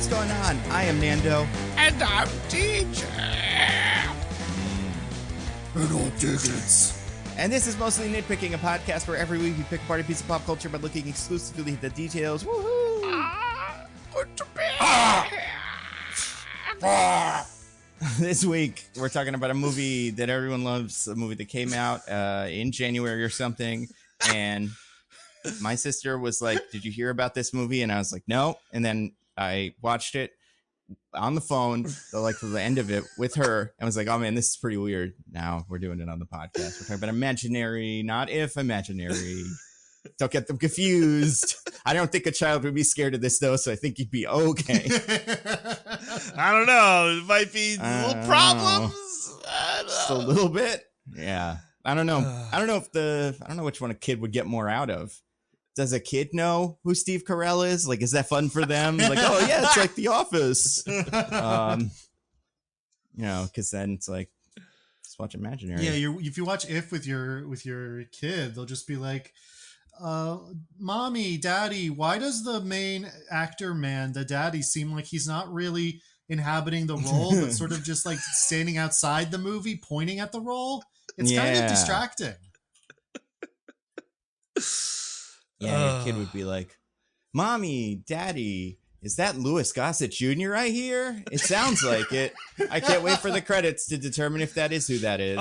going on? I am Nando. And I'm DJ. And I'm Diggins. And this is Mostly Nitpicking, a podcast where every week we pick apart a piece of pop culture by looking exclusively at the details. Woohoo! This week, we're talking about a movie that everyone loves, a movie that came out in January or something. And my sister was like, did you hear about this movie? And I was like, no. And then I watched it on the phone, like for the end of it with her, and was like, oh man, this is pretty weird. Now we're doing it on the podcast. We're talking about imaginary, not if imaginary. Don't get them confused. I don't think a child would be scared of this though, so I think you'd be okay. I don't know. It might be little problems. Just a little bit. Yeah. I don't know. I don't know which one a kid would get more out of. Does a kid know who Steve Carell is? Like, is that fun for them? Like, oh yeah, it's like The Office. Because then it's like, just watch imaginary. Yeah, if you watch If with your kid, they'll just be like, "Mommy, Daddy, why does the main actor man, the daddy, seem like he's not really inhabiting the role, but sort of just like standing outside the movie, pointing at the role? It's kind of distracting." Yeah, your kid would be like, "Mommy, Daddy, is that Louis Gossett Jr. I hear? It sounds like it. I can't wait for the credits to determine if that is who that is."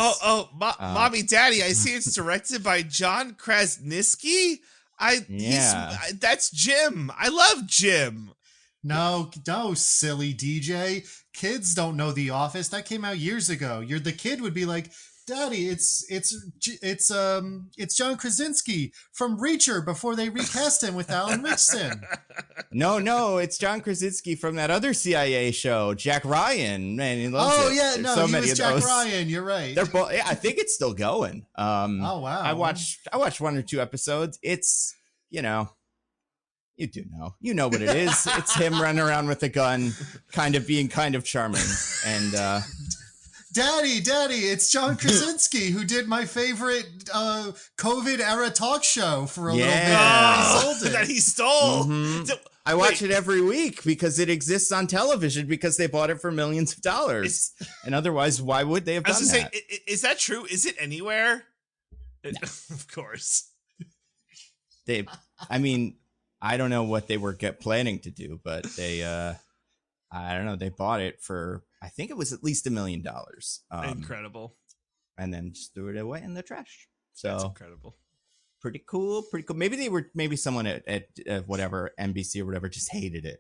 Mommy, Daddy, I see it's directed by John Krasinski. That's Jim. I love Jim. No, silly DJ. Kids don't know The Office. That came out years ago. The kid would be like, "Daddy, it's John Krasinski from Reacher before they recast him with Alan Ritchson." No, it's John Krasinski from that other CIA show, Jack Ryan. Man, he loves it. Oh yeah, There's no, so he many was of Jack those. Ryan. You're right. They're both. Yeah, I think it's still going. Oh wow. I watched one or two episodes. It's you know what it is. It's him running around with a gun, being kind of charming, and. Daddy, it's John Krasinski who did my favorite COVID era talk show for a little bit. That he stole. Mm-hmm. I watch it every week because it exists on television because they bought it for millions of dollars. And otherwise, why would they have done that? Is that true? Is it anywhere? No. Of course. I don't know what they were planning to do, but they, I don't know. They bought it for, I think it was at least $1 million. Incredible. And then just threw it away in the trash. So that's incredible. Pretty cool. Maybe someone at whatever NBC or whatever just hated it.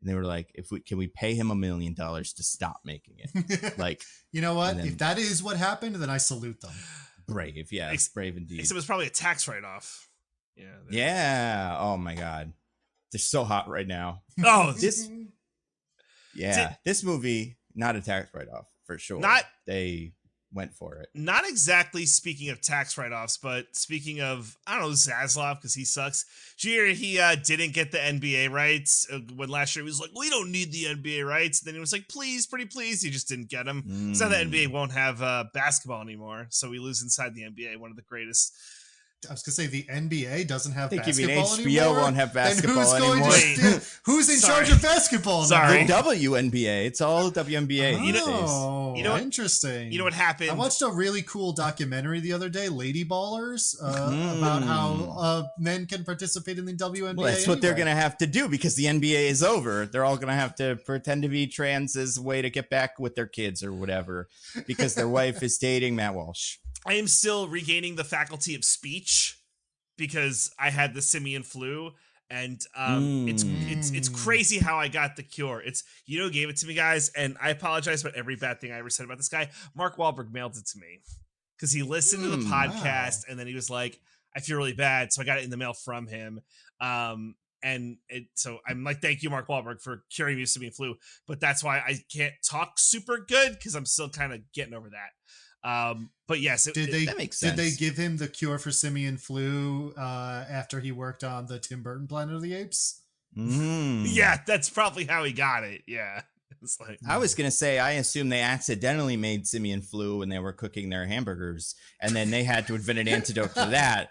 And they were like, can we pay him $1 million to stop making it? Like, you know what? If that is what happened, then I salute them. Brave. Yeah. Brave indeed. Except it was probably a tax write-off. Yeah. Yeah. Oh my God. They're so hot right now. Oh, this movie, not a tax write-off for sure. They went for it. Not exactly speaking of tax write-offs, but speaking of, I don't know, Zaslav, because he sucks. Did you hear he didn't get the NBA rights when last year he was like, we don't need the NBA rights. And then he was like, please, pretty please. He just didn't get them. So the NBA won't have basketball anymore. So we lose inside the NBA, one of the great. I was going to say the NBA doesn't have basketball anymore. HBO won't have basketball anymore. Who's in charge of basketball now? Sorry. The WNBA. It's all WNBA these days. You know interesting. You know what happened? I watched a really cool documentary the other day, Lady Ballers, about how men can participate in the WNBA. Well, that's what they're going to have to do because the NBA is over. They're all going to have to pretend to be trans as a way to get back with their kids or whatever because their wife is dating Matt Walsh. I am still regaining the faculty of speech because I had the simian flu, and it's crazy how I got the cure. It's gave it to me, guys, and I apologize about every bad thing I ever said about this guy. Mark Wahlberg mailed it to me because he listened to the podcast, and then he was like, "I feel really bad," so I got it in the mail from him. So I'm like, thank you, Mark Wahlberg, for curing me of simian flu, but that's why I can't talk super good because I'm still kind of getting over that. But yes, that makes sense. Did they give him the cure for simian flu after he worked on the Tim Burton Planet of the Apes? Yeah, that's probably how he got it. Yeah. It's like, I was going to say, I assume they accidentally made simian flu when they were cooking their hamburgers, and then they had to invent an antidote for that.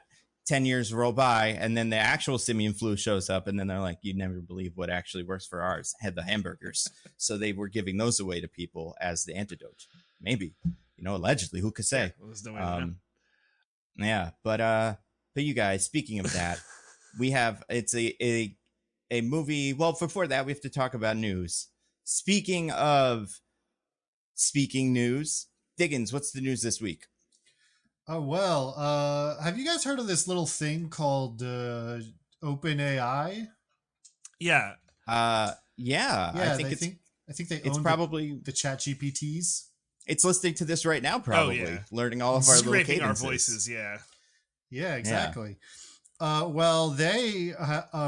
10 years roll by, and then the actual simian flu shows up, and then they're like, you'd never believe what actually works for ours. Had the hamburgers. So they were giving those away to people as the antidote. Maybe, allegedly, who could say? Yeah, there's no way to know. Yeah, but you guys, speaking of that, it's a movie. Well, before that, we have to talk about news. Speaking news, Diggins, what's the news this week? Oh, well, have you guys heard of this little thing called OpenAI? Yeah. Yeah. I think they own probably the Chat GPTs. It's listening to this right now, probably learning all of our little cadences. Our voices. Yeah, exactly. Well, they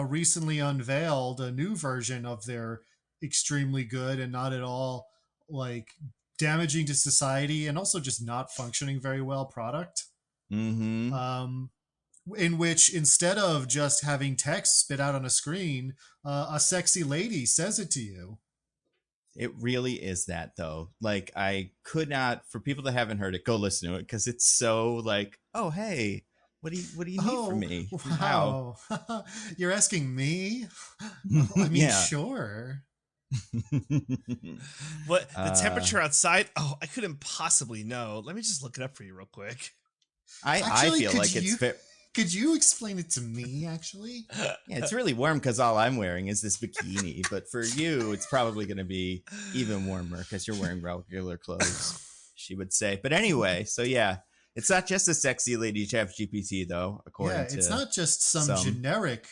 recently unveiled a new version of their extremely good and not at all damaging to society and also just not functioning very well product. Mm-hmm. In which, instead of just having text spit out on a screen, a sexy lady says it to you. It really is that, though. I could not, for people that haven't heard it, go listen to it, because it's so oh, hey, what do you need from me? Wow. You're asking me? I mean, sure. What the temperature outside? Oh, I couldn't possibly know. Let me just look it up for you real quick. I feel like it's fair. Could you explain it to me, actually? Yeah, it's really warm because all I'm wearing is this bikini. But for you, it's probably going to be even warmer because you're wearing regular clothes, she would say. But anyway, so yeah, it's not just a sexy lady Chat GPT, though, according to... it's not just some generic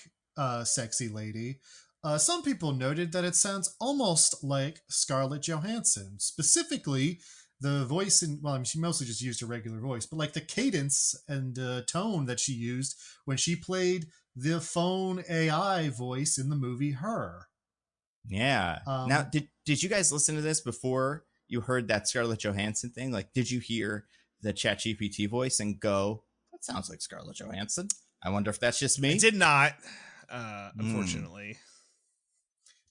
sexy lady. Some people noted that it sounds almost like Scarlett Johansson, specifically the voice she mostly just used her regular voice, but the cadence and tone that she used when she played the phone AI voice in the movie Her. Yeah. Now, did you guys listen to this before you heard that Scarlett Johansson thing? Did you hear the ChatGPT voice and go, that sounds like Scarlett Johansson? I wonder if that's just me. I did not, unfortunately.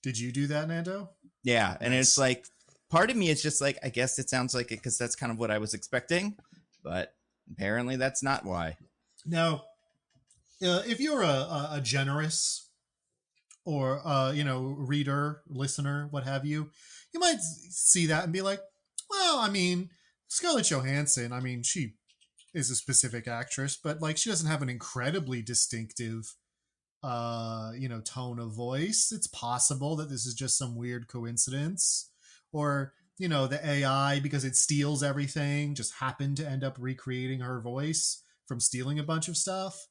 Did you do that, Nando? Yeah, and it's part of me is just I guess it sounds like it because that's kind of what I was expecting, but apparently that's not why. Now, if you're a generous or reader, listener, what have you, you might see that and be like, well, I mean, Scarlett Johansson, I mean, she is a specific actress, but she doesn't have an incredibly distinctive tone of voice. It's possible that this is just some weird coincidence. Or, the AI, because it steals everything, just happened to end up recreating her voice from stealing a bunch of stuff.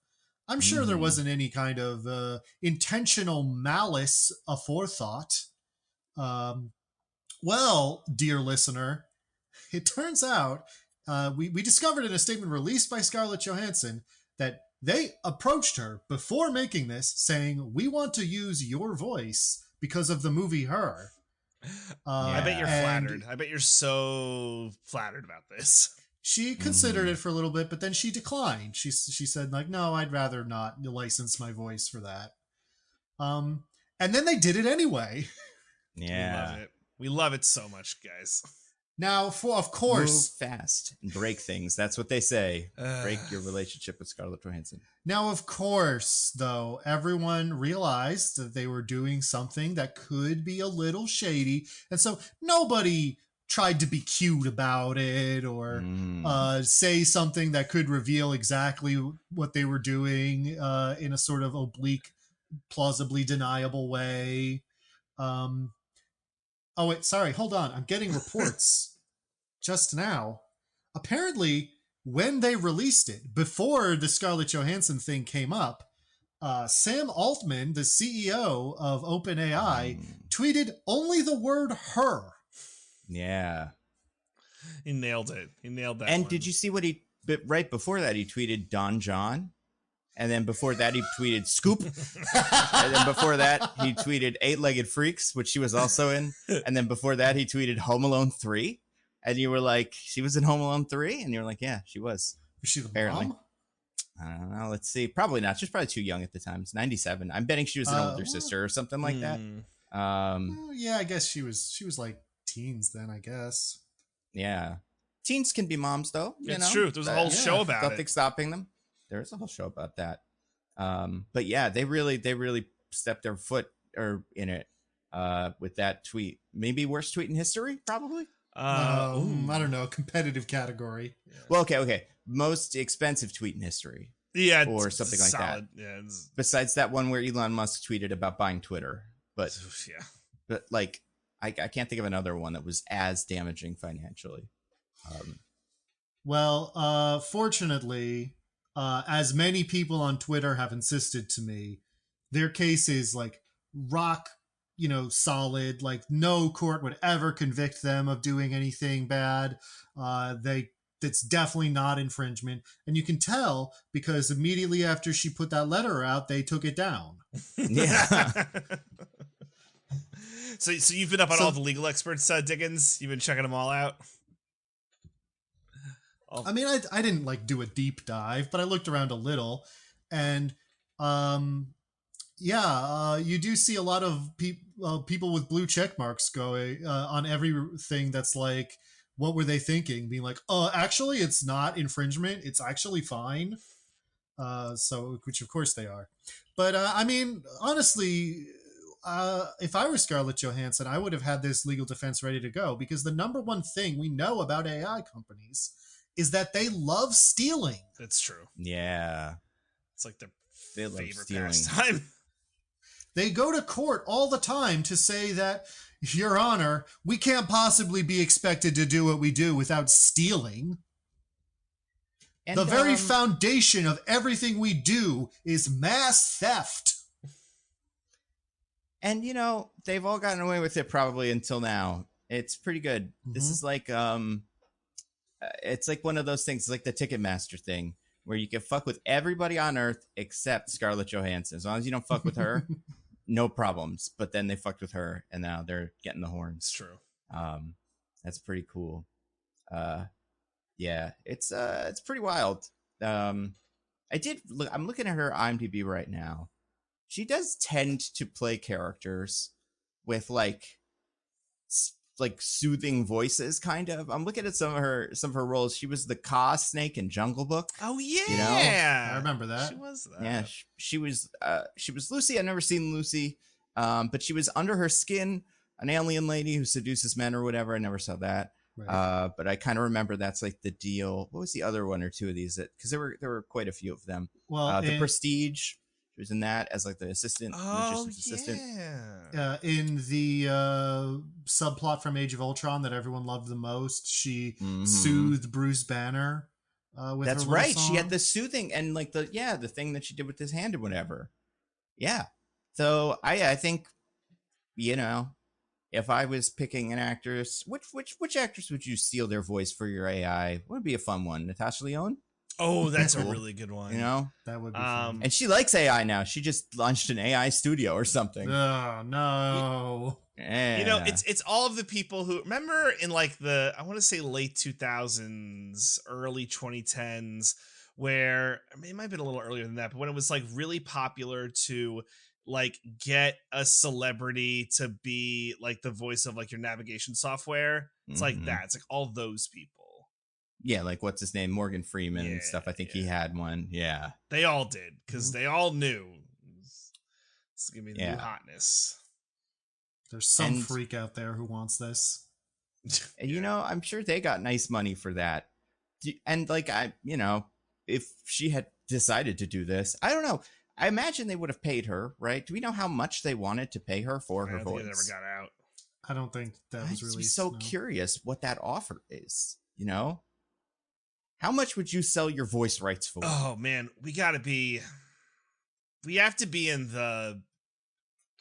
I'm sure there wasn't any kind of intentional malice aforethought. Well, dear listener, it turns out we discovered in a statement released by Scarlett Johansson that they approached her before making this saying, we want to use your voice because of the movie Her. I bet you're flattered. I bet you're so flattered about this. She considered it for a little bit, but then she declined. She said no, I'd rather not license my voice for that. And then they did it anyway. Yeah. We love it so much, guys. Now, of course, move fast and break things. That's what they say. Break your relationship with Scarlett Johansson. Now, of course, though, everyone realized that they were doing something that could be a little shady. And so nobody tried to be cute about it or say something that could reveal exactly what they were doing in a sort of oblique, plausibly deniable way. Oh, wait, sorry, hold on. I'm getting reports just now. Apparently, when they released it, before the Scarlett Johansson thing came up, Sam Altman, the CEO of OpenAI, tweeted only the word her. Yeah. He nailed it. He nailed that And one. did you see right before that, he tweeted Don John? And then before that, he tweeted Scoop. And then before that, he tweeted Eight-Legged Freaks, which she was also in. And then before that, he tweeted Home Alone 3. And you were like, she was in Home Alone 3? And you were like, yeah, she was. Was she the apparently. mom? I don't know. Let's see. Probably not. She's probably too young at the time. It's 97. I'm betting she was an older sister or something like that. Well, yeah, I guess she was like teens then, I guess. Yeah. Teens can be moms, though. It's true. There's a whole show about it. Nothing stopping them. There is a whole show about that. But yeah, they really stepped their foot in it with that tweet. Maybe worst tweet in history, probably. I don't know, competitive category. Yeah. Well, okay. Most expensive tweet in history. Yeah, or something like that. Yeah, besides that one where Elon Musk tweeted about buying Twitter, but yeah, but like I can't think of another one that was as damaging financially. Fortunately, as many people on Twitter have insisted to me, their case is like rock, solid. Like no court would ever convict them of doing anything bad. That's definitely not infringement, and you can tell because immediately after she put that letter out, they took it down. Yeah. So you've been up on all the legal experts, Diggins. You've been checking them all out. I mean, I didn't like do a deep dive, but I looked around a little, and you do see a lot of people with blue check marks going on everything that's like, what were they thinking? Being like, actually, it's not infringement. It's actually fine. Which of course they are. But I mean, honestly, if I were Scarlett Johansson, I would have had this legal defense ready to go, because the number one thing we know about AI companies is that they love stealing. That's true. Yeah. It's like their love favorite stealing. pastime. They go to court all the time to say that, Your Honor, we can't possibly be expected to do what we do without stealing. And the very foundation of everything we do is mass theft. And they've all gotten away with it probably until now. It's pretty good. Mm-hmm. This is like it's like one of those things, like the Ticketmaster thing, where you can fuck with everybody on Earth except Scarlett Johansson. As long as you don't fuck with her, no problems. But then they fucked with her, and now they're getting the horns. It's true. That's pretty cool. Yeah, it's pretty wild. I'm looking at her IMDb right now. She does tend to play characters with like soothing voices, kind of. I'm looking at some of her roles. She was the Ka snake in Jungle Book. Oh yeah, I remember that. She was that. Yeah, she was Lucy. I've never seen Lucy, but she was Under Her Skin, an alien lady who seduces men or whatever. I never saw that. Right. But I kind of remember that's like the deal. What was the other one or two of these? Because there were quite a few of them. Well, the Prestige. She was in that as like the assistant, magician's assistant. In the subplot from Age of Ultron that everyone loved the most, she soothed Bruce Banner. With that's her right. song. She had the soothing and like the thing that she did with his hand or whatever. Yeah. So I think, if I was picking an actress, which actress would you steal their voice for your AI? What would be a fun one? Natasha Lyonne? Oh, that's a really good one. That would be fun. And she likes AI now. She just launched an AI studio or something. Oh no. Yeah. It's all of the people who remember in like I want to say late 2000s, early 2010s, where it might have been a little earlier than that, but when it was like really popular to like get a celebrity to be like the voice of like your navigation software. It's like that. It's like all those people. Yeah, like what's his name? Morgan Freeman and stuff. I think he had one. Yeah. They all did, because they all knew. It's going to be the new hotness. There's some freak out there who wants this. I'm sure they got nice money for that. And like, if she had decided to do this, I don't know. I imagine they would have paid her, right? Do we know how much they wanted to pay her for her voice? It never got out. I don't think that was released. I'm so curious what that offer is, How much would you sell your voice rights for? Oh man, we have to be in the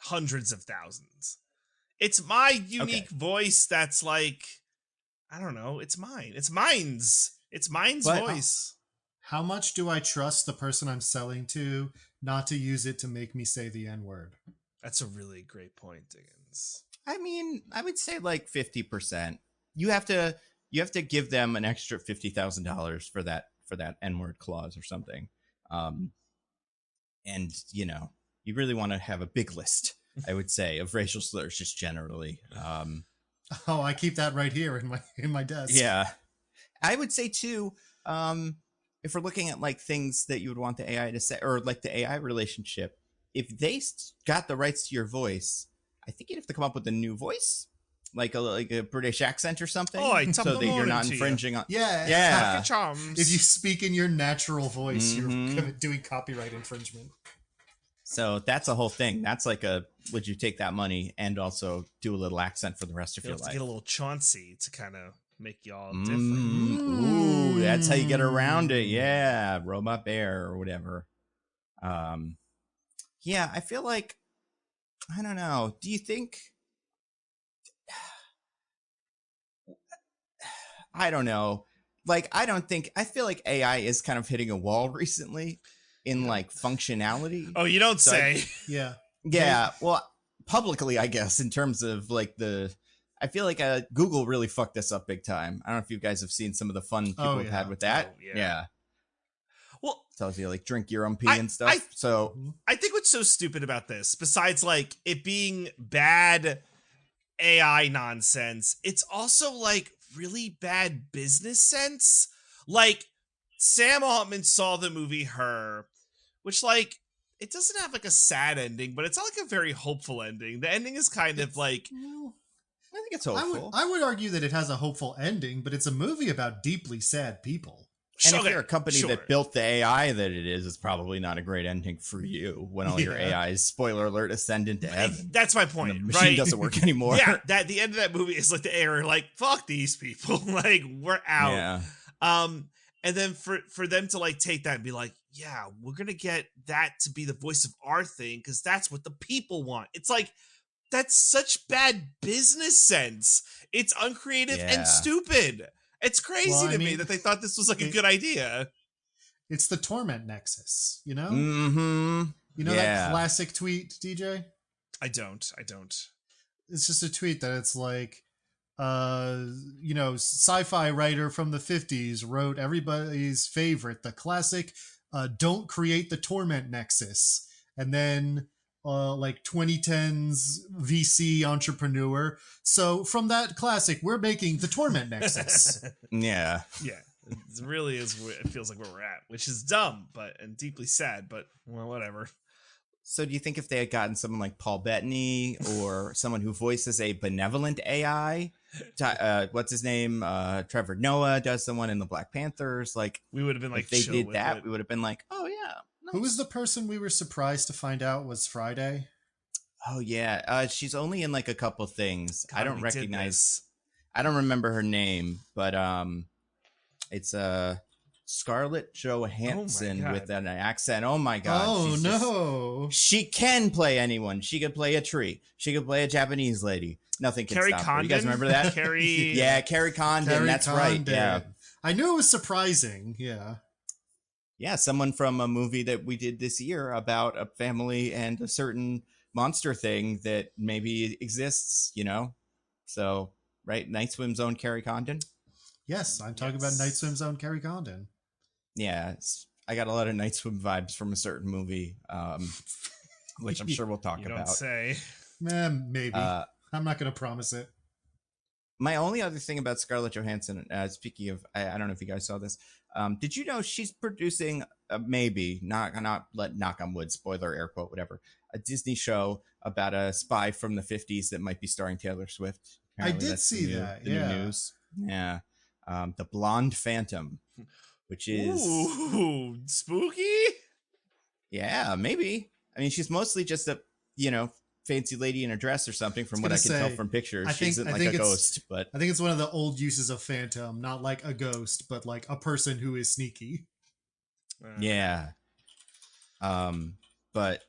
hundreds of thousands. It's my unique voice that's like, I don't know, it's mine. It's mine's voice. How much do I trust the person I'm selling to not to use it to make me say the N-word? That's a really great point, Diggins. I mean, I would say like 50%. You have to give them an extra $50,000 for that N-word clause or something. And you really want to have a big list, I would say, of racial slurs just generally. I keep that right here in my desk. Yeah. I would say too, if we're looking at like things that you would want the AI to say, or like the AI relationship, if they got the rights to your voice, I think you'd have to come up with a new voice, like a British accent or something, so that you're not infringing on. Yeah. Charms. If you speak in your natural voice, you're doing copyright infringement. So that's a whole thing. That's like would you take that money and also do a little accent for the rest of your life? Get a little Chauncey to kind of make y'all different. Ooh, that's how you get around it. Yeah, Robot Bear or whatever. Yeah, I feel like, I don't know. Do you think? I don't know. Like, I feel like AI is kind of hitting a wall recently in like functionality. Oh, you don't say. Yeah. Well, publicly, I guess, in terms of like I feel like Google really fucked this up big time. I don't know if you guys have seen some of the fun people have had with that. Yeah. Well, tells you like drink your own pee and stuff. I think what's so stupid about this, besides like it being bad AI nonsense, it's also like really bad business sense. Like Sam Altman saw the movie Her, which like it doesn't have like a sad ending, but it's not like a very hopeful ending. The ending is kind of like, I think it's hopeful. I would argue that it has a hopeful ending, but it's a movie about deeply sad people. And if you're a company that built the AI that it is, it's probably not a great ending for you when all your AIs, spoiler alert, ascend into heaven. That's my point. And the machine doesn't work anymore. Yeah, the end of that movie is like the AI are like, fuck these people. Like, we're out. Yeah. And then for them to like take that and be like, yeah, we're gonna get that to be the voice of our thing because that's what the people want. It's like, that's such bad business sense. It's uncreative and stupid. It's crazy to me that they thought this was like a good idea. It's the torment nexus, you know? Mm-hmm. You know that classic tweet, DJ? I don't. It's just a tweet that it's like, sci-fi writer from the 50s wrote everybody's favorite, the classic, don't create the torment nexus. And then like 2010s VC entrepreneur. So from that classic, we're making the torment nexus. Yeah. It really is. It feels like where we're at, which is dumb, and deeply sad, but well, whatever. So do you think if they had gotten someone like Paul Bettany or someone who voices a benevolent AI, what's his name? Trevor Noah does the one in the Black Panthers. Like, we would have been like, if they did that, we would have been like, oh yeah. Nice. Who was the person we were surprised to find out was Friday? Oh yeah, she's only in like a couple things. God, I don't recognize. I don't remember her name, but it's Scarlett Johansson with an accent. Oh my god! Oh no! She can play anyone. She could play a tree. She could play a Japanese lady. Nothing can stop her. You guys remember that? Carrie Condon. That's right. Yeah, I knew it was surprising. Yeah, someone from a movie that we did this year about a family and a certain monster thing that maybe exists, you know? So, right? Night Swim's own Carrie Condon? Yes, I'm talking about Night Swim's own Carrie Condon. Yeah, I got a lot of Night Swim vibes from a certain movie, which I'm sure we'll talk about. Don't say. Maybe. I'm not going to promise it. My only other thing about Scarlett Johansson, speaking of, I don't know if you guys saw this. Did you know she's producing maybe knock on wood, spoiler, air quote, whatever, a Disney show about a spy from the 50s that might be starring Taylor Swift? Apparently I did see that. The new news. Yeah. The Blonde Phantom, which is spooky. Yeah, maybe. I mean, she's mostly just a fancy lady in a dress or something from what I can tell from pictures. She isn't like a ghost, but I think it's one of the old uses of phantom, not like a ghost, but like a person who is sneaky. Yeah. But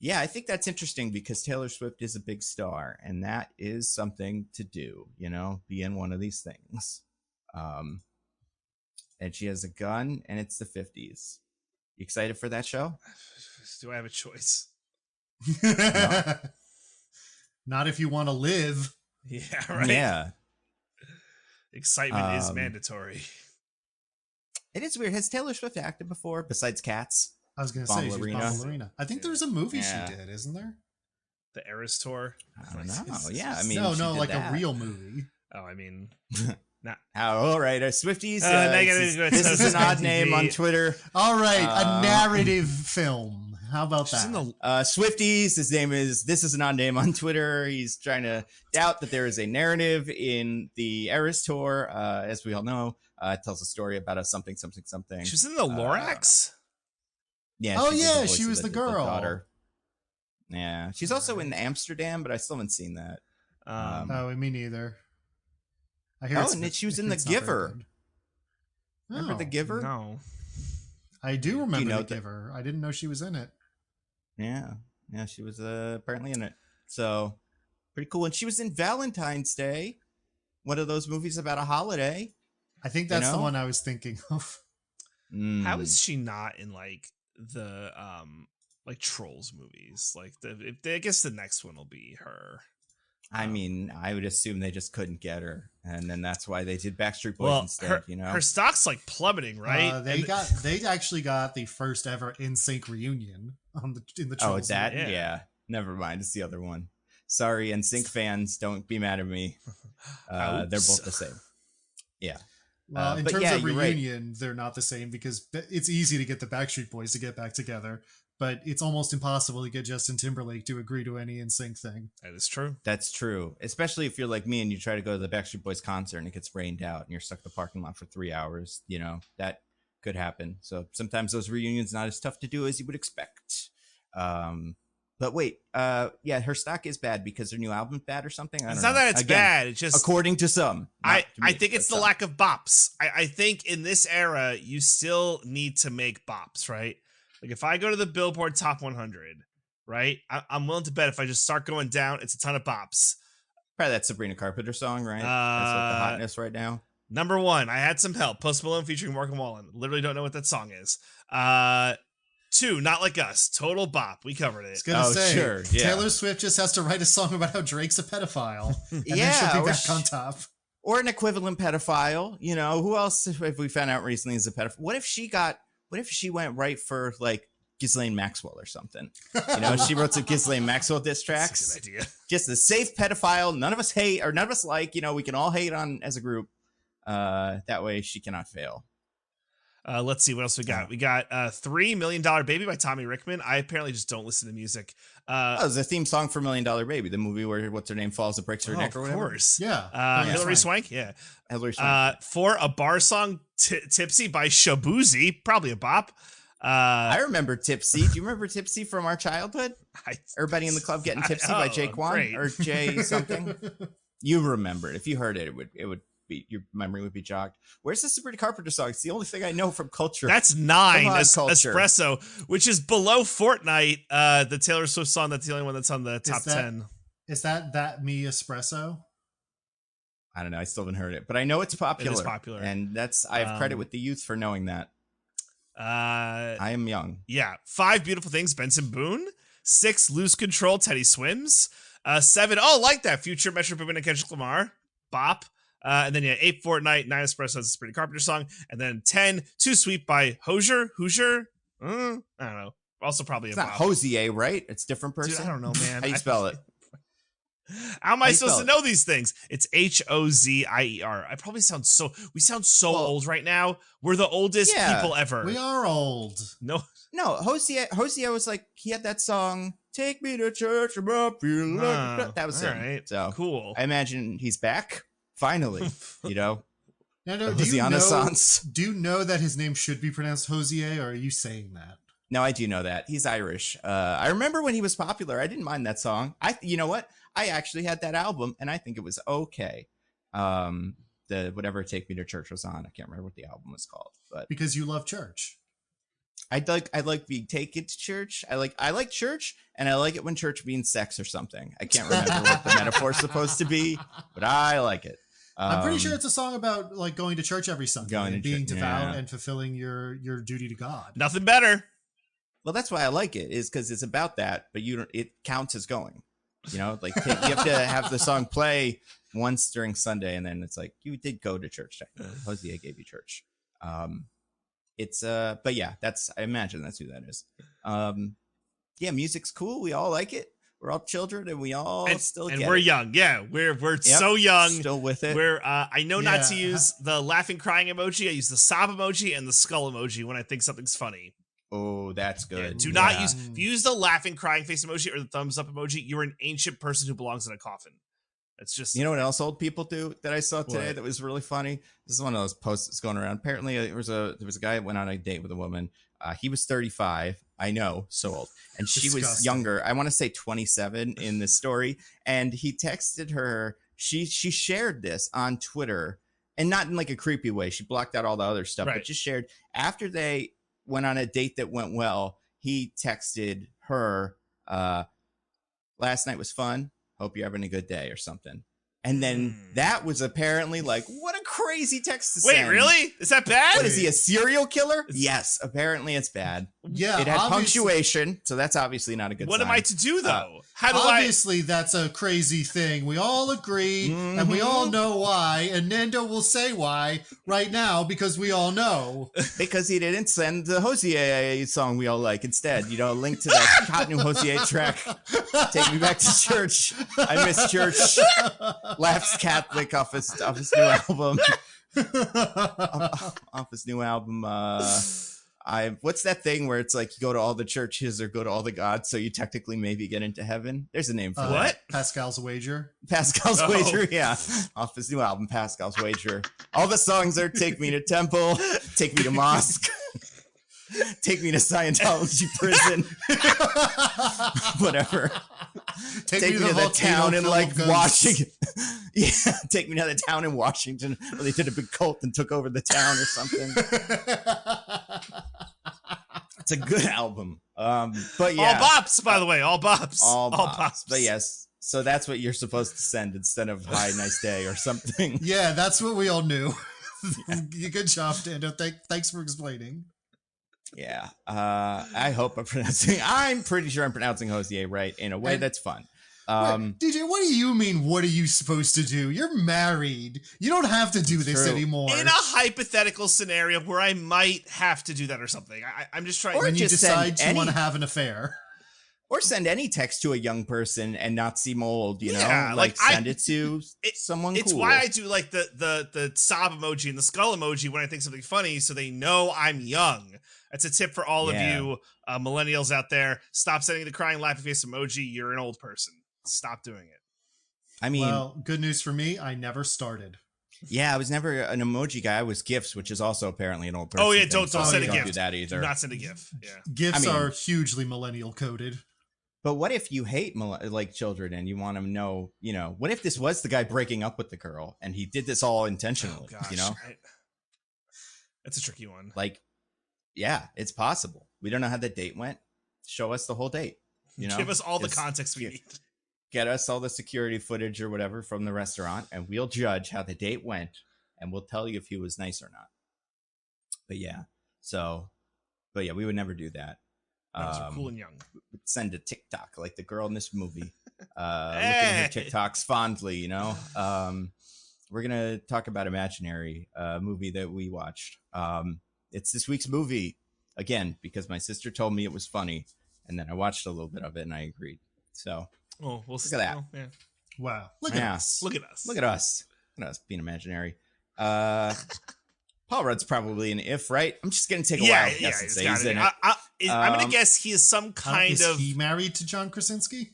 yeah, I think that's interesting because Taylor Swift is a big star and that is something to do, be in one of these things. And she has a gun and it's the 50s. You excited for that show? Do I have a choice? No. Not if you want to live. Yeah, right. Yeah. Excitement is mandatory. It is weird. Has Taylor Swift acted before besides Cats? I was going to say she's Ballerina. I think there's a movie she did, isn't there? The Eras Tour. I don't know. Yeah, I mean, no, like a real movie. Oh, I mean, Nah. All right, Swifties. This is an odd name on Twitter. All right, a narrative film. How about that? Swifties. His name is. This is an odd name on Twitter. He's trying to doubt that there is a narrative in the Eras tour. As we all know, it tells a story about a something. She was in the Lorax. Yeah. Oh yeah, she was the girl. Daughter. Yeah, she's also in Amsterdam, but I still haven't seen that. Oh, me neither. I hear. And she was in The Giver. Remember The Giver? No. I do remember The Giver. I didn't know she was in it. Yeah, she was apparently in it. So pretty cool. And she was in Valentine's Day, one of those movies about a holiday. I think that's the one I was thinking of. How is she not in like the like Trolls movies? Like I guess the next one will be her. I mean, I would assume they just couldn't get her, and then that's why they did Backstreet Boys instead. Her stock's like plummeting, right? They actually got the first ever NSYNC reunion in the Trolls. Oh, that yeah. Never mind, it's the other one. Sorry, NSYNC fans, don't be mad at me. They're both the same. Yeah. Well, in terms of reunion, they're not the same because it's easy to get the Backstreet Boys to get back together. But it's almost impossible to get Justin Timberlake to agree to any NSYNC thing. That is true. That's true. Especially if you're like me and you try to go to the Backstreet Boys concert and it gets rained out and you're stuck in the parking lot for 3 hours. You know, that could happen. So sometimes those reunions not as tough to do as you would expect. But wait, her stock is bad because their new album's bad or something. It's not that it's bad. It's just according to some. I think it's the lack of bops. I think in this era, you still need to make bops, right? Like if I go to the Billboard Top 100, right? I'm willing to bet if I just start going down, it's a ton of bops. Probably that Sabrina Carpenter song, right? That's like the hotness right now. Number 1, I Had Some Help, Post Malone featuring Morgan Wallen. Literally don't know what that song is. 2, Not Like Us, total bop. We covered it. I was gonna say, sure, yeah. Taylor Swift just has to write a song about how Drake's a pedophile, and then she'll be back on top. Or an equivalent pedophile. You know, who else have we found out recently is a pedophile? What if she went right for like Ghislaine Maxwell or something? You know, she wrote some Ghislaine Maxwell diss tracks. That's a good idea. Just a safe pedophile. None of us hate or none of us like. You know, we can all hate on as a group. That way she cannot fail. Let's see what else we got. We got $3 Million Baby by Tommy Rickman. I apparently just don't listen to music. It was a theme song for $1 Million Baby, the movie where what's her name falls and breaks her neck or whatever. Of course. Yeah. Hilary Swank. Yeah. Hilary Swank. For a bar song, Tipsy by Shabuzi. Probably a bop. I remember Tipsy. Do you remember Tipsy from our childhood? Everybody in the club getting tipsy by Jay Kwan or Jay something. You remember it. If you heard it, it would be, your memory would be jogged. Where's the Sabrina Carpenter song? It's the only thing I know from culture. That's 9 Espresso, which is below Fortnite, the Taylor Swift song. That's the only one that's on the top 10. Is that Me Espresso? I don't know. I still haven't heard it, but I know it's popular. It is popular. And I have credit with the youth for knowing that. I am young. Yeah. 5 Beautiful Things, Benson Boone. 6, Lose Control, Teddy Swims. 7, like that, Future, Metro Boomin and Kendrick Lamar. Bop. And then 8, Fortnite. 9, Espresso, that's a Sabrina Carpenter song. And then 10, Too Sweet by Hozier. I don't know. Also probably it's a not bop. Hosier, right? It's a different person. Dude, I don't know, man. How you spell it? How am I supposed to know these things? It's Hozier. We sound so old right now. We're the oldest people ever. We are old. No, Hosier was like, he had that song, Take Me to Church, that was him. Right. So cool. I imagine he's back. Finally, you know. No, do you know that his name should be pronounced Hosier, or are you saying that? No, I do know that. He's Irish. I remember when he was popular. I didn't mind that song. You know what? I actually had that album, and I think it was okay. The whatever Take Me to Church was on. I can't remember what the album was called, but because you love church. I like being taken to church. I like church, and I like it when church means sex or something. I can't remember what the metaphor is supposed to be, but I like it. I'm pretty sure it's a song about like going to church every Sunday and being devout and fulfilling your duty to God. Nothing better. Well, that's why I like it, is because it's about that, but it counts as going. You know, like you have to have the song play once during Sunday, and then it's like you did go to church. Hosier gave you church. But yeah, I imagine that's who that is. Yeah, music's cool. We all like it. we're all children, and we all still and get we're it. young. Yeah, we're so young. Still with it. We're I know not to Yeah. use the laughing crying emoji. I use the sob emoji and the skull emoji when I think something's funny. Oh, that's Yeah, good. do not use if you use the laughing crying face emoji or the thumbs up emoji, you're an ancient person who belongs in a coffin. It's just You know what else old people do that I saw today What? that was really funny? This is one of those posts that's going around. Apparently, there was a guy that went on a date with a woman. He was 35. I know, so old, and she was Disgusting. younger. I want to say 27 in the story. And he texted her. She shared this on Twitter, and not in like a creepy way. She blocked out all the other stuff, Right. but just shared after they went on a date that went well. He texted her, "Last night was fun. Hope you're having a good day," or something. And then that was apparently like, what a crazy text to Wait, send. really? Is that bad? What is he, a serial killer? Yes, apparently it's bad. Yeah, It had obviously- punctuation, so that's obviously not a good What sign. am I to do though? How do Obviously, that's a crazy thing. We all agree, and we all know why. And Nando will say why right now because we all know. Because he didn't send the Hosier song we all like instead. You know, a link to that hot new Hosier track. Take me back to church. I miss church. Laughs Catholic off his new album. Off his new album. What's that thing where it's like you go to all the churches or go to all the gods, so you technically maybe get into heaven? There's a name for that. What? Pascal's Wager. Pascal's Oh. Wager, yeah. Off his new album, Pascal's Wager. All the songs are Take Me to Temple, Take Me to Mosque, Take Me to Scientology Prison, whatever. Take me to the volcano town in full like of ghosts. Washington. Yeah, take me to the town in Washington where they did a big cult and took over the town or something. It's a good album. But yeah. All bops, by the way. All bops. All bops. But yes. So that's what you're supposed to send instead of hi, nice day or something. Yeah, that's what we all knew. Good job, Nando. Thanks for explaining. Yeah. I hope I'm pretty sure I'm pronouncing Hosier right in a way that's fun. Wait, DJ, what do you mean? What are you supposed to do? You're married. You don't have to do this True. anymore. In a hypothetical scenario where I might have to do that or something. I'm just trying. Or when you just send decide to any- want to have an affair. Or send any text to a young person and not seem old, you know? Yeah, like like, send it to someone It's cool. why I do like the sob emoji and the skull emoji when I think something funny, so they know I'm young. That's a tip for all of Yeah. you millennials out there. Stop sending the crying laughing face emoji. You're an old person. Stop doing it. I mean, Well, good news for me. I never started. yeah, I was never an emoji guy. I was GIFs, which is also apparently an old person. Oh yeah, thing, don't so send a don't gift. do that either. Do not send a GIF. Yeah. GIFs I mean- are hugely millennial coded. But what if you hate like children and you want to know, you know, what if this was the guy breaking up with the girl and he did this all intentionally, Oh gosh. you know? That's a tricky one. Like, yeah, it's possible. We don't know how the date went. Show us the whole date, you know? Give us all the Just context we need. Get us all the security footage or whatever from the restaurant and we'll judge how the date went and we'll tell you if he was nice or not. But yeah, we would never do that. Those are cool and young. Send a TikTok like the girl in this movie. Look at her TikToks fondly, you know. We're gonna talk about Imaginary, movie that we watched. It's this week's movie again because my sister told me it was funny, and then I watched a little bit of it and I agreed. So Oh, we'll look at that. Well, yeah. Wow. Look at us. Look at us. Look at us. Look at us being imaginary. Paul Rudd's probably an if, right? I'm just gonna take a wild guess and it's say gotta he's be. in it. I'm gonna guess he is some kind Is of. he married to John Krasinski?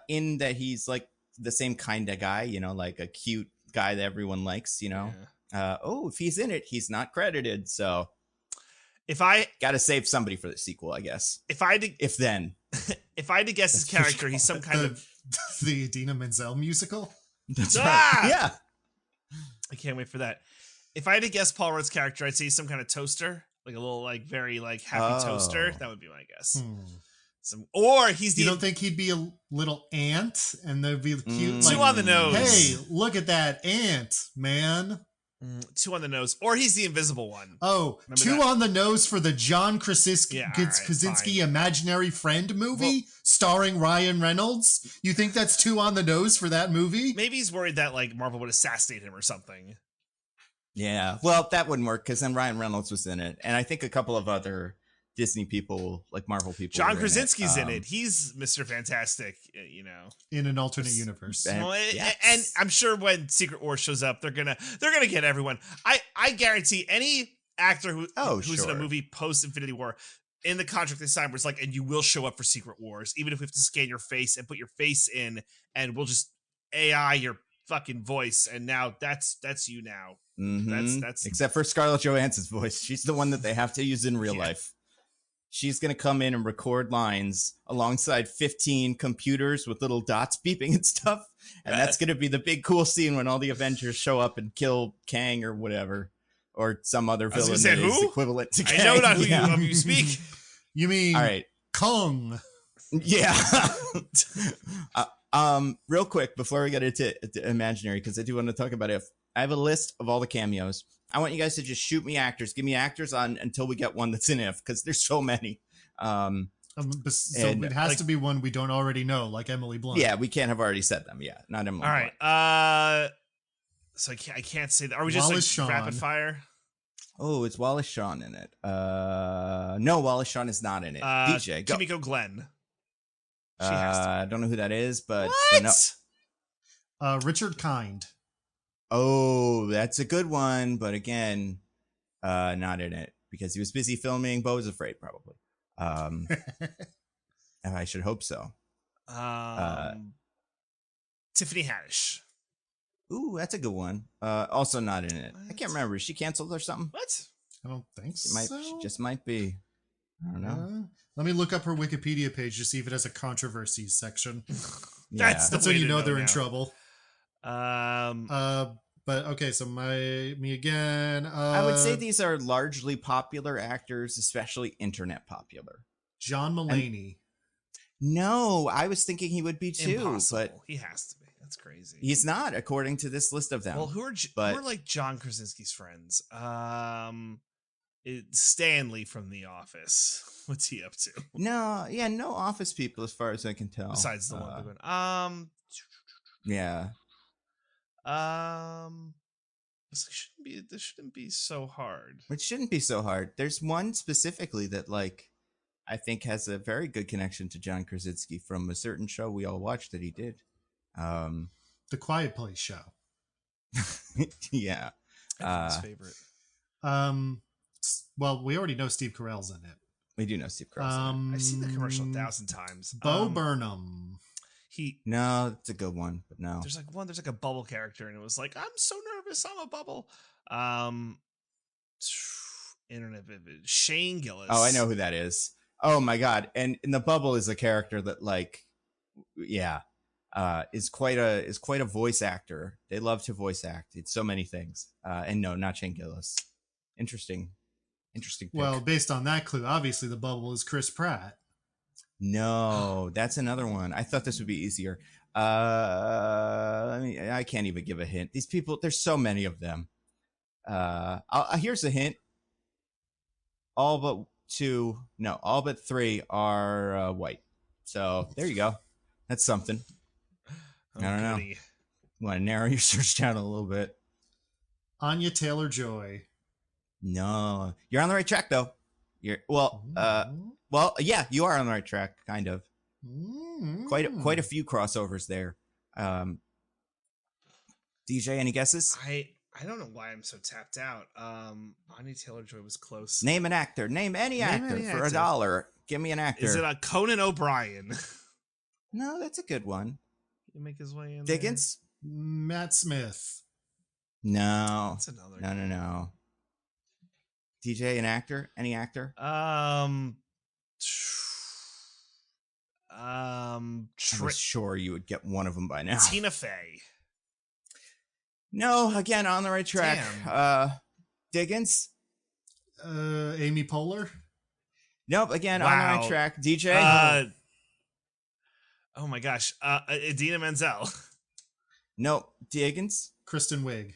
In that he's like the same kind of guy, you know, like a cute guy that everyone likes, you know. Yeah. If he's in it, he's not credited, so If I got to save somebody for the sequel, I guess. if I had to If then, if I had to guess his That's what you character, he's some kind of. The Idina Menzel musical? that's Ah! right. Yeah, I can't wait for that. If I had to guess Paul Rudd's character, I'd say he's some kind of toaster, like a little, like very like happy toaster. Oh. That would be my guess. Or he's the You don't think he'd be a little ant and they'd be cute? Two on the nose. Hey, look at that ant, man. Two on the nose, or he's the invisible one. Oh, Remember two that? on the nose for the John Krasinski, Yeah, all right, Krasinski fine. Imaginary Friend movie starring Ryan Reynolds. You think that's two on the nose for that movie? Maybe he's worried that like Marvel would assassinate him or something. yeah. Well, that wouldn't work because then Ryan Reynolds was in it, and I think a couple of other Disney people, like Marvel people. John were Krasinski's in it. He's Mr. Fantastic, you know. In an alternate universe. And- Well, yes. and I'm sure when Secret Wars shows up, they're gonna get everyone. I guarantee any actor who's in a sure. movie post Infinity War, in the contract they signed was like, and you will show up for Secret Wars, even if we have to scan your face and put your face in, and we'll just AI your fucking voice, and now that's you now. Mhm. That's Except for Scarlett Johansson's voice. She's the one that they have to use in real life. She's going to come in and record lines alongside 15 computers with little dots beeping and stuff. And that's going to be the big cool scene when all the Avengers show up and kill Kang or whatever. Or some other villain that is equivalent to Kang. I know not who you speak. You mean all right. Kong? Yeah. Real quick, before we get into imaginary, because I do want to talk about If. I have a list of all the cameos. I want you guys to just shoot me actors. Give me actors on until we get one that's in If, because there's so many. So it has to be one we don't already know, like Emily Blunt. Yeah, we can't have already said them. Yeah, not Emily All Blunt. right. So I can't say that. Are we just Wallace like Shawn. rapid fire? Oh, it's Wallace Shawn in it. No, Wallace Shawn is not in it. DJ, go. Kimiko Glenn. She has to. I don't know who that is, but What? no. Richard Kind. Oh, that's a good one, but again, not in it because he was busy filming Beau is Afraid, probably. I should hope so. Tiffany Haddish. Ooh, that's a good one. Also not in it. I can't remember. Is she canceled or something? What? I don't think She so. She just might be. I don't know. Let me look up her Wikipedia page to see if it has a controversies section. Yeah. That's when you know they're in trouble. Um. But okay, so me again. I would say these are largely popular actors, especially internet popular. John Mulaney. No, I was thinking he would be too, Impossible. but He has to be. That's crazy. he's not, according to this list of them. Well, who are like John Krasinski's friends? Stanley from The Office. What's he up to? No, no Office people, as far as I can tell. Besides the one they're going. Yeah. This shouldn't be so hard. It shouldn't be so hard. There's one specifically that, like, I think has a very good connection to John Krasinski from a certain show we all watched that he did. The Quiet Place show. Yeah. Everyone's favorite. Well, we already know Steve Carell's in it. We do know Steve Carell. I've seen the commercial 1,000 times. Bo Burnham. No, it's a good one, but no. There's like a bubble character, and it was like, I'm so nervous, I'm a bubble. Internet vivid. Shane Gillis. Oh, I know who that is. Oh my god! And in the bubble is a character that, like, yeah, is quite a voice actor. They love to voice act. It's so many things. And no, not Shane Gillis. Interesting pick. Well, based on that clue, obviously the bubble is Chris Pratt. No, that's another one. I thought this would be easier. I can't even give a hint. These people, there's so many of them. Here's a hint. All but three are white. So there you go. That's something. I don't know. Want to narrow your search down a little bit? Anya Taylor-Joy. No, you're on the right track though. Yeah, you are on the right track, kind of. Quite a few crossovers there. DJ, any guesses? I don't know why I'm so tapped out. Anya Taylor-Joy was close. Name an actor. Name any actor for $1. Give me an actor. Is it a Conan O'Brien? No, that's a good one. Can he make his way in? Diggins? Matt Smith. No. That's another. No. DJ, an actor? Any actor? I was sure you would get one of them by now. Tina Fey. No, again, on the right track. Damn. Diggins? Amy Poehler? Nope, again, on the right track. DJ? Oh my gosh. Idina Menzel. Nope. Diggins? Kristen Wiig.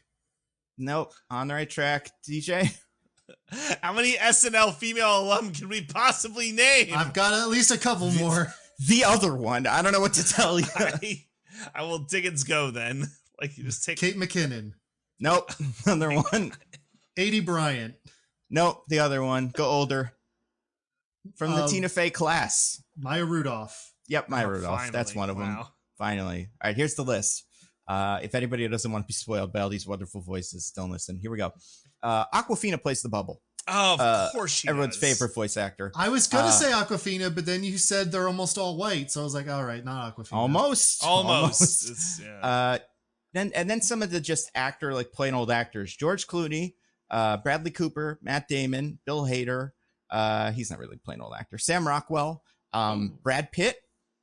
Nope. On the right track. DJ? How many SNL female alum can we possibly name? I've got at least a couple more. The other one. I don't know what to tell you. I will Diggins go then. Like, you just take Kate McKinnon. Nope. Another one. Adie Bryant. Nope. The other one. Go older. From the Tina Fey class. Maya Rudolph. Yep, Maya Rudolph. Finally. That's one of them. Finally. All right, here's the list. If anybody doesn't want to be spoiled by all these wonderful voices, don't listen. Here we go. Aquafina plays the Bubble. Oh, of course she everyone's does. favorite voice actor. I was going to say Aquafina, but then you said they're almost all white. So I was like, all right, not Aquafina. Almost. It's, yeah. Then some of the just actor, like plain old actors. George Clooney, Bradley Cooper, Matt Damon, Bill Hader. He's not really a plain old actor. Sam Rockwell, Brad Pitt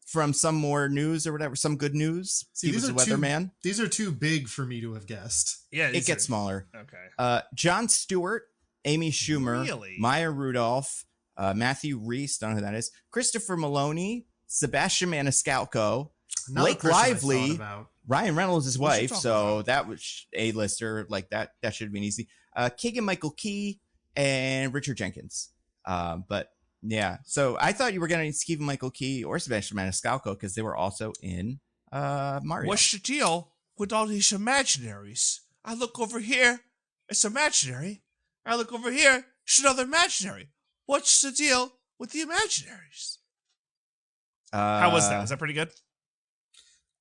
from Some More News or whatever, Some Good News. See, he was a weatherman. These are too big for me to have guessed. Yeah, it gets smaller. Okay. Jon Stewart, Amy Schumer, Really? Maya Rudolph, Matthew Rhys, don't know who that is, Christopher Maloney, Sebastian Maniscalco, Another Blake person I Lively, thought about. Ryan Reynolds' his wife, talking so about? that was A-lister, like that should have been easy. Keegan-Michael Key and Richard Jenkins. But yeah, so I thought you were going to Keegan-Michael Key or Sebastian Maniscalco because they were also in Mario. What's the deal with all these imaginaries? I look over here, it's imaginary. I look over here, it's another imaginary. What's the deal with the imaginaries? How was that? Was that pretty good?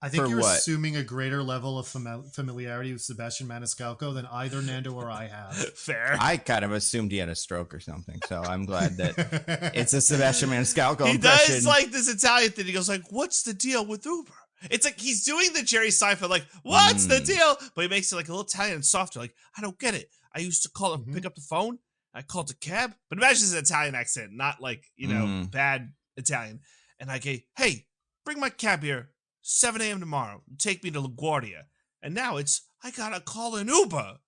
I think For you're what? assuming a greater level of familiarity with Sebastian Maniscalco than either Nando or I have. Fair. I kind of assumed he had a stroke or something, so I'm glad that it's a Sebastian Maniscalco He impression. does like this Italian thing. He goes like, "What's the deal with Uber?" It's like he's doing the Jerry Seinfeld, like, "What's the deal?" But he makes it like a little Italian and softer. Like, I don't get it. I used to call him, pick up the phone. I called a cab, but imagine his Italian accent, not like bad Italian. And I go, "Hey, bring my cab here, 7 a.m. tomorrow. Take me to LaGuardia." And now it's, I gotta call an Uber.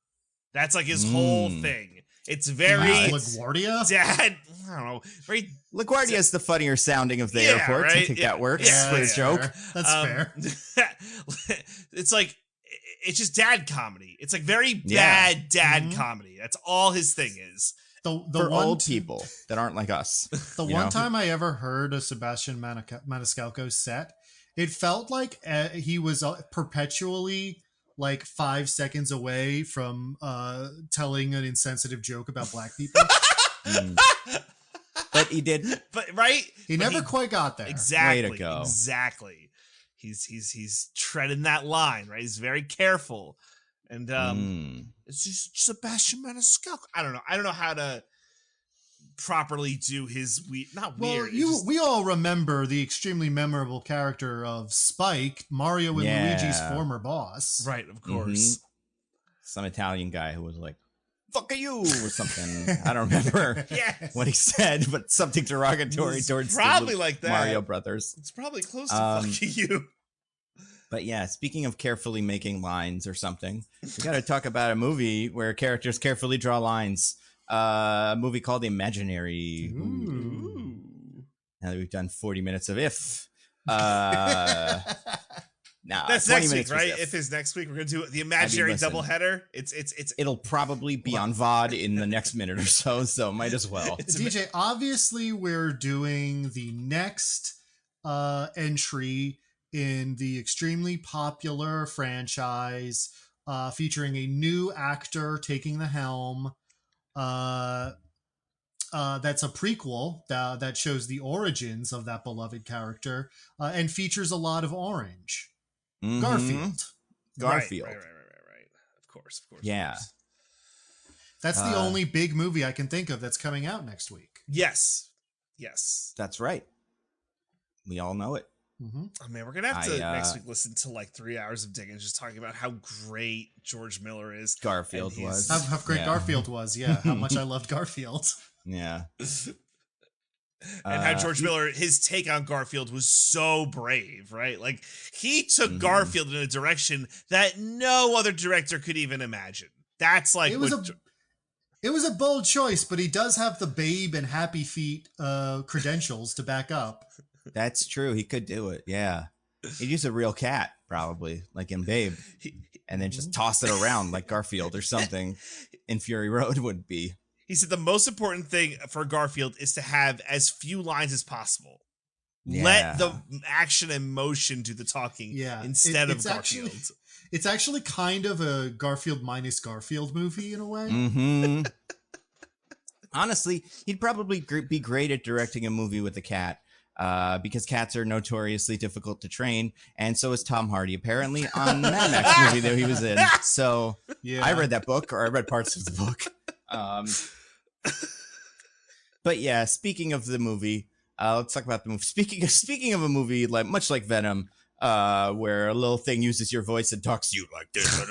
That's like his whole thing. It's very LaGuardia? dad. I don't know. Very LaGuardia is the funnier sounding of the Yeah, airports. I right? think Yeah. that works Yeah, for a that's joke. fair. That's fair. It's like, it's just dad comedy. It's like very Yeah. bad dad comedy. That's all his thing is. The For one old people that aren't like us. The you one know? time I ever heard a Sebastian Maniscalco set, it felt like he was perpetually like 5 seconds away from telling an insensitive joke about black people. But he did. But right? He But never quite got there. Exactly. Way to go. Exactly. He's treading that line, right? He's very careful. And it's just Sebastian Maniscalco. I don't know how to properly do his weird. We all remember the extremely memorable character of Spike, Mario and Luigi's former boss. Right, of course. Some Italian guy who was like, "Fuck you" or something. I don't remember what he said, but something derogatory towards probably the like that. Mario brothers. It's probably close to fuck you. But yeah, speaking of carefully making lines or something, we got to talk about a movie where characters carefully draw lines. A movie called Imaginary. Ooh. Now that we've done 40 minutes of If. Now That's 20 next week, minutes was right? If is next week, we're gonna do the imaginary listen. doubleheader. It's It'll probably be on VOD in the next minute or so might as well. DJ, obviously we're doing the next entry in the extremely popular franchise featuring a new actor taking the helm. That's a prequel that shows the origins of that beloved character and features a lot of orange. Mhm. Garfield. Garfield. Right. Of course. Yeah. That's the only big movie I can think of that's coming out next week. Yes. That's right. We all know it. Mm-hmm. Oh man, we're gonna have to next week listen to like 3 hours of Diggins just talking about how great George Miller is. Garfield And was. How great Garfield was. Yeah. How much I loved Garfield. Yeah. And how George Miller, his take on Garfield was so brave, right? Like he took Garfield in a direction that no other director could even imagine. That's like It was a bold choice, but he does have the Babe and Happy Feet credentials to back up. That's true. He could do it. Yeah. He'd use a real cat, probably, like in Babe, and then just toss it around like Garfield or something in Fury Road would be. He said the most important thing for Garfield is to have as few lines as possible. Yeah. Let the action and motion do the talking instead of it's Garfield. It's actually kind of a Garfield minus Garfield movie in a way. Mm-hmm. Honestly, he'd probably be great at directing a movie with a cat. Because cats are notoriously difficult to train, and so is Tom Hardy, apparently, on the Mad Max movie that he was in. So Yeah. I read that book, or I read parts of the book. But yeah, speaking of the movie, let's talk about the movie. Speaking of a movie like much like Venom, where a little thing uses your voice and talks to you like this.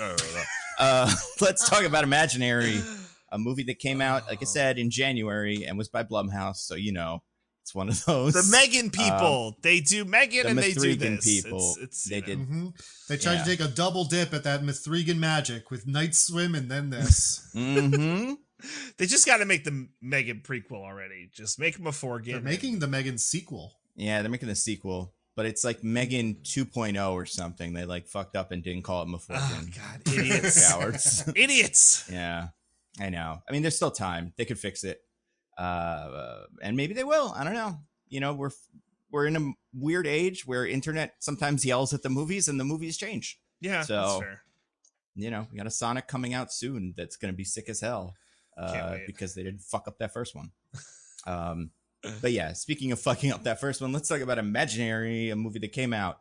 Let's talk about Imaginary, a movie that came out, like I said, in January and was by Blumhouse. So it's one of those. The Megan people. They do Megan and they do this. People. They did. Mm-hmm. They tried to take a double dip at that Mithrigan magic with Night Swim and then this. Mm-hmm. They just got to make the Megan prequel already. Just make them a Forgan. They're making the Megan sequel. Yeah, they're making the sequel, but it's like Megan 2.0 or something. They like fucked up and didn't call it Mithrigan. Oh God, idiots! Cowards. Idiots. Yeah, I know. I mean, there's still time. They could fix it. And maybe they will. I don't know. We're in a weird age where internet sometimes yells at the movies and the movies change. Yeah, so that's fair. We got a Sonic coming out soon that's going to be sick as hell because they didn't fuck up that first one. But yeah, speaking of fucking up that first one, let's talk about Imaginary, a movie that came out.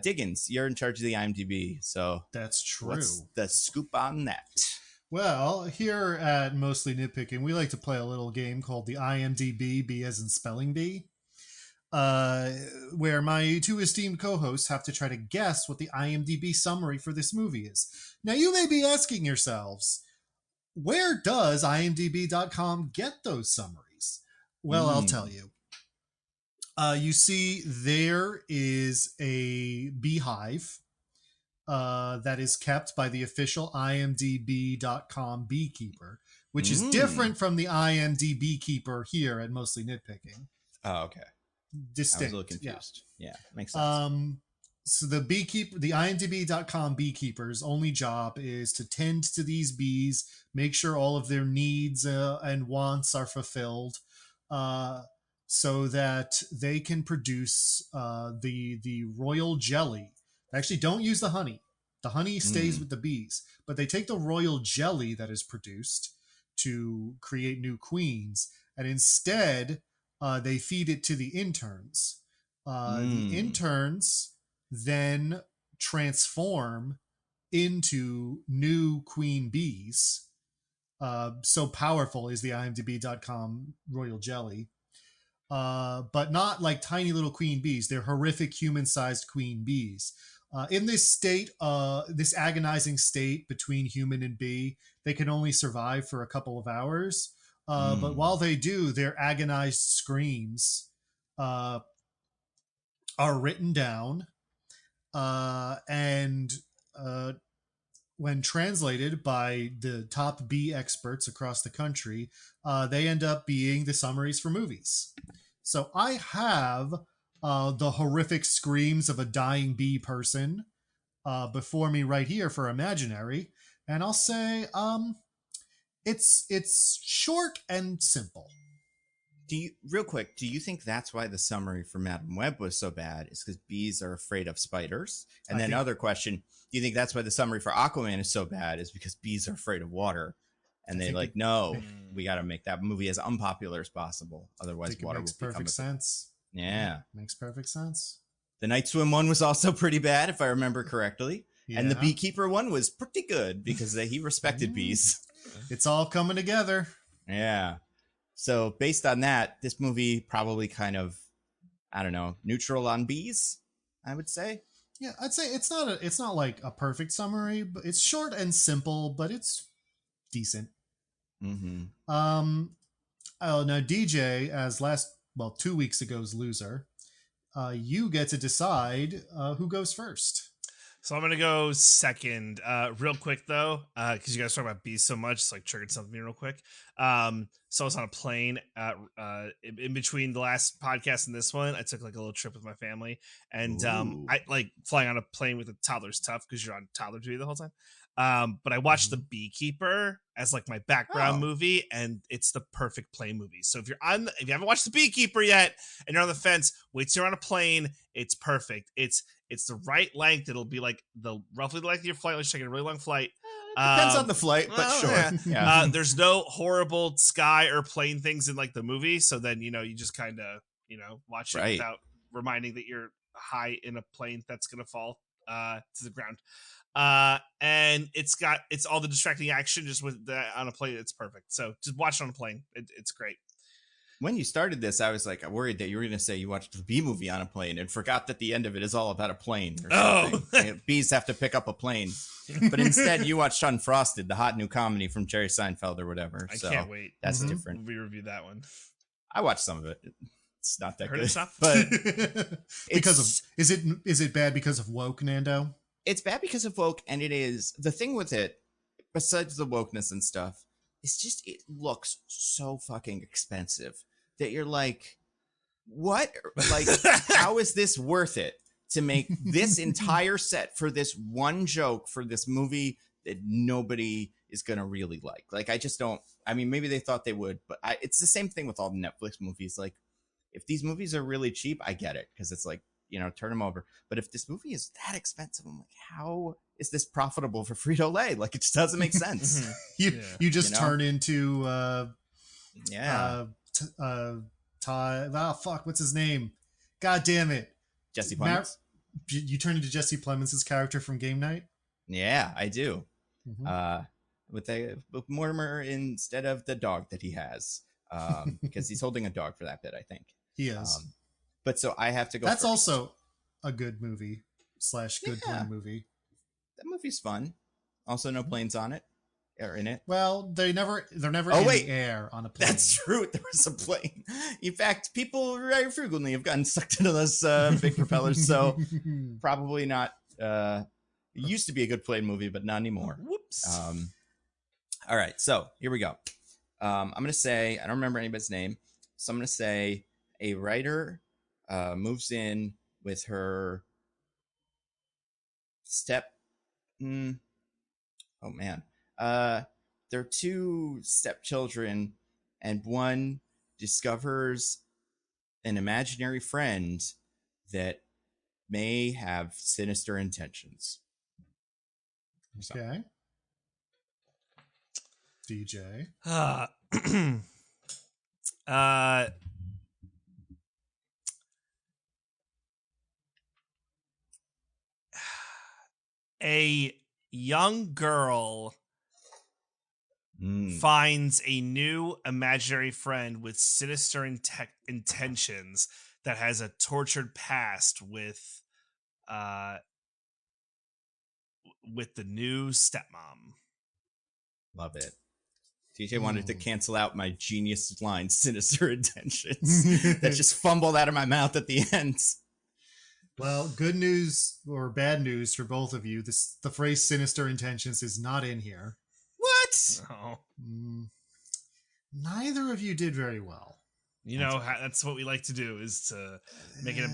Diggins, you're in charge of the IMDb, so that's true. What's the scoop on that? Well, here at Mostly Nitpicking, we like to play a little game called the IMDb, B as in spelling bee, where my two esteemed co-hosts have to try to guess what the IMDb summary for this movie is. Now, you may be asking yourselves, where does IMDb.com get those summaries? Well, I'll tell you. You see, there is a beehive that is kept by the official IMDb.com beekeeper, which is different from the IMDb keeper here at Mostly Nitpicking. Oh, okay. Distinct. I was a little confused. Yeah, makes sense. So the IMDb.com beekeeper's only job is to tend to these bees, make sure all of their needs and wants are fulfilled, so that they can produce the royal jelly. Actually, don't use the honey. The honey stays with the bees, but they take the royal jelly that is produced to create new queens, and instead they feed it to the interns. The interns then transform into new queen bees. So powerful is the IMDb.com royal jelly. But not like tiny little queen bees. They're horrific human-sized queen bees. In this state, this agonizing state between human and bee, they can only survive for a couple of hours. But while they do, their agonized screams are written down. And when translated by the top bee experts across the country, they end up being the summaries for movies. So I have the horrific screams of a dying bee person before me right here for Imaginary, and I'll say it's short and simple. Real quick, do you think that's why the summary for Madam Web was so bad? Is because bees are afraid of spiders? And then other question, do you think that's why the summary for Aquaman is so bad? Is because bees are afraid of water? And they we got to make that movie as unpopular as possible. Otherwise, water will become perfect sense. Yeah. Makes perfect sense. The Night Swim one was also pretty bad, if I remember correctly. Yeah. And the Beekeeper one was pretty good because he respected bees. It's all coming together. Yeah. So based on that, this movie probably kind of, I don't know, neutral on bees, I would say. Yeah, I'd say it's not like a perfect summary, but it's short and simple, but it's decent. Mm-hmm. Oh, now DJ, as 2 weeks ago's loser, you get to decide who goes first. So I'm gonna go second. Real quick though, because you guys talk about bees so much, it's like triggered something real quick. So I was on a plane in between the last podcast and this one. I took like a little trip with my family, and I like flying on a plane with a toddler's tough because you're on toddler duty the whole time. But I watched The Beekeeper as like my background movie, and it's the perfect plane movie. So if you haven't watched The Beekeeper yet and you're on the fence, wait till you're on a plane. It's perfect. It's the right length. It'll be like roughly the length of your flight. Let's take a really long flight. Depends on the flight, but well, sure. Yeah. There's no horrible sky or plane things in like the movie, so then you just kind of watch it without reminding that you're high in a plane that's gonna fall to the ground. And it's all the distracting action just with on a plane. It's perfect. So just watch it on a plane. It's great. When you started this, I was like worried that you were going to say you watched the B movie on a plane and forgot that the end of it is all about a plane or something. Oh. Bees have to pick up a plane. But instead, you watched Unfrosted, the hot new comedy from Jerry Seinfeld or whatever. I can't wait. That's different. We reviewed that one. I watched some of it. It's not that good. But is it bad because of woke, Nando? It's bad because of woke, and it is the thing with it, besides the wokeness and stuff, it's just it looks so fucking expensive that you're like, what? Like, how is this worth it to make this entire set for this one joke for this movie that nobody is gonna really like? Like, I just don't. I mean, maybe they thought they would, but it's the same thing with all the Netflix movies. Like, if these movies are really cheap, I get it because it's like, turn them over. But if this movie is that expensive, I'm like, how is this profitable for Frito-Lay? Like, it just doesn't make sense. You just turn into what's his name? God damn it. Jesse Plemons. You turn into Jesse Plemons' character from Game Night? Yeah, I do. With Mortimer instead of the dog that he has. Because he's holding a dog for that bit, I think. He is. But so I have to go. That's first. Also a good movie / good plane movie. That movie's fun. Also, no planes on it or in it. Well, they're never in the air on a plane. That's true. There was a plane. In fact, people very frequently have gotten sucked into those big propellers. So probably not. It used to be a good plane movie, but not anymore. Whoops. All right. So here we go. I'm going to say, I don't remember anybody's name. So I'm going to say a writer moves in with her oh man. There are two stepchildren, and one discovers an imaginary friend that may have sinister intentions. Okay. DJ. A young girl finds a new imaginary friend with sinister intentions that has a tortured past with the new stepmom. Love it. TJ wanted to cancel out my genius line, sinister intentions, that just fumbled out of my mouth at the end. Well, good news or bad news for both of you. The phrase sinister intentions is not in here. What? Oh. Neither of you did very well. That's what we like to do, is to make it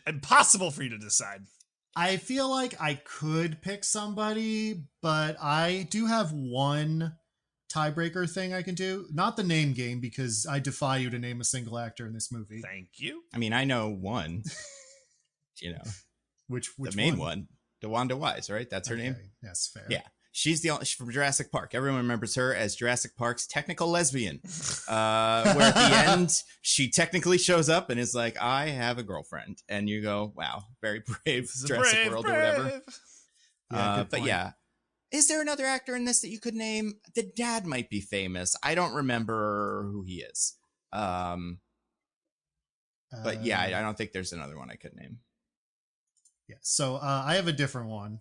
impossible for you to decide. I feel like I could pick somebody, but I do have one tiebreaker thing I can do. Not the name game, because I defy you to name a single actor in this movie. Thank you. I mean, I know one. Which the main one, DeWanda Wise, right? That's her name. That's fair. Yeah, she's from Jurassic Park. Everyone remembers her as Jurassic Park's technical lesbian. Where at the end, she technically shows up and is like, "I have a girlfriend," and you go, "Wow, very brave, Jurassic World or whatever." But yeah, is there another actor in this that you could name? The dad might be famous. I don't remember who he is. But yeah, I don't think there's another one I could name. Yeah, so I have a different one.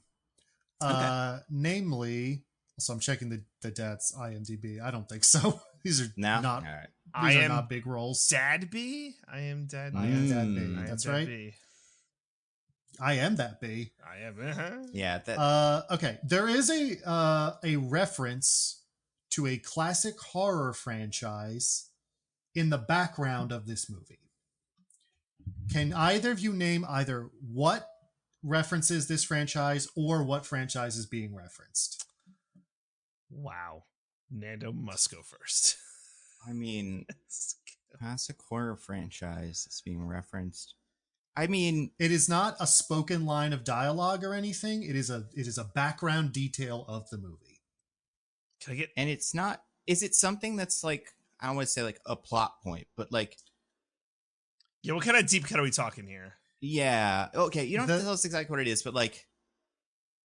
Okay. Namely, so I'm checking the dad's IMDb. I don't think so. These are not. All right. These are not big roles. Dad B. I am Dad B. I am Dad B. That's right. B. I am that B. I am. Yeah. That. Okay. There is a reference to a classic horror franchise in the background of this movie. Can either of you name either what references this franchise or what franchise is being referenced? Wow. Nando must go first. I mean, classic horror franchise is being referenced. I mean, it is not a spoken line of dialogue or anything. It is a background detail of the movie. Can I get? And it's not. Is it something that's like, I don't want to say like a plot point, but like, Yeah, what kind of deep cut are we talking here? yeah, okay, you don't have to tell us exactly what it is, but like,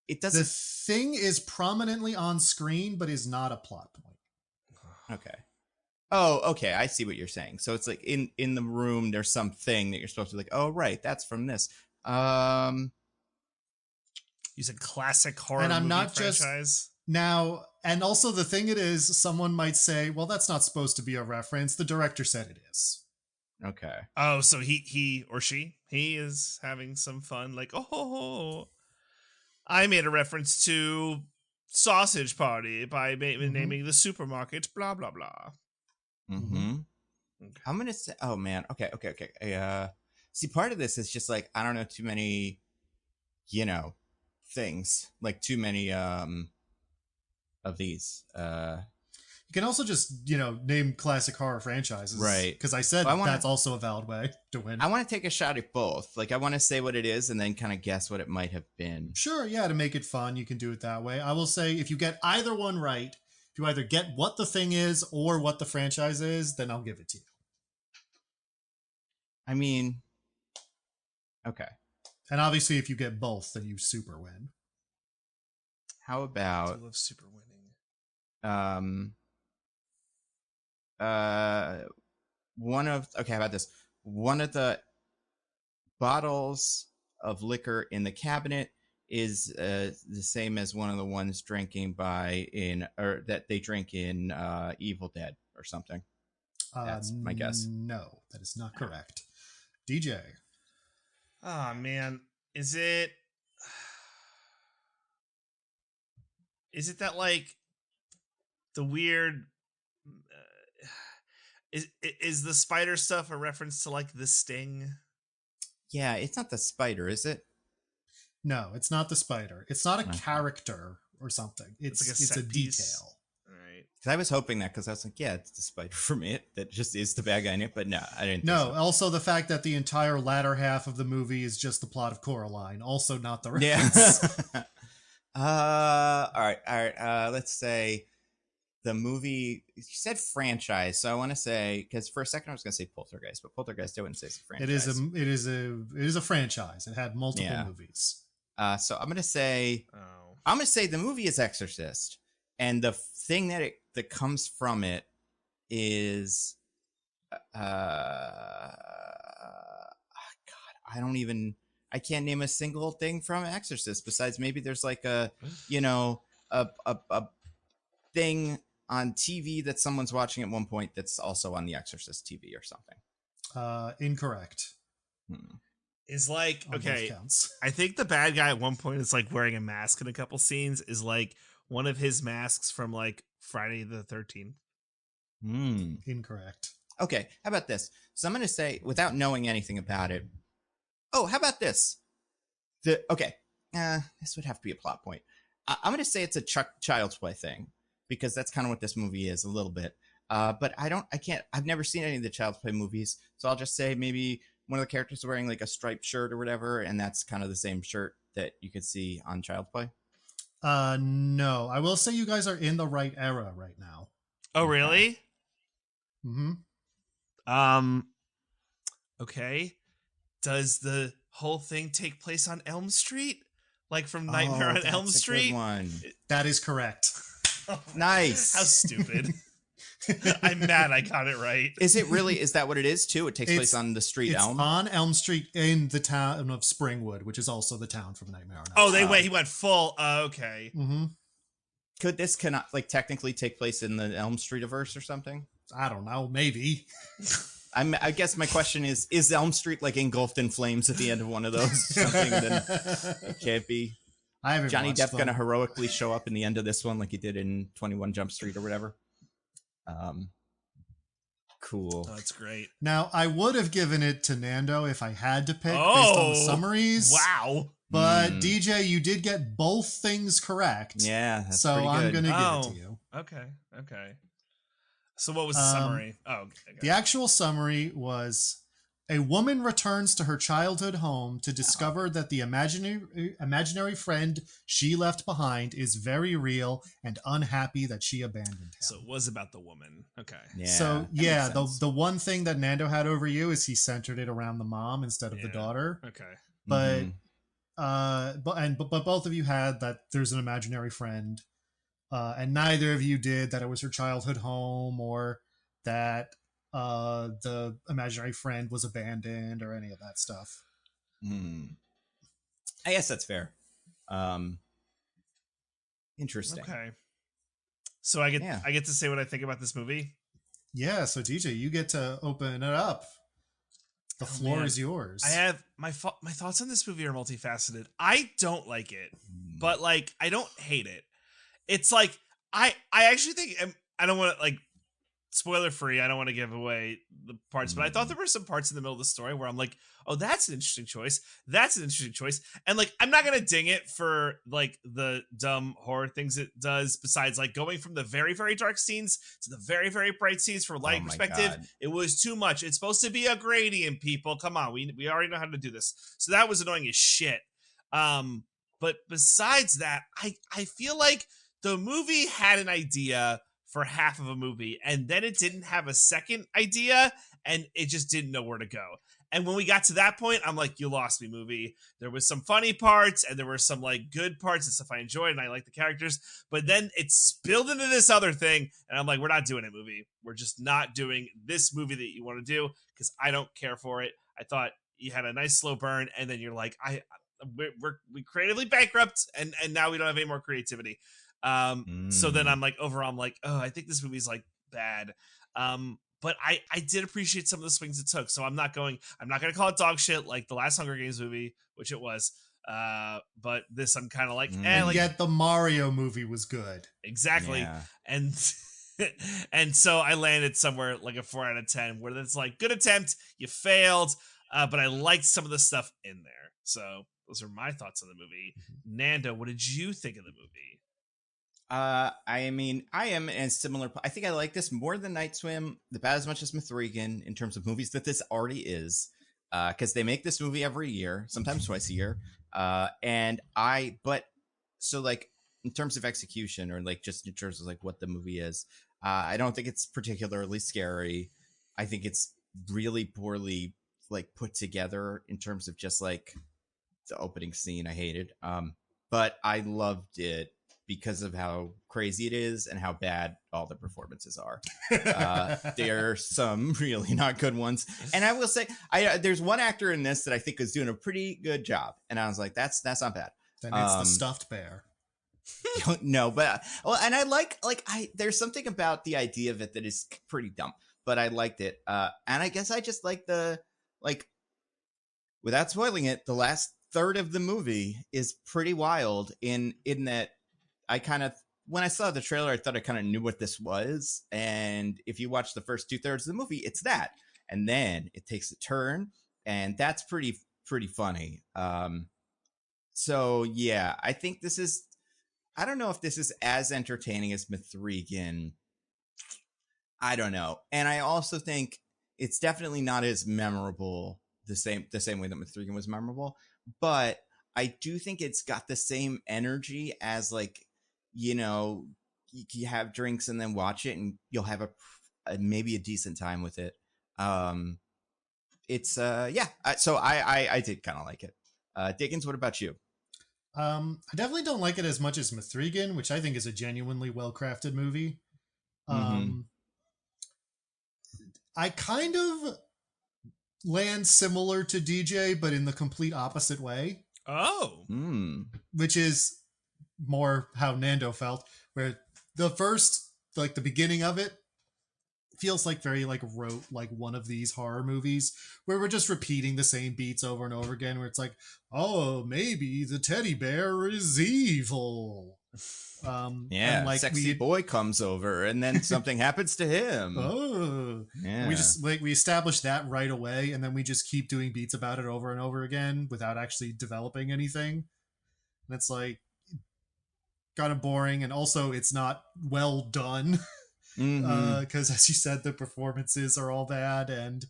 it doesn't. The thing is prominently on screen, but is not a plot point. Okay. Oh, okay. I see what you're saying. So it's like in the room, there's something that you're supposed to be like, oh, right, that's from this. You said classic horror And I'm movie not franchise. Now, and also the thing it is, someone might say, well, that's not supposed to be a reference. The director said it is. Okay. Oh, so he or she is having some fun. Like, oh, I made a reference to Sausage Party by naming the supermarket. Blah blah blah. Mm-hmm. Okay. I'm gonna say, oh man, okay. See, part of this is just like, I don't know too many, things, like too many of these. You can also just, name classic horror franchises. Right. Because I said that's also a valid way to win. I want to take a shot at both. Like, I want to say what it is and then kind of guess what it might have been. Sure, yeah, to make it fun, you can do it that way. I will say, if you get either one right, if you either get what the thing is or what the franchise is, then I'll give it to you. I mean, okay. And obviously, if you get both, then you super win. How about... I love super winning. How about this? One of the bottles of liquor in the cabinet is the same as one of the ones that they drink in Evil Dead or something. That's my guess. No, that is not correct. DJ. Oh man, is it that like the weird? Is the spider stuff a reference to like the Sting? Yeah, it's not the spider, is it? No, it's not the spider. It's not a character or something. It's a detail. Right. Because I was hoping that, because I was like, yeah, it's the spider from it that just is the bad guy in it, but no, I didn't. No, also the fact that the entire latter half of the movie is just the plot of Coraline, also not the reference. Yeah. All right. Let's say the movie. You said franchise, so I want to say, because for a second I was going to say Poltergeist, but Poltergeist I wouldn't say it's a franchise. It is a franchise. It had multiple movies. So I'm going to say the movie is Exorcist, and the thing that comes from it is God, I can't name a single thing from Exorcist besides maybe there's like a thing on TV that someone's watching at one point that's also on the Exorcist TV or something. Incorrect. Is like, okay, I think the bad guy at one point is like wearing a mask in a couple scenes, is like one of his masks from like Friday the 13th. Incorrect. Okay, how about this? So I'm going to say, without knowing anything about it, how about this? This would have to be a plot point. I'm going to say it's a Child's Play thing, because that's kind of what this movie is a little bit. But I've never seen any of the Child's Play movies, so I'll just say maybe one of the characters is wearing like a striped shirt or whatever, and that's kind of the same shirt that you could see on Child's Play. No, I will say you guys are in the right era right now. Oh, really? Mm-hmm. Okay. Does the whole thing take place on Elm Street? Like from Nightmare on Elm Street? Good one. That is correct. Nice. How stupid. I'm mad I got it right. Is that what it is too? It takes place on the street Elm? It's on Elm Street in the town of Springwood, which is also the town from Nightmare on Elm Street. He went full, okay. Mm-hmm. Could this technically take place in the Elm Street-averse or something? I don't know, maybe. I guess my question is Elm Street like engulfed in flames at the end of one of those? Something then it can't be. Johnny Depp gonna heroically show up in the end of this one like he did in 21 Jump Street or whatever. Cool. Oh, that's great. Now, I would have given it to Nando if I had to pick based on the summaries. Wow. But DJ, you did get both things correct. Yeah, that's so pretty good. I'm going to give it to you. Okay. So what was the summary? The actual summary was A woman returns to her childhood home to discover that the imaginary friend she left behind is very real and unhappy that she abandoned him. So it was about the woman. Okay. Yeah. So yeah, the one thing that Nando had over you is he centered it around the mom instead of the daughter. Okay. But but both of you had that there's an imaginary friend, and neither of you did that it was her childhood home or that the imaginary friend was abandoned or any of that stuff. I guess that's fair. Interesting. Okay. So I get to say what I think about this movie. Yeah. So DJ, you get to open it up. The floor is yours. I have my thoughts on this movie are multifaceted. I don't like it, but like I don't hate it. It's like I actually think I don't want to like spoiler free. I don't want to give away the parts, but I thought there were some parts in the middle of the story where I'm like, oh, that's an interesting choice. That's an interesting choice. And like, I'm not going to ding it for like the dumb horror things it does. Besides like going from the very, very dark scenes to the very, very bright scenes from a light perspective, God. It was too much. It's supposed to be a gradient, people. Come on. We already know how to do this. So that was annoying as shit. But besides that, I feel like the movie had an idea for half of a movie, and then it didn't have a second idea, and it just didn't know where to go. And when we got to that point, I'm like, you lost me, movie. There was some funny parts, and there were some like good parts and stuff I enjoyed, and I liked the characters. But then it spilled into this other thing, and I'm like, we're not doing it, movie. We're just not doing this movie that you want to do because I don't care for it. I thought you had a nice slow burn, and then you're like, we creatively bankrupt, and now we don't have any more creativity. So then I'm like, overall, I'm like, oh, I think this movie's like bad. But I did appreciate some of the swings it took. So I'm not going to call it dog shit like the last Hunger Games movie, which it was. But this I'm kind of like, and yet the Mario movie was good. Exactly. Yeah. And and so I landed somewhere like a 4 out of 10, where it's like, good attempt, you failed, but I liked some of the stuff in there. So those are my thoughts on the movie. Nando, what did you think of the movie? I mean, I am in similar. I think I like this more than Night Swim, about as much as Mithrigan in terms of movies that this already is, because they make this movie every year, sometimes twice a year. But so like in terms of execution or like just in terms of like what the movie is, I don't think it's particularly scary. I think it's really poorly like put together in terms of just like the opening scene. I hated, but I loved it because of how crazy it is and how bad all the performances are. There are some really not good ones. And I will say, there's one actor in this that I think is doing a pretty good job. And I was like, that's not bad. Then it's the stuffed bear. No, but, well, and I there's something about the idea of it that is pretty dumb, but I liked it. And I guess I just like without spoiling it, the last third of the movie is pretty wild in that, when I saw the trailer, I thought I kind of knew what this was. And if you watch the first 2/3 of the movie, it's that. And then it takes a turn, and that's pretty funny. So yeah, I think I don't know if this is as entertaining as Mithrigan. I don't know. And I also think it's definitely not as memorable the same way that Mithrigan was memorable. But I do think it's got the same energy as like, you have drinks and then watch it and you'll have maybe a decent time with it. So I did kind of like it. Diggins, what about you? I definitely don't like it as much as Mithrigan, which I think is a genuinely well-crafted movie. I kind of land similar to DJ, but in the complete opposite way. Oh. Which is more how Nando felt, where the first, like the beginning of it feels like very like rote, like one of these horror movies where we're just repeating the same beats over and over again, where it's like, oh, maybe the teddy bear is evil. And like sexy boy comes over and then something happens to him. Oh, yeah. We just we established that right away, and then we just keep doing beats about it over and over again without actually developing anything. And it's like kind of boring, and also it's not well done because as you said, the performances are all bad, and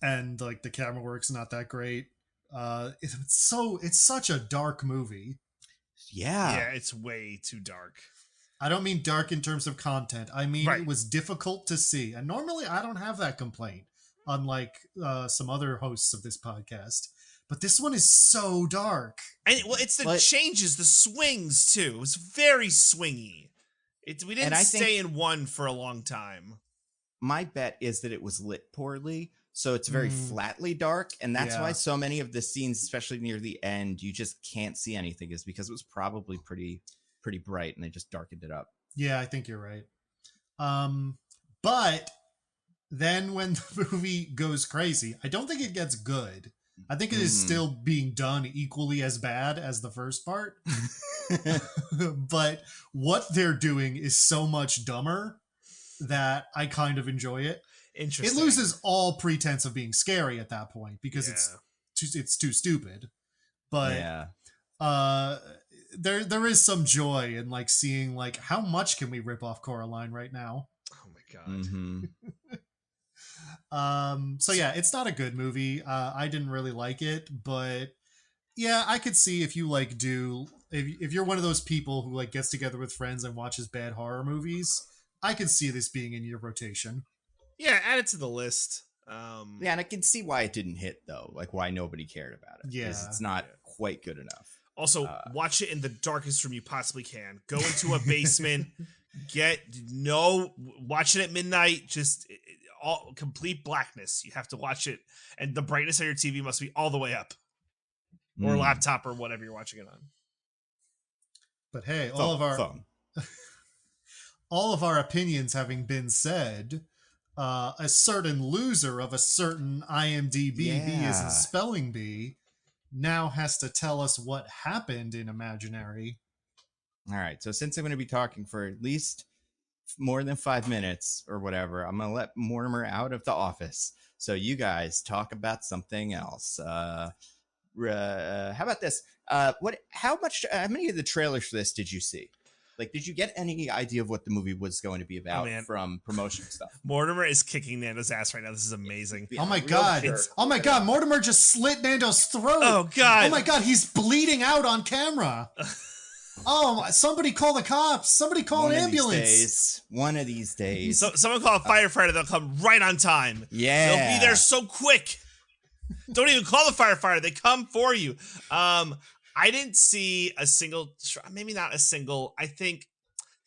and like the camera work's not that great. It's such a dark movie. Yeah, it's way too dark. I don't mean dark in terms of content. I mean, Right. It was difficult to see. And normally I don't have that complaint, unlike some other hosts of this podcast. But this one is so dark. And it's the changes, the swings too. It was very swingy. We didn't stay in one for a long time. My bet is that it was lit poorly, so it's very flatly dark, and that's why so many of the scenes, especially near the end, you just can't see anything, is because it was probably pretty bright, and they just darkened it up. Yeah, I think you're right. But then when the movie goes crazy, I don't think it gets good. I think it is still being done equally as bad as the first part. But what they're doing is so much dumber that I kind of enjoy it. Interesting. It loses all pretense of being scary at that point because it's too stupid. But there is some joy in like seeing like how much can we rip off Coraline right now. Oh my god. So yeah, it's not a good movie. I didn't really like it, but yeah, I could see if you like if you're one of those people who like gets together with friends and watches bad horror movies, I could see this being in your rotation. Yeah, add it to the list. Yeah, and I can see why it didn't hit though, like why nobody cared about it. Yeah, it's not quite good enough. Also, watch it in the darkest room you possibly can. Go into a basement. Watch it at midnight. Just all complete blackness. You have to watch it, and the brightness on your TV must be all the way up, or laptop, or whatever you're watching it on. But hey, all of our opinions having been said, a certain loser of a certain IMDb B as in spelling bee now has to tell us what happened in Imaginary. All right, so since I'm going to be talking for at least more than 5 minutes or whatever, I'm going to let Mortimer out of the office so you guys talk about something else. How about this? How many of the trailers for this did you see? Like, did you get any idea of what the movie was going to be about from promotional stuff? Mortimer is kicking Nando's ass right now. This is amazing. Oh my god! Oh my god! Mortimer just slit Nando's throat. Oh god! Oh my god! He's bleeding out on camera. Oh, somebody call the cops! Somebody call an ambulance! One of these days. So, someone call a firefighter. They'll come right on time. Yeah, they'll be there so quick. Don't even call the firefighter. They come for you. I didn't see a single, maybe not a single. I think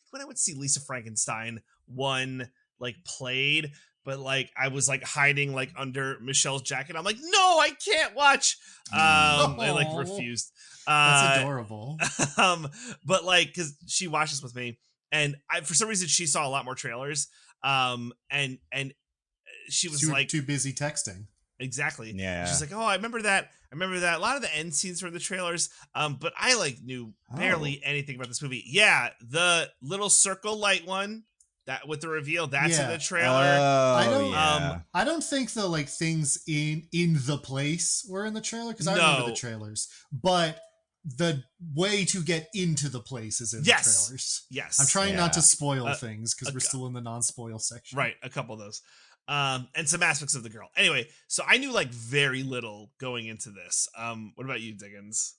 when I would see Lisa Frankenstein, one like played, but like I was like hiding like under Michelle's jacket. I'm like, no, I can't watch. I like refused. That's adorable. But like, because she watches with me, and for some reason she saw a lot more trailers. And she was like too busy texting. Exactly. Yeah. She's like, oh, I remember that. A lot of the end scenes were in the trailers. But I like knew barely anything about this movie. Yeah, the little circle light one that with the reveal that's in the trailer. I don't think the like things in the place were in the trailer because I remember the trailers, but the way to get into the place is in the trailers. Yes. I'm trying not to spoil things because we're still in the non-spoil section. Right. A couple of those. And some aspects of the girl. Anyway, so I knew like very little going into this. What about you, Diggins?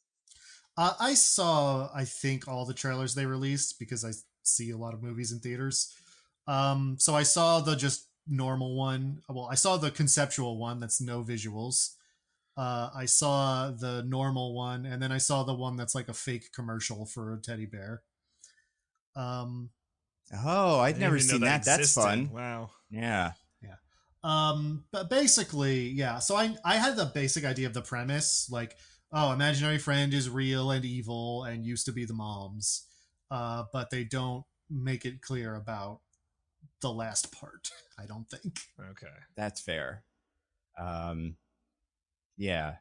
I saw, I think, all the trailers they released because I see a lot of movies in theaters. So I saw the just normal one. Well, I saw the conceptual one that's no visuals. I saw the normal one, and then I saw the one that's like a fake commercial for a teddy bear. I'd never seen that. That's fun. Wow. Yeah. But basically, yeah. So I had the basic idea of the premise, like, oh, imaginary friend is real and evil and used to be the moms. But they don't make it clear about the last part, I don't think. Okay. That's fair. Yeah.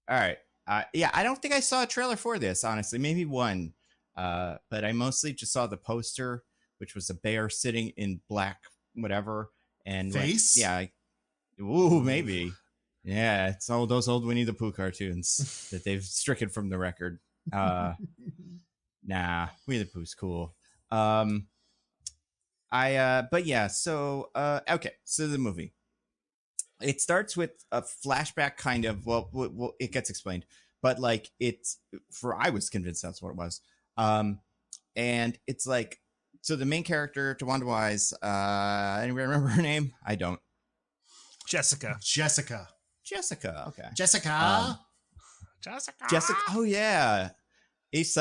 All right. I don't think I saw a trailer for this, honestly. Maybe one. But I mostly just saw the poster, which was a bear sitting in black whatever. And face? Maybe. Yeah, it's all those old Winnie the Pooh cartoons that they've stricken from the record. Nah, Winnie the Pooh's cool. But yeah, so okay, so the movie. it starts with a flashback kind of, well, it gets explained, but like I was convinced that's what it was. And it's like, so the main character, Tawanda Wise, anybody remember her name? I don't. Jessica. Okay. Jessica. Oh yeah. It's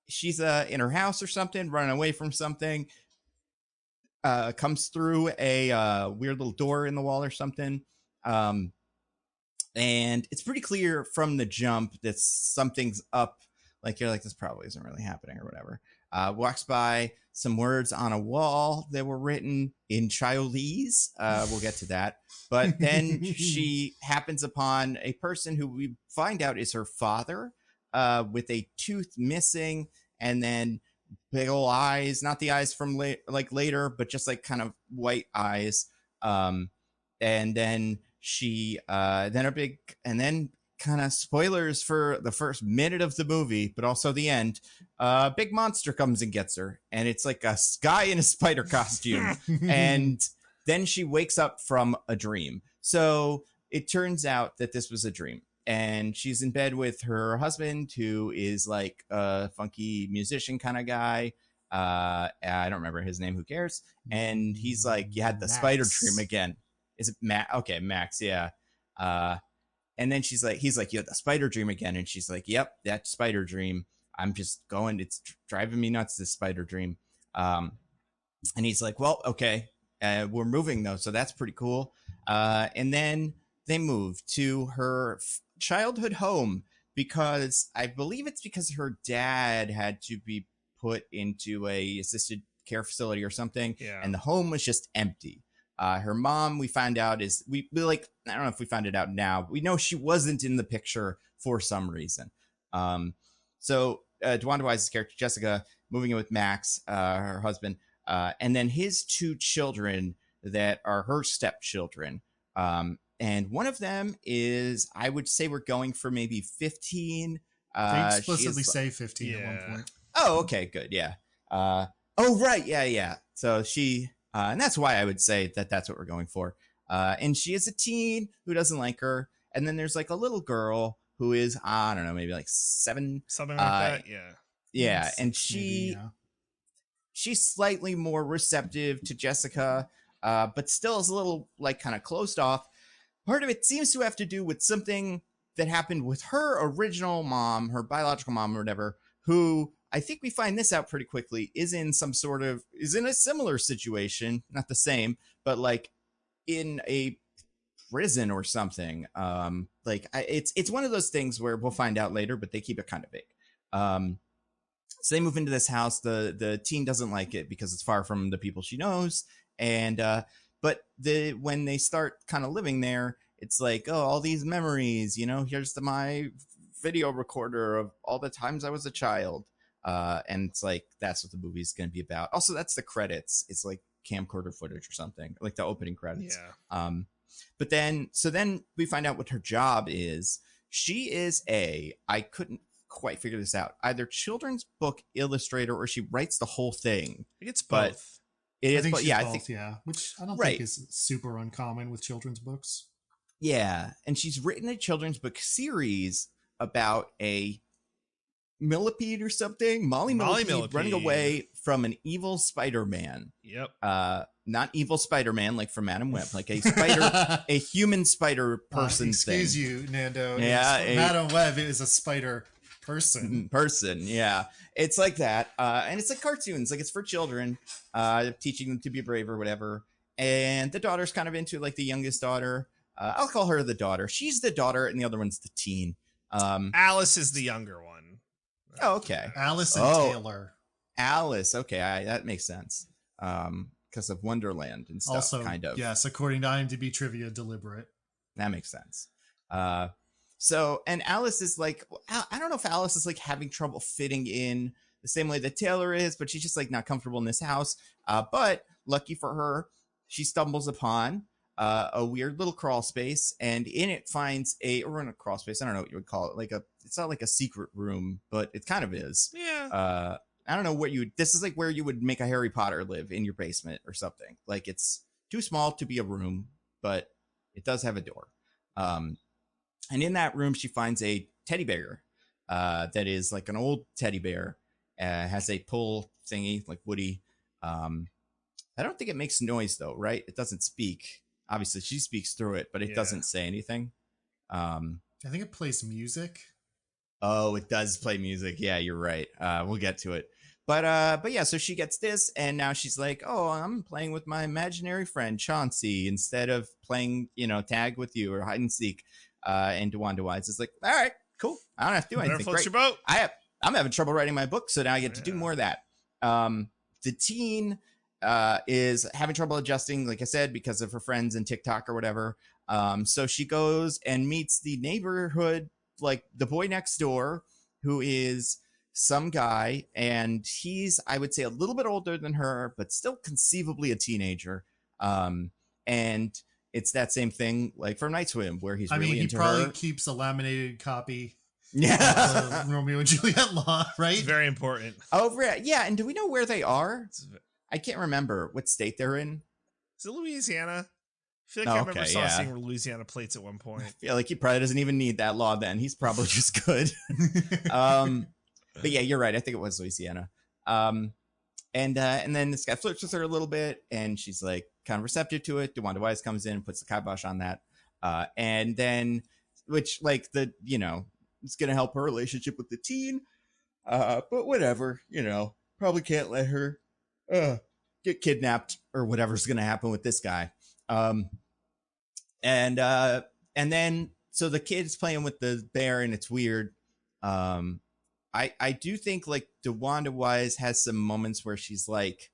she's in her house or something, running away from something. Comes through a weird little door in the wall or something. And it's pretty clear from the jump that something's up. Like, you're like, this probably isn't really happening or whatever. Walks by some words on a wall that were written in Chinese. We'll get to that. But then she happens upon a person who we find out is her father, with a tooth missing, and then big old eyes, not the eyes from later, but just like kind of white eyes. And then then kind of spoilers for the first minute of the movie, but also the end. Big monster comes and gets her, and it's like a guy in a spider costume. And then she wakes up from a dream. So it turns out that this was a dream. And she's in bed with her husband, who is like a funky musician kind of guy. I don't remember his name. Who cares? And he's like, you had the spider dream again. Is it Max? Okay, Max. Yeah. And then he's like, you had the spider dream again. And she's like, yep, that spider dream. I'm just going. It's driving me nuts, this spider dream. And he's like, well, okay, we're moving though, so that's pretty cool. And then they move to her childhood home, because I believe it's because her dad had to be put into a assisted care facility or something, and the home was just empty. Her mom, we find out, is I don't know if we find it out now, but we know she wasn't in the picture for some reason. So DeWanda Wise's character Jessica moving in with Max, her husband, and then his two children that are her stepchildren. And one of them is, I would say we're going for maybe 15. They explicitly say 15 at one point. Oh, okay, good, yeah. Oh, right, yeah. So she, and that's why I would say that that's what we're going for. And she is a teen who doesn't like her. And then there's like a little girl who is, I don't know, maybe like 7. Something like that, yeah. Yeah, and she's slightly more receptive to Jessica, but still is a little like kind of closed off. Part of it seems to have to do with something that happened with her original mom, her biological mom or whatever, who I think we find this out pretty quickly, is in a similar situation, not the same, but like in a prison or something. It's one of those things where we'll find out later, but they keep it kind of vague. So they move into this house. The teen doesn't like it because it's far from the people she knows. And, but when they start kind of living there, it's like, oh, all these memories, here's my video recorder of all the times I was a child. And it's like, that's what the movie's going to be about. Also, that's the credits. It's like camcorder footage or something, like the opening credits. Yeah. But then we find out what her job is. She is I couldn't quite figure this out, either children's book illustrator or she writes the whole thing. I think it's both. I think which I don't think is super uncommon with children's books. Yeah, and she's written a children's book series about a millipede or something, Molly Millipede running away from an evil Spider-Man. Yep. Not evil Spider-Man like from Madam Web, like a spider, a human spider person excuse thing. you, Nando. Yeah, Madam Web is a spider person. Yeah. It's like that. And it's like cartoons, like it's for children, teaching them to be brave or whatever. And the daughter's kind of into like the youngest daughter. I'll call her the daughter. She's the daughter and the other one's the teen. Alice is the younger one. Oh, okay. Alice and Taylor. Alice. Okay. That makes sense. Because of Wonderland and stuff, also, kind of. Yes, according to IMDb trivia, deliberate. That makes sense. So, and Alice is like, I don't know if Alice is like having trouble fitting in the same way that Taylor is, but she's just like not comfortable in this house. But lucky for her, she stumbles upon a weird little crawl space, and in it finds or in a crawl space, I don't know what you would call it, it's not like a secret room, but it kind of is. Yeah. I don't know this is like where you would make a Harry Potter live, in your basement or something. Like, it's too small to be a room, but it does have a door. And in that room, she finds a teddy bear that is like an old teddy bear. Has a pull thingy like Woody. I don't think it makes noise though, right? It doesn't speak. Obviously, she speaks through it, but it doesn't say anything. I think it plays music. Oh, it does play music. Yeah, you're right. We'll get to it. But yeah, so she gets this, and now she's like, oh, I'm playing with my imaginary friend Chauncey instead of playing, tag with you or hide and seek. And DeWanda Wise is like, all right, cool. I don't have to do anything. Floats your boat. I'm having trouble writing my book, so now I get to do more of that. The teen is having trouble adjusting, like I said, because of her friends and TikTok or whatever. So she goes and meets the neighborhood, like the boy next door, who is some guy, and he's, I would say, a little bit older than her, but still conceivably a teenager. And it's that same thing like from Night Swim, where he's really into her. He probably keeps a laminated copy. Yeah, Romeo and Juliet law, right? It's very important. Yeah, and do we know where they are? I can't remember what state they're in. Is it Louisiana? I feel like I remember seeing Louisiana plates at one point. I feel like he probably doesn't even need that law then. He's probably just good. But yeah, you're right. I think it was Louisiana. And then this guy flirts with her a little bit, and she's like kind of receptive to it. DeWanda Wise comes in and puts the kibosh on that. And then, which like it's going to help her relationship with the teen. But whatever, probably can't let her get kidnapped or whatever's going to happen with this guy. And then, so the kid's playing with the bear and it's weird. I do think like DeWanda Wise has some moments where she's like,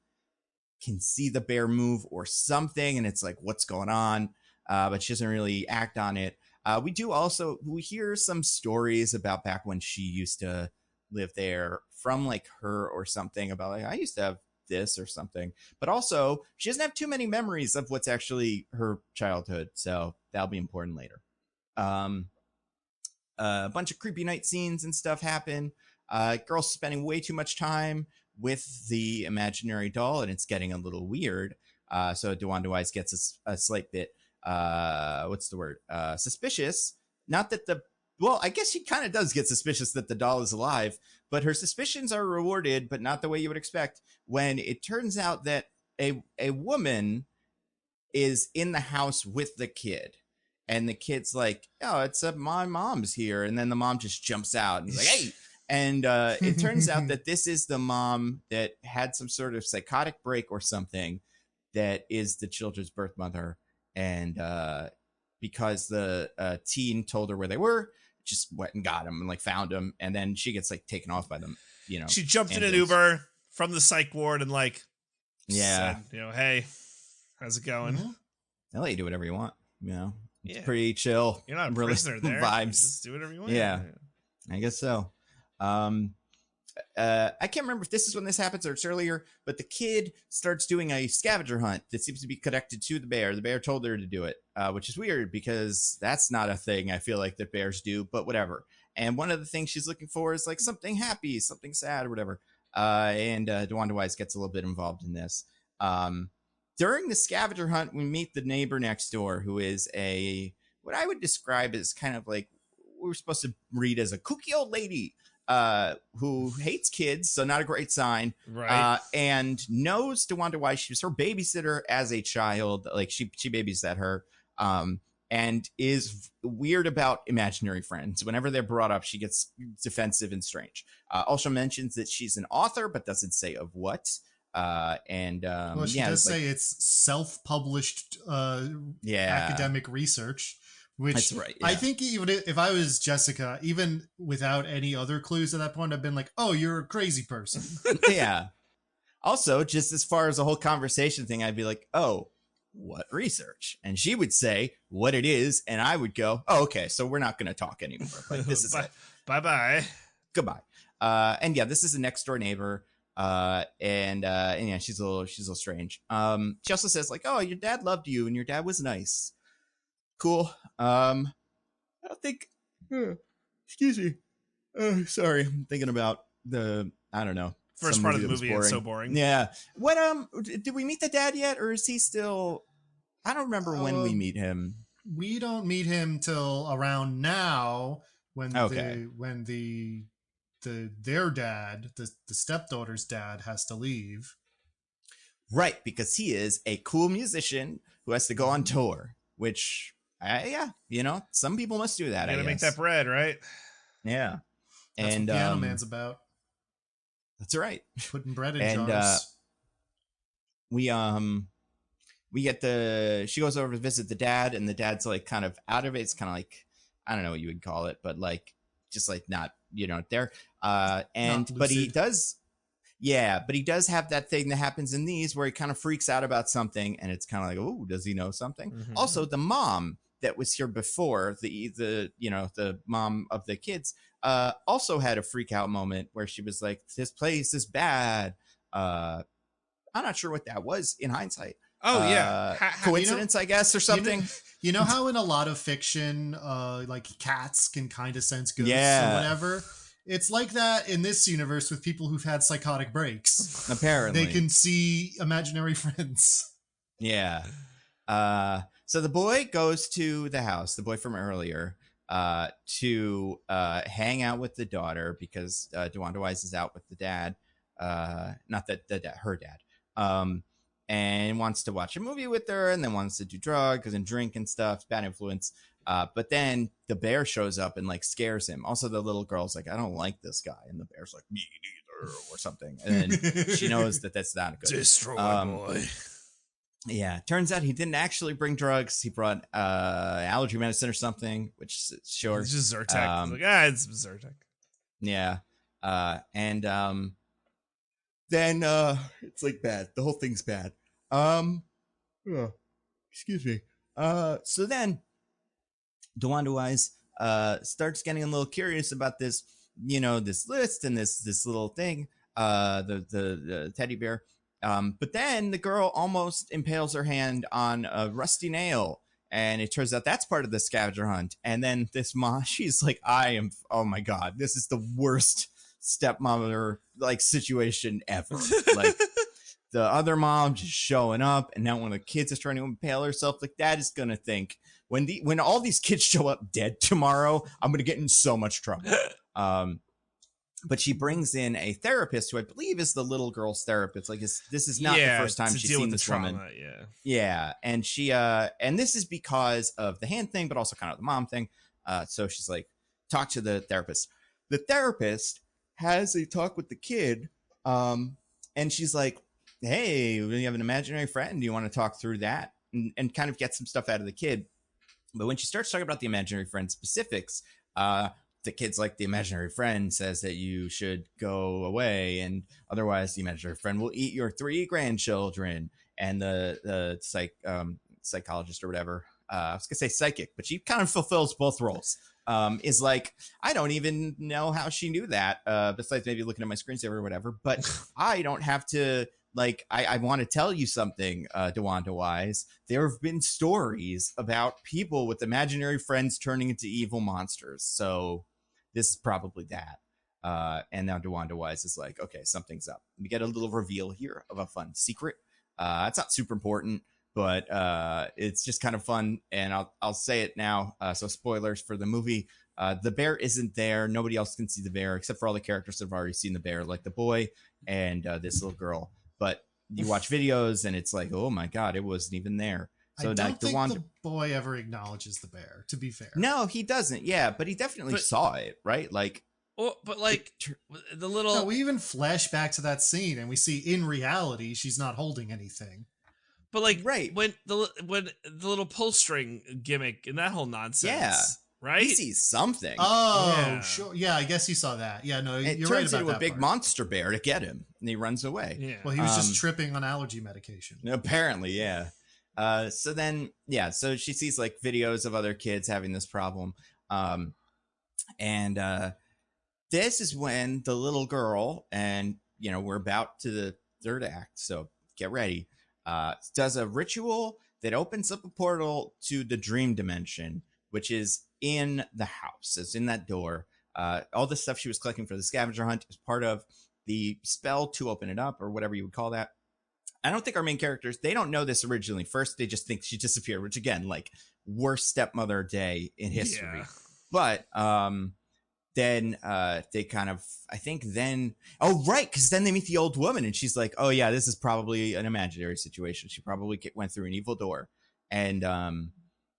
can see the bear move or something. And it's like, what's going on? But she doesn't really act on it. We hear some stories about back when she used to live there from like her or something about like, I used to have this or something, but also she doesn't have too many memories of what's actually her childhood. So that'll be important later. A bunch of creepy night scenes and stuff happen. Girls spending way too much time with the imaginary doll, and it's getting a little weird. So DeWanda Wise gets a slight bit, what's the word? Suspicious. Not that I guess she kind of does get suspicious that the doll is alive, but her suspicions are rewarded, but not the way you would expect, when it turns out that a woman is in the house with the kid. And the kid's like, oh, it's my mom's here. And then the mom just jumps out and is like, hey. And it turns out that this is the mom that had some sort of psychotic break or something that is the children's birth mother. And because the teen told her where they were, just went and got him and like found him. And then she gets like taken off by them, She jumped in an Uber from the psych ward and like, said, hey, how's it going? Mm-hmm. They'll let you do whatever you want, It's Yeah. pretty chill. You're not a prisoner there. Vibes. Just do whatever you want. Yeah. I guess so. I can't remember if this is when this happens or it's earlier, but the kid starts doing a scavenger hunt that seems to be connected to the bear. The bear told her to do it, which is weird because that's not a thing I feel like that bears do, but whatever. And one of the things she's looking for is like something happy, something sad or whatever. And DeWanda Wise gets a little bit involved in this. During the scavenger hunt, we meet the neighbor next door, who is what I would describe as kind of like, we're supposed to read as a kooky old lady who hates kids, so not a great sign. Right. And knows DeWanda Wise. She was her babysitter as a child. Like she babysat her. And is weird about imaginary friends. Whenever they're brought up, she gets defensive and strange. Also mentions that she's an author, but doesn't say of what. She does say it's self-published academic research, which that's right, yeah. I think even if I was Jessica, even without any other clues at that point, I've been like, oh, you're a crazy person. Yeah. Also, just as far as the whole conversation thing, I'd be like, oh, what research? And she would say what it is, and I would go, oh, okay, so we're not going to talk anymore. Like, this is it. Bye-bye. Goodbye. And yeah, this is a next door neighbor. And yeah, she's a little strange. She also says like, oh, your dad loved you and your dad was nice. Cool. I don't think, excuse me. Sorry. I'm thinking about I don't know. First part of the movie is so boring. Yeah. What, did we meet the dad yet? Or is he still, I don't remember when we meet him. we don't meet him till around now when Okay. their dad, the stepdaughter's dad, has to leave. Right, because he is a cool musician who has to go on tour, which, yeah, some people must do that. You I gotta guess. make that bread, right? Yeah, That's and what Piano Man's about. That's right. Putting bread in And jars. we get she goes over to visit the dad, and the dad's like kind of out of it. It's kind of like, I don't know what you would call it, but like just like not there. But he does. Yeah, but he does have that thing that happens in these where he kind of freaks out about something, and it's kind of like, oh, does he know something? Mm-hmm. Also, the mom that was here before, the mom of the kids, also had a freak out moment where she was like, this place is bad. I'm not sure what that was in hindsight. Oh yeah, coincidence, I guess, or something. You know how in a lot of fiction, like cats can kind of sense ghosts Yeah. or whatever? It's like that in this universe with people who've had psychotic breaks. Apparently. They can see imaginary friends. Yeah. So the boy goes to the house, the boy from earlier, to hang out with the daughter because DeWanda Wise is out with the dad. Not that the dad, her dad. And wants to watch a movie with her, and then wants to do drugs and drink and stuff, bad influence. But then the bear shows up and like scares him. Also, the little girl's like, I don't like this guy. And the bear's like, me neither, or something. And then she knows that that's not good. Destroy boy. Yeah. Turns out he didn't actually bring drugs. He brought allergy medicine or something, which sure. It's just Zyrtec. It's Zyrtec. Yeah. Then it's like bad. The whole thing's bad. Excuse me. So then DeWanda Wise starts getting a little curious about this, this list and this little thing, the teddy bear. But then the girl almost impales her hand on a rusty nail, and it turns out that's part of the scavenger hunt. And then this mom, she's like, oh my God, this is the worst stepmother like situation ever. Like the other mom just showing up, and now when the kids is trying to impale herself, like dad is gonna think when all these kids show up dead tomorrow, I'm gonna get in so much trouble. But she brings in a therapist who I believe is the little girl's therapist. Like this is not the first time she's seen this woman. Yeah, and she and this is because of the hand thing, but also kind of the mom thing. So she's like, talk to the therapist. The therapist has a talk with the kid, and she's like, hey, you have an imaginary friend, do you want to talk through that, and kind of get some stuff out of the kid. But when she starts talking about the imaginary friend specifics, the kid's like, the imaginary friend says that you should go away, and otherwise the imaginary friend will eat your 3 grandchildren. And the psychologist or whatever, I was gonna say psychic, but she kind of fulfills both roles. Is like, I don't even know how she knew that, besides maybe looking at my screensaver or whatever, but I don't have to, like, I want to tell you something, DeWanda Wise. There have been stories about people with imaginary friends turning into evil monsters, so this is probably that. And now DeWanda Wise is like, okay, something's up. We get a little reveal here of a fun secret. It's not super important, but it's just kind of fun, and I'll say it now. So spoilers for the movie. The bear isn't there. Nobody else can see the bear except for all the characters that have already seen the bear, like the boy and this little girl. But you watch videos, and it's like, oh my God, it wasn't even there. So I don't think the boy ever acknowledges the bear, to be fair. No, he doesn't. Yeah, but he definitely saw it, right? Like, but like the little. No, we even flash back to that scene, and we see in reality she's not holding anything. But like, right when the little pull string gimmick and that whole nonsense, yeah, right? He sees something. Oh, yeah. Sure. Yeah, I guess he saw that. Yeah, no, it you're turns right about into that a big part. monster bear to get him, and he runs away. Yeah. Well, he was just tripping on allergy medication. Apparently, yeah. So then, yeah, so she sees like videos of other kids having this problem. And this is when the little girl, and, we're about to the third act, so get ready, does a ritual that opens up a portal to the dream dimension, which is in the house. It's in that door. All the stuff she was collecting for the scavenger hunt is part of the spell to open it up, or whatever you would call that. I don't think our main characters, they don't know this originally. First, they just think she disappeared, which again, like worst stepmother day in history. Yeah. But then they kind of, I think then, oh, right, because then they meet the old woman and she's like, oh, yeah, this is probably an imaginary situation. She probably went through an evil door. And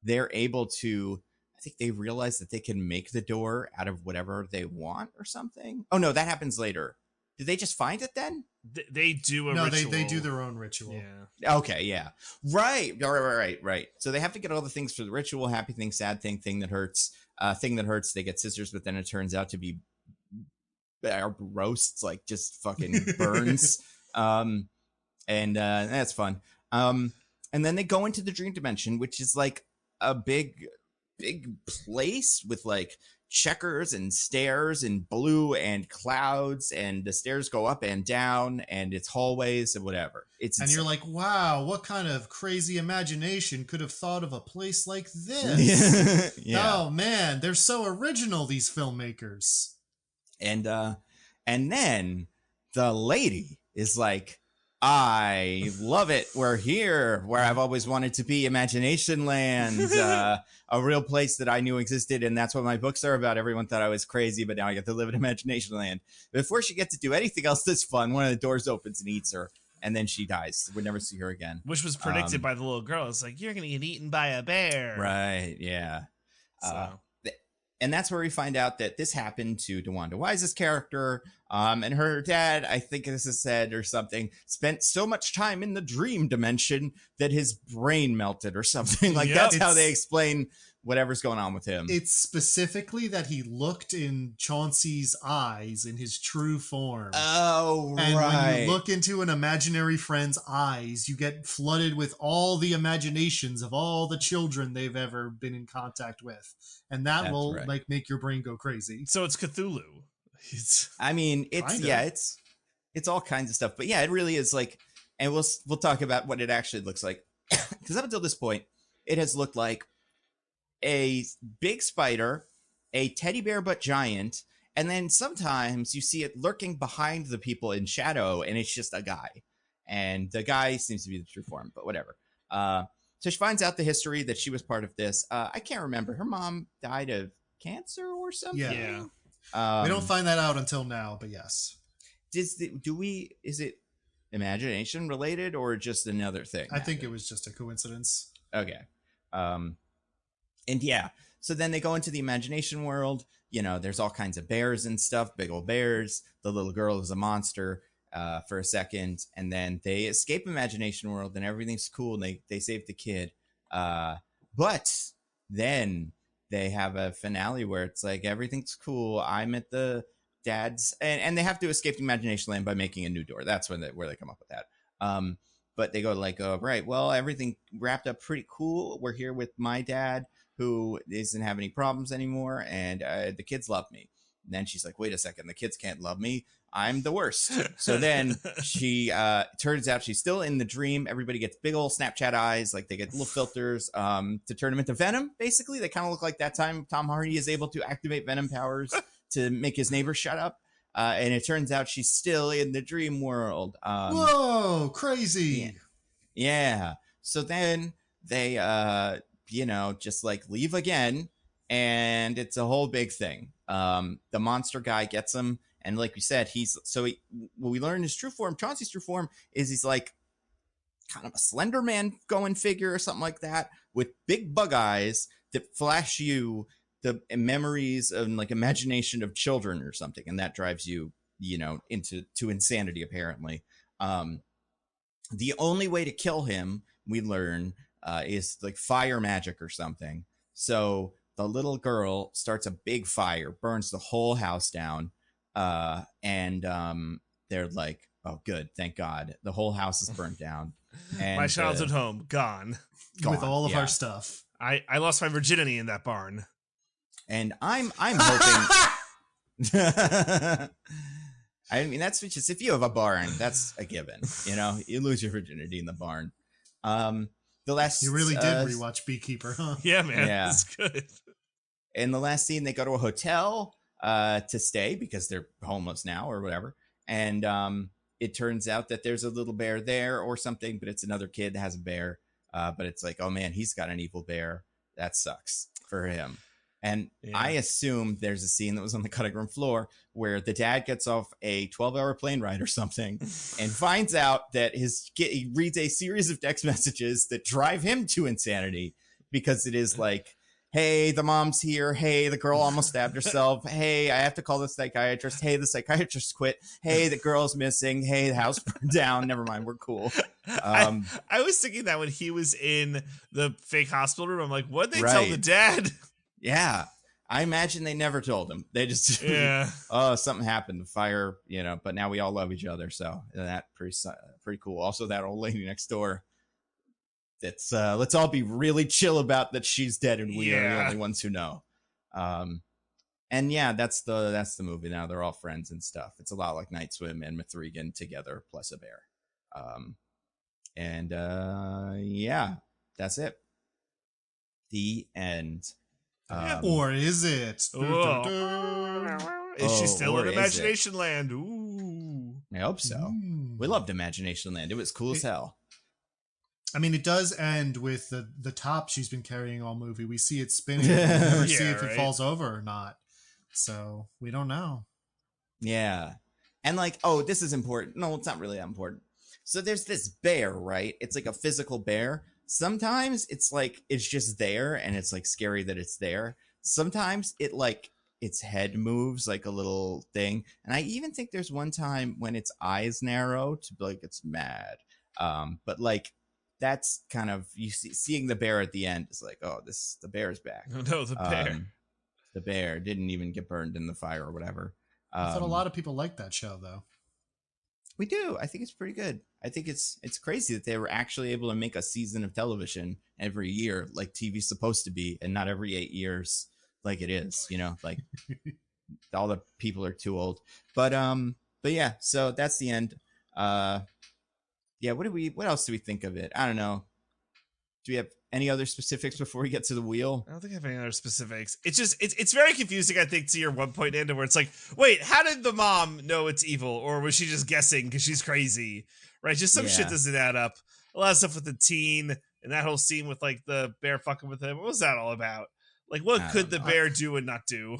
they're able to, I think they realize that they can make the door out of whatever they want or something. Oh, no, that happens later. Did they just find it then? They do a ritual. They do their own ritual. Yeah. Okay, yeah. Right. So they have to get all the things for the ritual, happy thing, sad thing, thing that hurts. Thing that hurts, they get scissors, but then it turns out to be roasts, like just fucking burns. And that's fun. And then they go into the dream dimension, which is like a big place with like checkers and stairs and blue and clouds, and the stairs go up and down and it's hallways and whatever. It's and insane. You're like, wow, what kind of crazy imagination could have thought of a place like this? Yeah. Oh man, they're so original, these filmmakers. And then the lady is like, I love it. We're here where I've always wanted to be, Imagination Land, a real place that I knew existed. And that's what my books are about. Everyone thought I was crazy, but now I get to live in Imagination Land. Before she gets to do anything else that's fun, one of the doors opens and eats her. And then she dies. We'll never see her again. Which was predicted by the little girl. It's like, you're going to get eaten by a bear. Right, yeah. So. And that's where we find out that this happened to DeWanda Wise's character. And her dad, I think this is said or something, spent so much time in the dream dimension that his brain melted or something. Like, that's how they explain whatever's going on with him. It's specifically that he looked in Chauncey's eyes in his true form. Oh, and right. when you look into an imaginary friend's eyes, you get flooded with all the imaginations of all the children they've ever been in contact with. And that will like make your brain go crazy. So it's Cthulhu. I mean, it's kinda. Yeah, it's all kinds of stuff. But yeah, it really is like, and we'll talk about what it actually looks like. Because up until this point, it has looked like a big spider, a teddy bear but giant, and then sometimes you see it lurking behind the people in shadow, and it's just a guy. And the guy seems to be the true form, but whatever. So she finds out the history that she was part of this. I can't remember. Her mom died of cancer or something. Yeah. We don't find that out until now, but yes. Is it imagination related or just another thing? I think it was just a coincidence. Okay. And yeah, so then they go into the imagination world. You know, there's all kinds of bears and stuff, big old bears. The little girl is a monster for a second, and then they escape imagination world and everything's cool and they save the kid. But then they have a finale where it's like everything's cool. I'm at the dad's, and they have to escape the imagination land by making a new door. That's where they come up with that. But they go like, oh, right, well, everything wrapped up pretty cool. We're here with my dad, who doesn't have any problems anymore, and the kids love me. And then she's like, wait a second, the kids can't love me. I'm the worst. So then she turns out she's still in the dream. Everybody gets big old Snapchat eyes, like they get little filters to turn them into Venom, basically. They kind of look like that time Tom Hardy is able to activate Venom powers to make his neighbors shut up. And it turns out she's still in the dream world. Whoa, crazy. Yeah. So then they, just like leave again. And it's a whole big thing. The monster guy gets him. And like we said, what we learn his true form, Chauncey's true form, is he's like kind of a Slender Man going figure or something like that with big bug eyes that flash you the memories and like imagination of children or something. And that drives you, into insanity, apparently. The only way to kill him, we learn, is like fire magic or something. So the little girl starts a big fire, burns the whole house down. And they're like, oh, good. Thank God. The whole house is burnt down. And my childhood home, gone. With all of our stuff. I lost my virginity in that barn. And I'm hoping. I mean, that's just, if you have a barn, that's a given. You lose your virginity in the barn. You really did rewatch Beekeeper, huh? Yeah, man. Yeah. It's good. In the last scene, they go to a hotel to stay because they're homeless now or whatever. And it turns out that there's a little bear there or something, but it's another kid that has a bear. But it's like, oh man, he's got an evil bear. That sucks for him. And I assume there's a scene that was on the cutting room floor where the dad gets off a 12-hour plane ride or something and finds out that he reads a series of text messages that drive him to insanity, because it is like, hey, the mom's here. Hey, the girl almost stabbed herself. Hey, I have to call the psychiatrist. Hey, the psychiatrist quit. Hey, the girl's missing. Hey, the house burned down. Never mind, we're cool. I was thinking that when he was in the fake hospital room, I'm like, what'd they tell the dad? Yeah, I imagine they never told him. They just, oh, something happened, the fire, but now we all love each other. So that pretty cool. Also, that old lady next door. That's let's all be really chill about that she's dead and we are the only ones who know. And yeah, that's the movie. Now they're all friends and stuff. It's a lot like Night Swim and Mithrigan together plus a bear. Yeah, that's it. The end. Or is it? Is she still in Imagination Land? Ooh, I hope so. We loved Imagination Land. It was cool as hell. I mean, it does end with the top she's been carrying all movie. We see it spinning. We never see if it falls over or not. So we don't know. Yeah. And like, oh, this is important. No, it's not really that important. So there's this bear, right? It's like a physical bear. Sometimes it's like it's just there and it's like scary that it's there. Sometimes its head moves like a little thing. And I even think there's one time when its eyes narrow to be like it's mad. But like that's kind of seeing the bear at the end is like, oh, the bear's back. Oh no, the bear. The bear didn't even get burned in the fire or whatever. I thought a lot of people liked that show though. We do. I think it's pretty good. I think it's crazy that they were actually able to make a season of television every year like TV's supposed to be, and not every 8 years like it is, like all the people are too old. But yeah, so that's the end. Yeah, what else do we think of it? I don't know. Do we have any other specifics before we get to the wheel? I don't think I have any other specifics. It's just it's very confusing, I think, to your one point end where it's like, wait, how did the mom know it's evil? Or was she just guessing because she's crazy? Right? Just some shit doesn't add up. A lot of stuff with the teen and that whole scene with like the bear fucking with him. What was that all about? Like, what could the bear do and not do?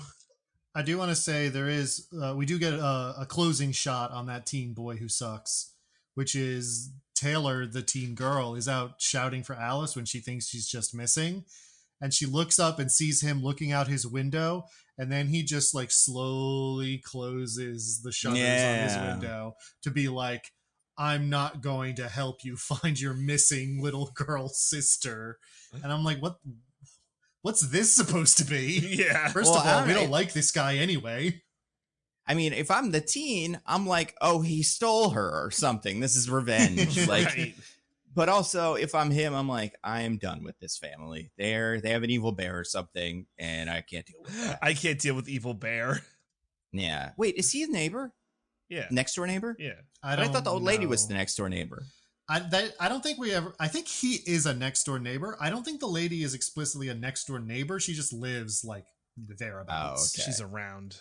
I do want to say there is, we do get a closing shot on that teen boy who sucks, which is Taylor, the teen girl, is out shouting for Alice when she thinks she's just missing. And she looks up and sees him looking out his window. And then he just like slowly closes the shutters on his window to be like, I'm not going to help you find your missing little girl sister. And I'm like, what's this supposed to be? Yeah. First of all, we don't like this guy anyway. I mean, if I'm the teen, I'm like, oh, he stole her or something. This is revenge. Like, but also if I'm him, I'm like, I am done with this family. They have an evil bear or something, and I can't deal with that. I can't deal with evil bear. Yeah. Wait, is he a neighbor? Yeah. Next door neighbor? Yeah. I thought the old lady was the next door neighbor. I don't think I think he is a next door neighbor. I don't think the lady is explicitly a next door neighbor. She just lives like thereabouts. Oh, okay. She's around.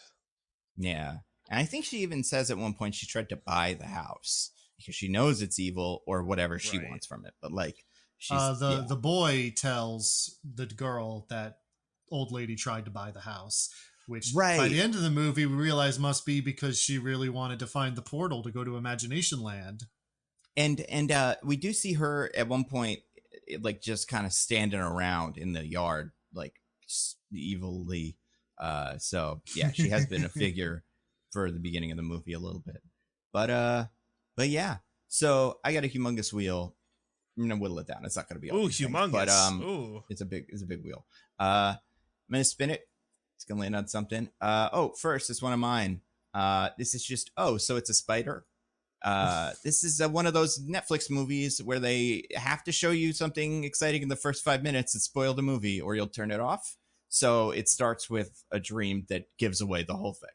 Yeah. And I think she even says at one point she tried to buy the house because she knows it's evil or whatever she wants from it. But like, she's the boy tells the girl that old lady tried to buy the house, which by the end of the movie we realize must be because she really wanted to find the portal to go to Imagination Land. And we do see her at one point, like just kind of standing around in the yard, like evilly. So yeah, she has been a figure for the beginning of the movie a little bit, but yeah. So I got a humongous wheel. I'm gonna whittle it down. It's not gonna be all humongous, but it's a big wheel. I'm gonna spin it. It's gonna land on something. First, it's one of mine. This is just so it's a spider. This is one of those Netflix movies where they have to show you something exciting in the first 5 minutes and spoil the movie, or you'll turn it off. So it starts with a dream that gives away the whole thing.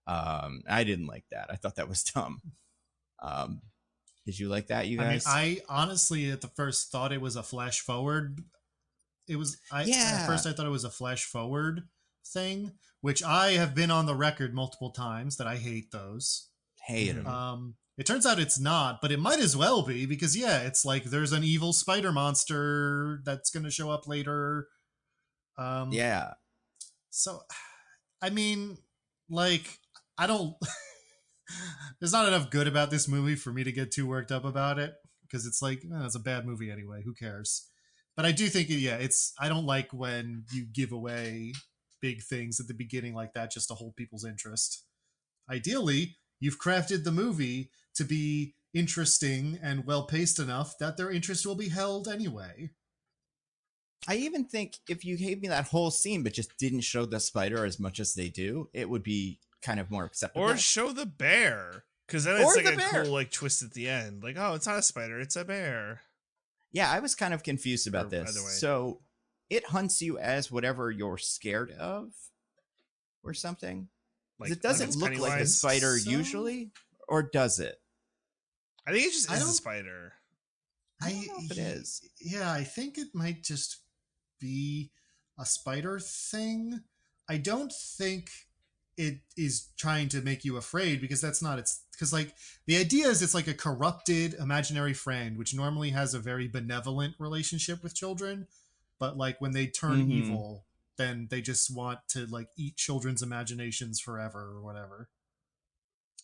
I didn't like that. I thought that was dumb. Did you like that, you guys? I mean, I honestly at the first thought it was a flash forward. At first I thought it was a flash forward thing, which I have been on the record multiple times that I hate those. Hate them. It turns out it's not, but it might as well be because it's like there's an evil spider monster that's going to show up later. Yeah. So, I mean, like, I don't. There's not enough good about this movie for me to get too worked up about it because it's like it's a bad movie anyway. Who cares? But I do think it's. I don't like when you give away big things at the beginning like that just to hold people's interest. Ideally, you've crafted the movie to be interesting and well paced enough that their interest will be held anyway. I even think if you gave me that whole scene but just didn't show the spider as much as they do, it would be kind of more acceptable. Or show the bear, because then it's like a cool like twist at the end. Like, oh, it's not a spider, it's a bear. Yeah, I was kind of confused about this. So it hunts you as whatever you're scared of or something. Like, it doesn't look like a spider usually, or does it? I think it just is a spider. I don't know if it is. Yeah, I think it might just be a spider thing. I don't think it is trying to make you afraid because that's not its, because like the idea is it's like a corrupted imaginary friend which normally has a very benevolent relationship with children, but like when they turn evil, then they just want to like eat children's imaginations forever or whatever.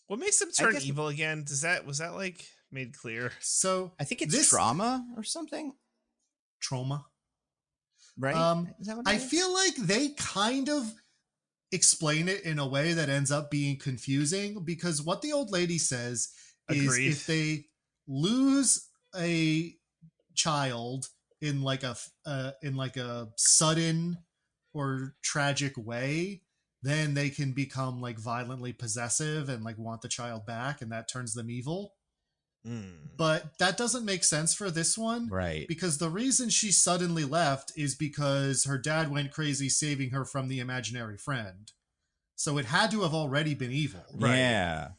What makes them turn evil again? Was that like made clear? So I think it's trauma or something. Trauma, right? Is that what I feel like they kind of explain it in a way that ends up being confusing because what the old lady says is if they lose a child in like a sudden or tragic way, then they can become like violently possessive and like want the child back, and that turns them evil. But that doesn't make sense for this one, right? Because the reason she suddenly left is because her dad went crazy saving her from the imaginary friend. So it had to have already been evil. Right? Yeah.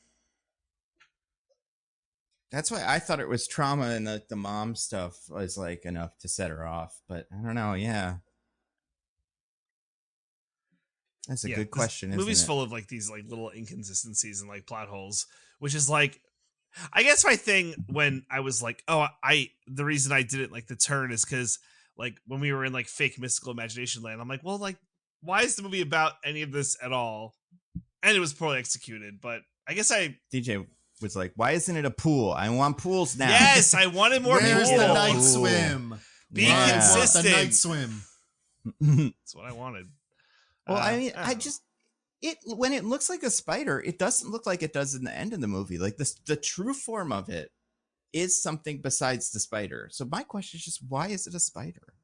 That's why I thought it was trauma, and the mom stuff was like enough to set her off. But I don't know. Yeah. That's a good question. Movie's full of like these like little inconsistencies and like plot holes, which is like, I guess my thing when I was like, the reason I didn't like the turn is because like when we were in like fake mystical imagination land, I'm like, well, like, why is the movie about any of this at all? And it was poorly executed, but I guess DJ was like, why isn't it a pool? I want pools now. Yes, I wanted more pools. Where's the night swim? Be consistent. The night swim. That's what I wanted. Well, I mean, when it looks like a spider, it doesn't look like it does in the end of the movie. Like the true form of it is something besides the spider. So my question is just, why is it a spider?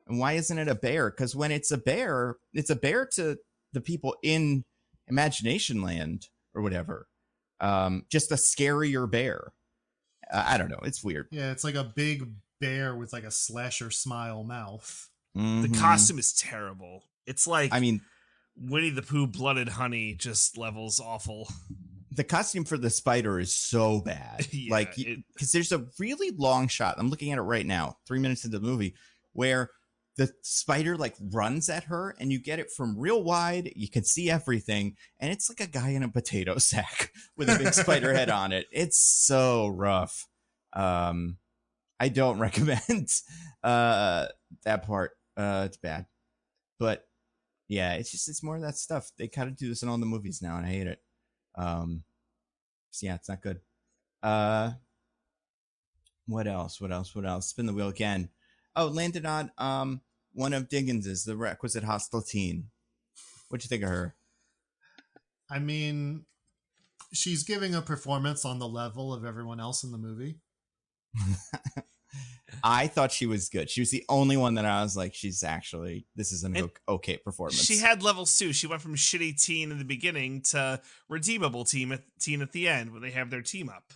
And why isn't it a bear? Because when it's a bear to the people in Imagination Land or whatever. Just a scarier bear. I don't know. It's weird. Yeah, it's like a big bear with like a slasher smile mouth. The costume is terrible. It's like, I mean, Winnie the Pooh blooded honey, just levels awful. The costume for the spider is so bad. Yeah, like, because there's a really long shot. I'm looking at it right now, 3 minutes into the movie, where the spider like runs at her and you get it from real wide. You can see everything. And it's like a guy in a potato sack with a big spider head on it. It's so rough. I don't recommend that part. It's bad. But yeah, it's more of that stuff. They kind of do this in all the movies now and I hate it. So yeah, it's not good. What else? Spin the wheel again. Oh, landed on one of Diggins's, the requisite hostile teen. What'd you think of her? I mean, she's giving a performance on the level of everyone else in the movie. I thought she was good. She was the only one that I was like, this is an okay performance. She had levels too. She went from shitty teen in the beginning to redeemable teen at the end when they have their team up.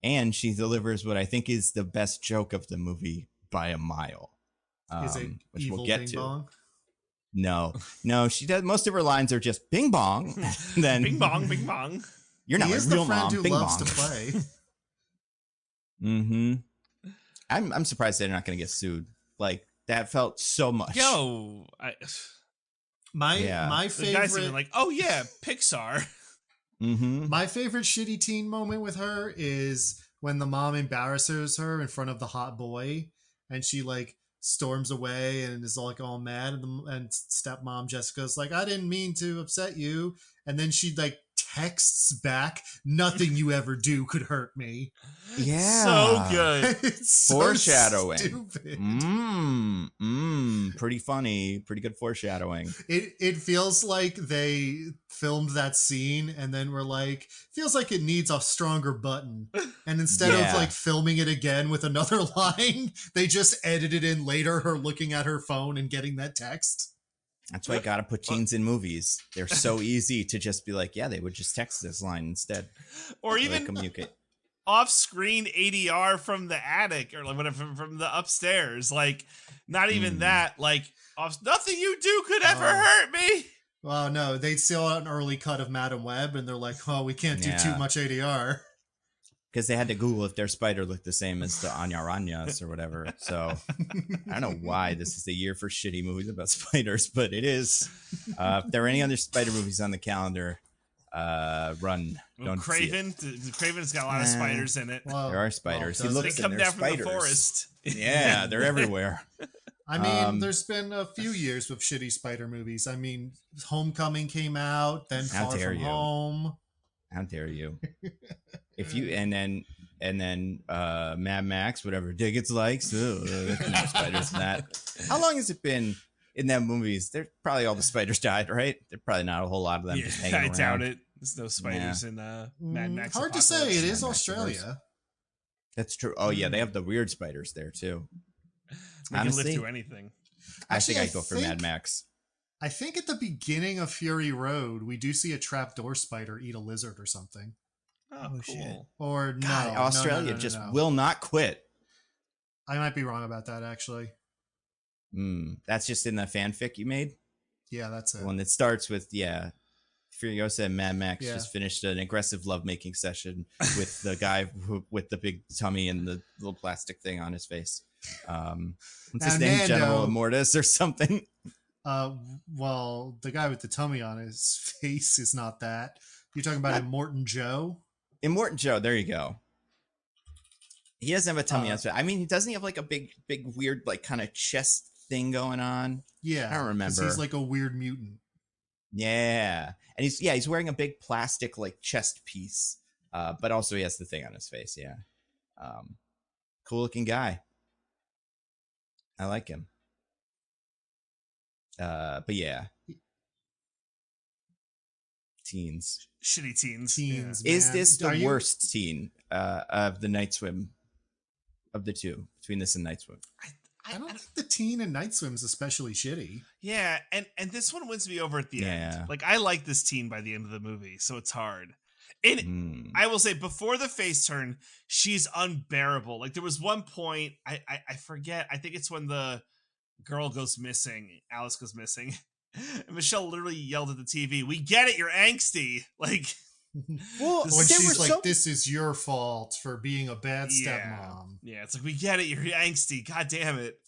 And she delivers what I think is the best joke of the movie by a mile. Which we'll get to. Bong? No, she does. Most of her lines are just bing bong. Then bing bong, bing bong. You're not my real mom. Who bing loves bong. to play. Mm-hmm. I'm surprised they're not going to get sued. Like that felt so much. My favorite. The guy's even like, oh yeah, Pixar. My favorite shitty teen moment with her is when the mom embarrasses her in front of the hot boy, and she like storms away and is like all mad, and stepmom Jessica's like, I didn't mean to upset you, and then she like texts back, nothing you ever do could hurt me. Yeah. So good. It's so Foreshadowing. stupid. Pretty funny. Pretty good foreshadowing. It feels like they filmed that scene and then were like, feels like it needs a stronger button. And instead of like filming it again with another line, they just edited in later her looking at her phone and getting that text. That's why you gotta put teens in movies. They're so easy to just be like, yeah, they would just text this line instead. Or even communicate. Off-screen ADR from the attic or like whatever from the upstairs. Like, not even that. Like, nothing you do could ever hurt me. Well, no, they saw an early cut of Madam Web and they're like, oh, we can't do too much ADR. Because they had to Google if their spider looked the same as the Anya Ranyas or whatever. So I don't know why this is the year for shitty movies about spiders, but it is. If there are any other spider movies on the calendar, run. Don't Craven. Craven's got a lot of spiders in it. Well, there are spiders. He looks they come down from spiders. the forest. Yeah, they're everywhere. I mean, there's been a few years with shitty spider movies. I mean, Homecoming came out, then Far From Home. How dare you? If you and then Mad Max, whatever Diggins likes, spiders in that. How long has it been in that movies? They're probably all the spiders died, right? They're probably not a whole lot of them just hanging around. I doubt it. There's no spiders in Mad Max. Hard to say. It is Australia. That's true. Oh yeah, they have the weird spiders there too. They can live through anything. I think I'd go for Mad Max. I think at the beginning of Fury Road, we do see a trapdoor spider eat a lizard or something. Oh, cool. Shit. Or God, no, Australia just will not quit. I might be wrong about that, actually. That's just in the fanfic you made? Yeah, that's it. The one that starts with, Furiosa and Mad Max just finished an aggressive lovemaking session with the guy with the big tummy and the little plastic thing on his face. What's his name? General Immortus or something? Well, the guy with the tummy on his face is not that. You're talking about Immortan Joe? Immortan Joe, there you go. He doesn't have a tummy on his face. I mean, doesn't he have like a big, weird, like kind of chest thing going on? Yeah. I don't remember. He's like a weird mutant. Yeah. And he's wearing a big plastic like chest piece. But also he has the thing on his face, yeah. Cool looking guy. I like him. But yeah. Teens. Shitty teens. Man. Is this the worst teen of the Night Swim of the two between this and Night Swim? I don't think the teen in Night Swim's especially shitty. Yeah, and this one wins me over at the end. Like, I like this teen by the end of the movie, so it's hard. And I will say, before the face turn, she's unbearable. Like, there was one point, I forget, I think it's when the girl goes missing, Alice goes missing, and Michelle literally yelled at the TV, "We get it, you're angsty." Like, well, when she's like, "This is your fault for being a bad stepmom." Yeah, it's like, we get it, you're angsty. God damn it.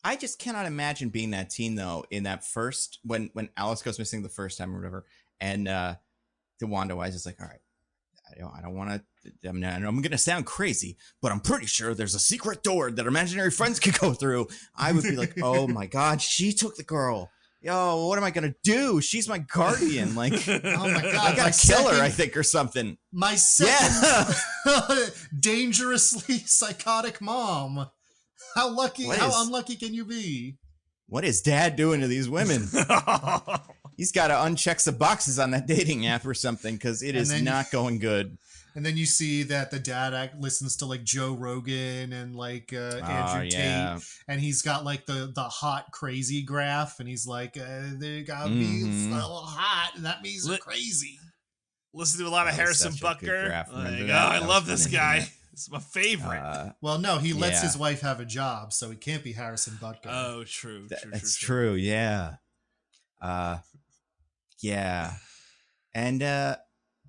I just cannot imagine being that teen though. In that first, when Alice goes missing the first time or whatever, and DeWanda Wise is like, "All right, I don't want to. I'm going to sound crazy, but I'm pretty sure there's a secret door that imaginary friends could go through." I would be like, "Oh my god, she took the girl. Yo, what am I gonna do? She's my guardian. Like, oh my god, I gotta kill her, I think, or something." My second dangerously psychotic mom. How unlucky can you be? What is dad doing to these women? He's got to uncheck some boxes on that dating app or something, because it is not going good. And then you see that the dad listens to like Joe Rogan and like Andrew Tate, and he's got like the hot crazy graph, and he's like, "They got me so hot, and that means they're crazy." Listen to a lot of Harrison Butker. Like, I love this guy. It's my favorite. Well, no, he lets his wife have a job, so it can't be Harrison Butker. Oh, true. That's true. Yeah. Yeah. And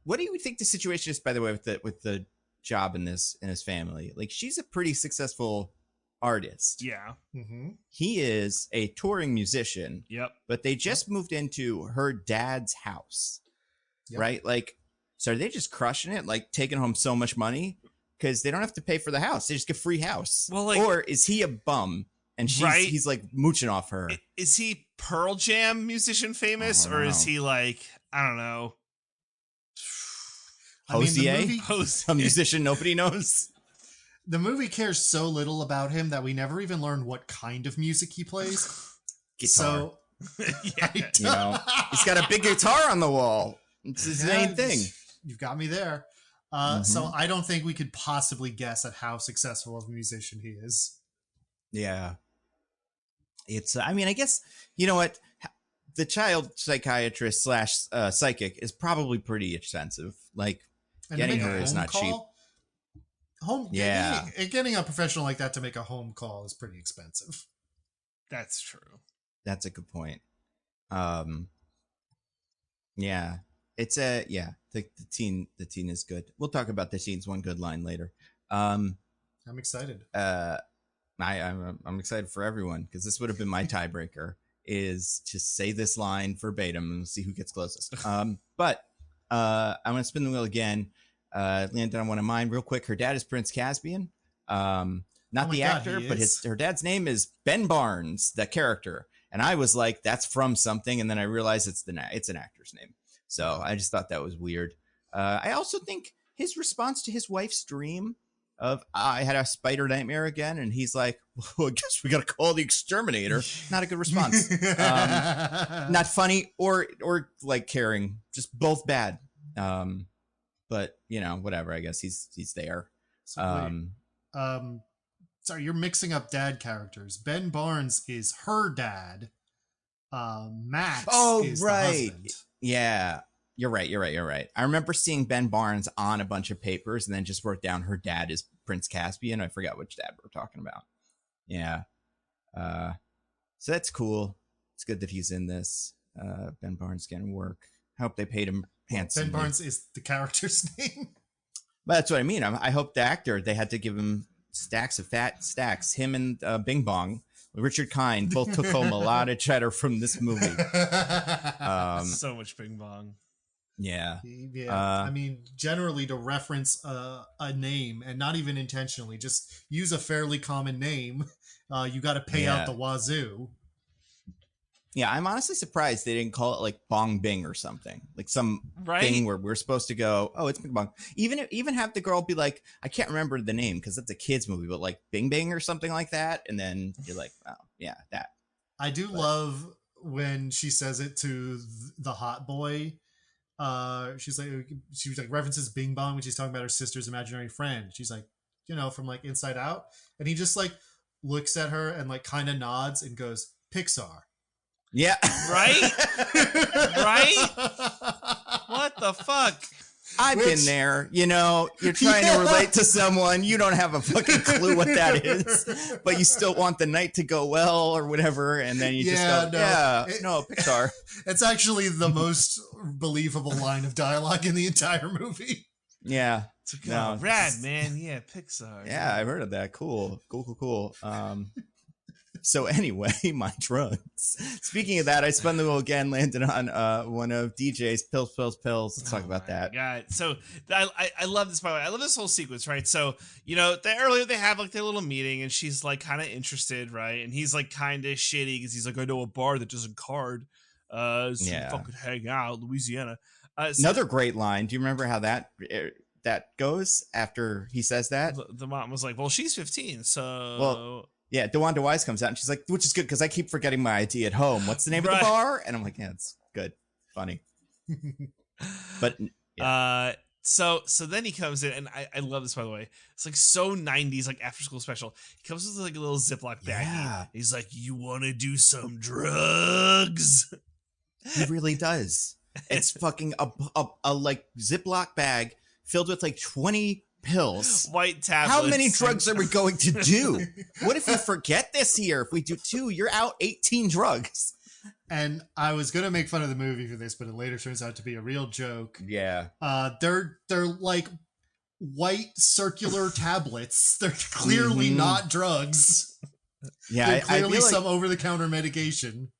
what do you think the situation is, by the way, with the job in his family? Like, she's a pretty successful artist. Yeah. Mm-hmm. He is a touring musician. Yep. But they just moved into her dad's house. Yep. Right? Like, So are they just crushing it, like taking home so much money because they don't have to pay for the house? They just get free house. Well, like, or is he a bum and he's like mooching off her? Is he Pearl Jam musician famous, or is he like, I don't know, Hosier? A musician nobody knows. The movie cares so little about him that we never even learn what kind of music he plays. Guitar. So, you know, he's got a big guitar on the wall. It's his main thing. You've got me there. So I don't think we could possibly guess at how successful of a musician he is. Yeah. It's, I mean, I guess, you know what? The child psychiatrist / psychic is probably pretty expensive. Like, and getting her is not cheap. Getting a professional like that to make a home call is pretty expensive. That's true. That's a good point. Yeah, it's the teen is good. We'll talk about the teen's one good line later. I'm excited. I'm excited for everyone because this would have been my tiebreaker, is to say this line verbatim and see who gets closest. But I'm gonna spin the wheel again. Landed on one of mine real quick. Her dad is Prince Caspian. Not the actor, but her dad's name is Ben Barnes, the character. And I was like, that's from something. And then I realized it's an actor's name. So I just thought that was weird. I also think his response to his wife's dream of, I had a spider nightmare again. And he's like, well, I guess we got to call the exterminator. Not a good response. Not funny or like caring, just both bad. But you know, whatever, I guess he's there. Sorry, you're mixing up dad characters. Ben Barnes is her dad. Max is the husband. Yeah, you're right. I remember seeing Ben Barnes on a bunch of papers and then just wrote down her dad is Prince Caspian. I forgot which dad we're talking about. Yeah. So that's cool. It's good that he's in this. Ben Barnes getting work. I hope they paid him handsomely. Ben Barnes is the character's name. But that's what I mean. I hope the actor, they had to give him stacks of fat stacks. Him and Bing Bong, Richard Kind, both took home a lot of cheddar from this movie. So much Bing Bong. Yeah. I mean, generally to reference a name, and not even intentionally, just use a fairly common name, you got to pay out the wazoo. Yeah, I'm honestly surprised they didn't call it like Bong Bing or something, like some thing where we're supposed to go, oh, it's Bing Bong. Even have the girl be like, I can't remember the name because it's a kids movie, but like Bing Bing or something like that, and then you're like, oh yeah, that. I do love when she says it to the hot boy. She references Bing Bong when she's talking about her sister's imaginary friend. She's like, you know, from like Inside Out, and he just like looks at her and like kind of nods and goes, Pixar. Yeah. Right? Right? What the fuck? I've been there. You know, you're trying to relate to someone. You don't have a fucking clue what that is, but you still want the night to go well or whatever. And then you just go, Pixar. It's actually the most believable line of dialogue in the entire movie. Yeah. Rad, man. Yeah, Pixar. Yeah, I've heard of that. Cool. So anyway, my drugs. Speaking of that, I spun the wheel again, landed on one of DJ's Pills. Let's talk about that. God. So I love this, by the way. I love this whole sequence, right? So, you know, earlier they have like their little meeting and she's like kind of interested, right? And he's like kind of shitty because he's like, I know a bar that doesn't card. So we fucking hang out, Louisiana. Another great line. Do you remember how that goes after he says that? The mom was like, well, she's 15, so... Yeah, DeWanda Wise comes out and she's like, which is good because I keep forgetting my ID at home. What's the name of the bar? And I'm like, yeah, it's good. Funny. But yeah. So then he comes in, and I love this, by the way. It's like so 90s, like after school special. He comes with like a little Ziploc bag. Yeah. He's like, you want to do some drugs? He really does. It's fucking a like Ziploc bag filled with like 20 pills. White tablets. How many drugs are we going to do? What if we forget this here? If we do 2, you're out 18 drugs. And I was gonna make fun of the movie for this, but it later turns out to be a real joke. Yeah. They're like white circular tablets. They're clearly not drugs. Yeah, they're clearly I feel some over-the-counter medication.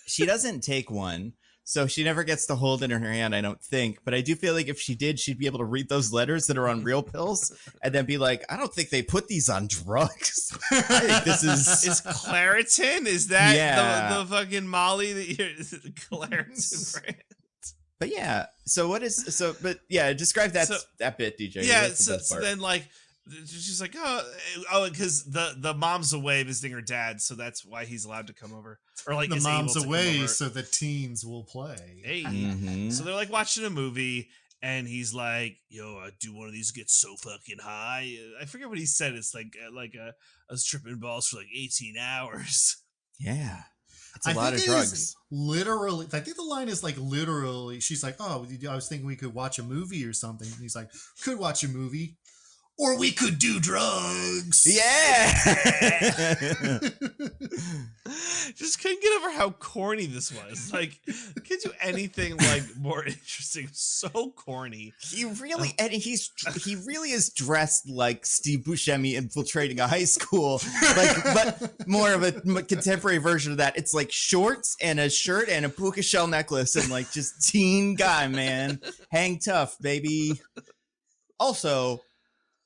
She doesn't take one, So she never gets to hold it in her hand, I don't think. But I do feel like if she did, she'd be able to read those letters that are on real pills and then be like, I don't think they put these on drugs. I think this is Claritin? Is that the fucking Molly that you're Claritin brand? But yeah, describe that bit, DJ. Yeah, so then like she's like, because the mom's away visiting her dad, so that's why he's allowed to come over. Or like the mom's away, so the teens will play. Hey, mm-hmm. So they're like watching a movie, and he's like, "Yo, I do one of these get so fucking high." I forget what he said. It's like I was tripping balls for like 18 hours. Yeah. It's a lot of drugs. Literally, I think the line is like literally, she's like, "Oh, I was thinking we could watch a movie or something." And he's like, "Could watch a movie, or we could do drugs." Yeah. Just couldn't get over how corny this was. Like, could do anything like more interesting. So corny. He really is dressed like Steve Buscemi infiltrating a high school, but more of a contemporary version of that. It's like shorts and a shirt and a puka shell necklace and like just teen guy, man. Hang tough, baby. Also,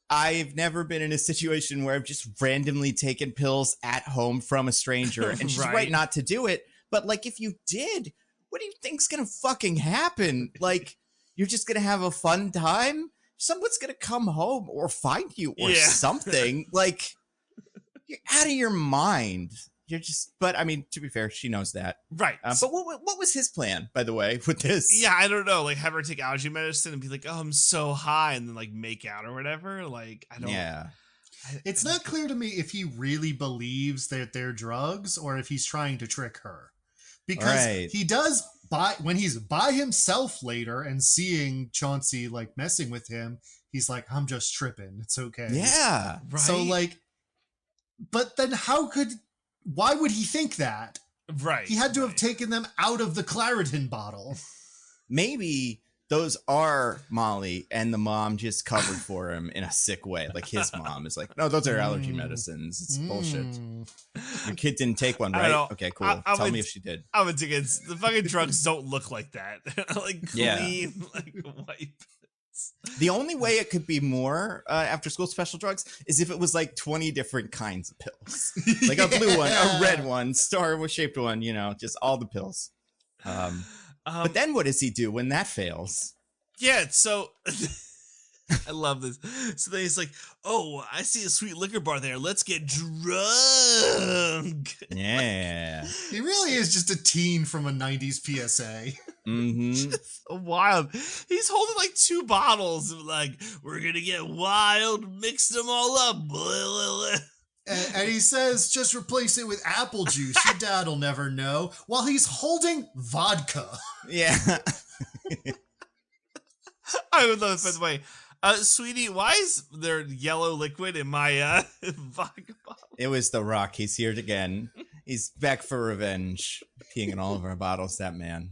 I've never been in a situation where I've just randomly taken pills at home from a stranger, and she's right not to do it. But like, if you did, what do you think's gonna fucking happen? Like, you're just gonna have a fun time? Someone's gonna come home or find you or something. Like, you're out of your mind. You're just, but I mean, to be fair, she knows that. Right. But what was his plan, by the way, with this? Yeah, I don't know. Like, have her take allergy medicine and be like, "Oh, I'm so high," and then like make out or whatever. Like, I don't. Yeah. It's not clear to me if he really believes that they're drugs or if he's trying to trick her. Because he does, when he's by himself later and seeing Chauncey like messing with him, he's like, "I'm just tripping. It's okay." Yeah. Right. So like, but then why would he think that? Right. He had to have taken them out of the Claritin bottle. Maybe those are Molly and the mom just covered for him in a sick way. Like his mom is like, "No, those are allergy medicines. It's bullshit. Your kid didn't take one, right?" Okay, cool. Tell me if she did. I'm a Diggins. The fucking drugs don't look like that. Like clean, like wipe. The only way it could be more after school special drugs is if it was like 20 different kinds of pills. Like a blue one, a red one, star-shaped one, just all the pills. But then what does he do when that fails? Yeah, so I love this. So then he's like, "Oh, I see a sweet liquor bar there. Let's get drunk." Yeah. He really is just a teen from a 90s PSA. Mm-hmm. Just wild. He's holding like 2 bottles of like, "We're gonna get wild, mix them all up." And he says, "Just replace it with apple juice. Your dad'll never know." While he's holding vodka. Yeah. I would love it, by the way. Sweetie, why is there yellow liquid in my vodka bottle? It was The Rock. He's here again. He's back for revenge. Peeing in all of our bottles, that man.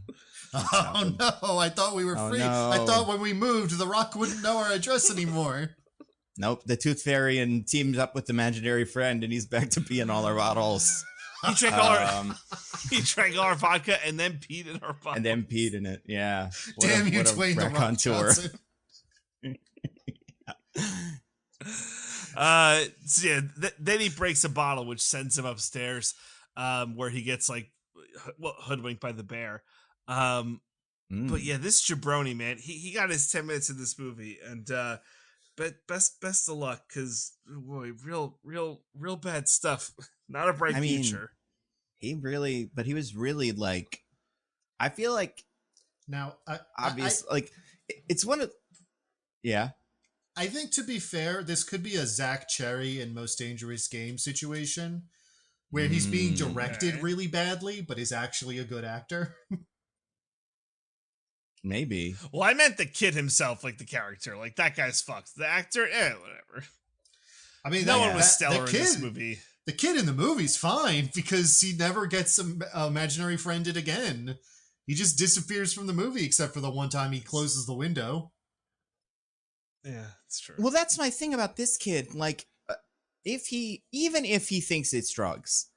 Oh no, I thought we were free. No. I thought when we moved, The Rock wouldn't know our address anymore. Nope, the Tooth Fairy and teams up with imaginary friend, and he's back to pee in all our bottles. He drank all our vodka and then peed in our bottle. And then peed in it, yeah. Damn you, Dwayne The Rock Johnson. So yeah, then he breaks a bottle, which sends him upstairs, where he gets like hoodwinked by the bear. But yeah, this jabroni, man, he got his 10 minutes in this movie, and but best of luck, because boy, real bad stuff. Not a bright future. He was really like, I feel like now, it's one of, yeah. I think, to be fair, this could be a Zach Cherry in Most Dangerous Game situation, where he's being directed really badly, but is actually a good actor. Maybe. Well, I meant the kid himself, like the character. Like, that guy's fucked. The actor, whatever. I mean, no one was stellar in this movie. The kid in the movie's fine, because he never gets imaginary friended again. He just disappears from the movie, except for the one time he closes the window. Yeah, it's true. Well, that's my thing about this kid. Like, even if he thinks it's drugs,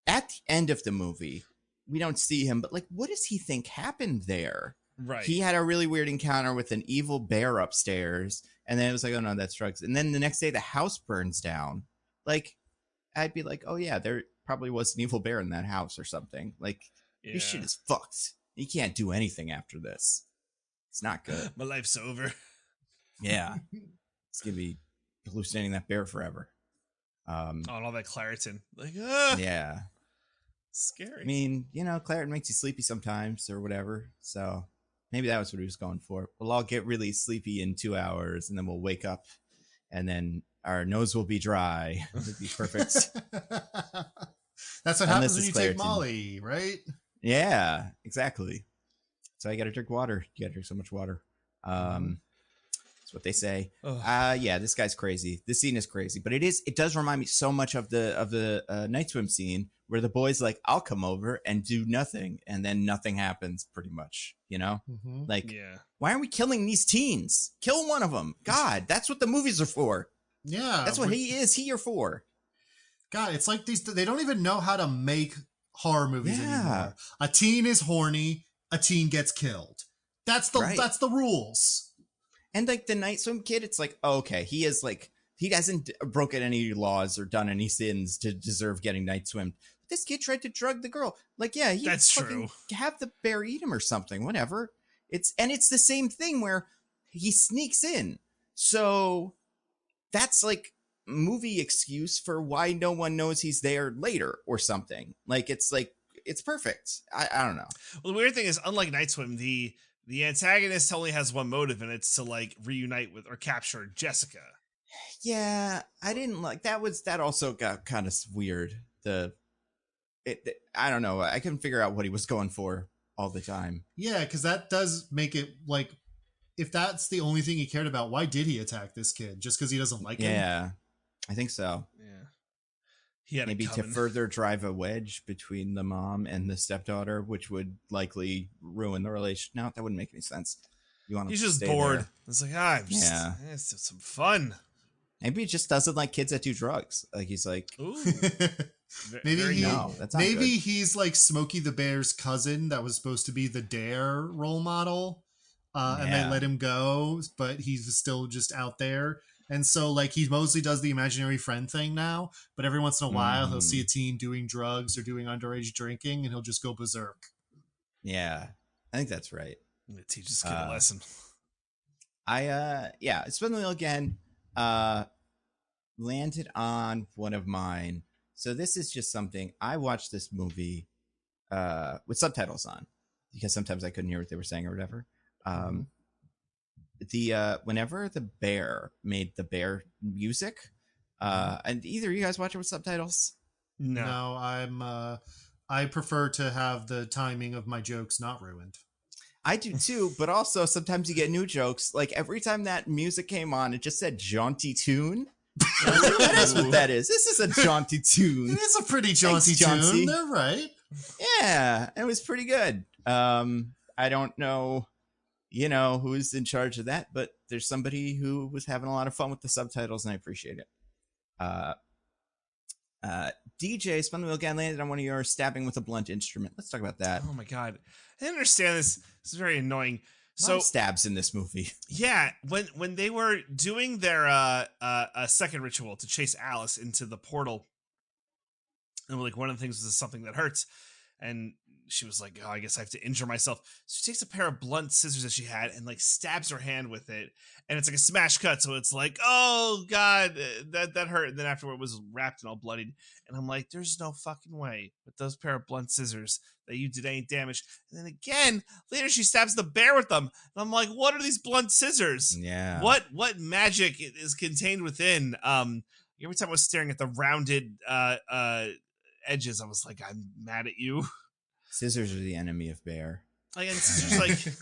at the end of the movie, we don't see him, but like, what does he think happened there? Right. He had a really weird encounter with an evil bear upstairs, and then it was like, oh no, that's drugs. And then the next day, the house burns down. Like, I'd be like, oh yeah, there probably was an evil bear in that house or something. Like, his shit is fucked. He can't do anything after this. It's not good. My life's over. Yeah. It's gonna be hallucinating that bear forever. And all that Claritin. Like, yeah. Scary. I mean, Claritin makes you sleepy sometimes or whatever. So maybe that was what he was going for. We'll all get really sleepy in 2 hours, and then we'll wake up, and then our nose will be dry. It'll be perfect. That's what happens when you take Molly, right? Yeah, exactly. So I got to drink water. You got to drink so much water. That's what they say. Yeah, this guy's crazy. This scene is crazy, but it does remind me so much of the night swim scene where the boy's like, I'll come over and do nothing, and then nothing happens pretty much, Like, why aren't we killing these teens? Kill one of them. God, that's what the movies are for. Yeah. That's what he is here for. God, it's like they don't even know how to make horror movies anymore. A teen is horny, a teen gets killed. That's the rules. And like the night swim kid, it's like, oh, okay, he hasn't broken any laws or done any sins to deserve getting night swimmed. This kid tried to drug the girl. Like, yeah, that's true. Have the bear eat him or something, whatever. It's the same thing where he sneaks in. So that's like movie excuse for why no one knows he's there later or something. Like, it's perfect. I don't know. Well, the weird thing is, unlike Night Swim, the antagonist only has one motive, and it's to like reunite with or capture Jessica. Yeah, I didn't like that. That also got kind of weird. I don't know. I couldn't figure out what he was going for all the time. Yeah, because that does make it like, if that's the only thing he cared about, why did he attack this kid? Just because he doesn't like him? Yeah, I think so. Yeah. He had maybe to further drive a wedge between the mom and the stepdaughter, which would likely ruin the relationship. No, that wouldn't make any sense. He's just bored. There. It's like, it's just some fun. Maybe he just doesn't like kids that do drugs. Like, he's like, ooh. Maybe he's like Smokey the Bear's cousin that was supposed to be the Dare role model, and they let him go, but he's still just out there. And so, like, he mostly does the imaginary friend thing now, but every once in a while, he'll see a teen doing drugs or doing underage drinking, and he'll just go berserk. Yeah, I think that's right. I'm going to teach this kid a lesson. Spin the wheel again. Landed on one of mine. So this is just something, I watched this movie with subtitles on, because sometimes I couldn't hear what they were saying or whatever. Whenever the bear made the bear music, and either of you guys watch it with subtitles? No, I prefer to have the timing of my jokes not ruined. I do too, but also sometimes you get new jokes. Like, every time that music came on, it just said jaunty tune. That is what that is. This is a jaunty tune. It is a pretty jaunty tune. They're right. Yeah, it was pretty good. I don't know, who's in charge of that, but there's somebody who was having a lot of fun with the subtitles, and I appreciate it. DJ, Spun the Wheel again, landed on one of yours, stabbing with a blunt instrument. Let's talk about that. Oh my god, I didn't understand this. This is very annoying. So stabs in this movie. Yeah, when they were doing their second ritual to chase Alice into the portal, and like, one of the things was something that hurts, and she was like, oh, I guess I have to injure myself. So she takes a pair of blunt scissors that she had and like stabs her hand with it, and it's like a smash cut, so it's like, oh god, that hurt. And then afterward it was wrapped and all bloodied, and I'm like, there's no fucking way with those pair of blunt scissors that you did any damage. And then again later she stabs the bear with them, and I'm like, what are these blunt scissors? Yeah, what magic is contained within? Every time I was staring at the rounded edges, I was like, I'm mad at you. Scissors are the enemy of bear. Like, and scissors, like,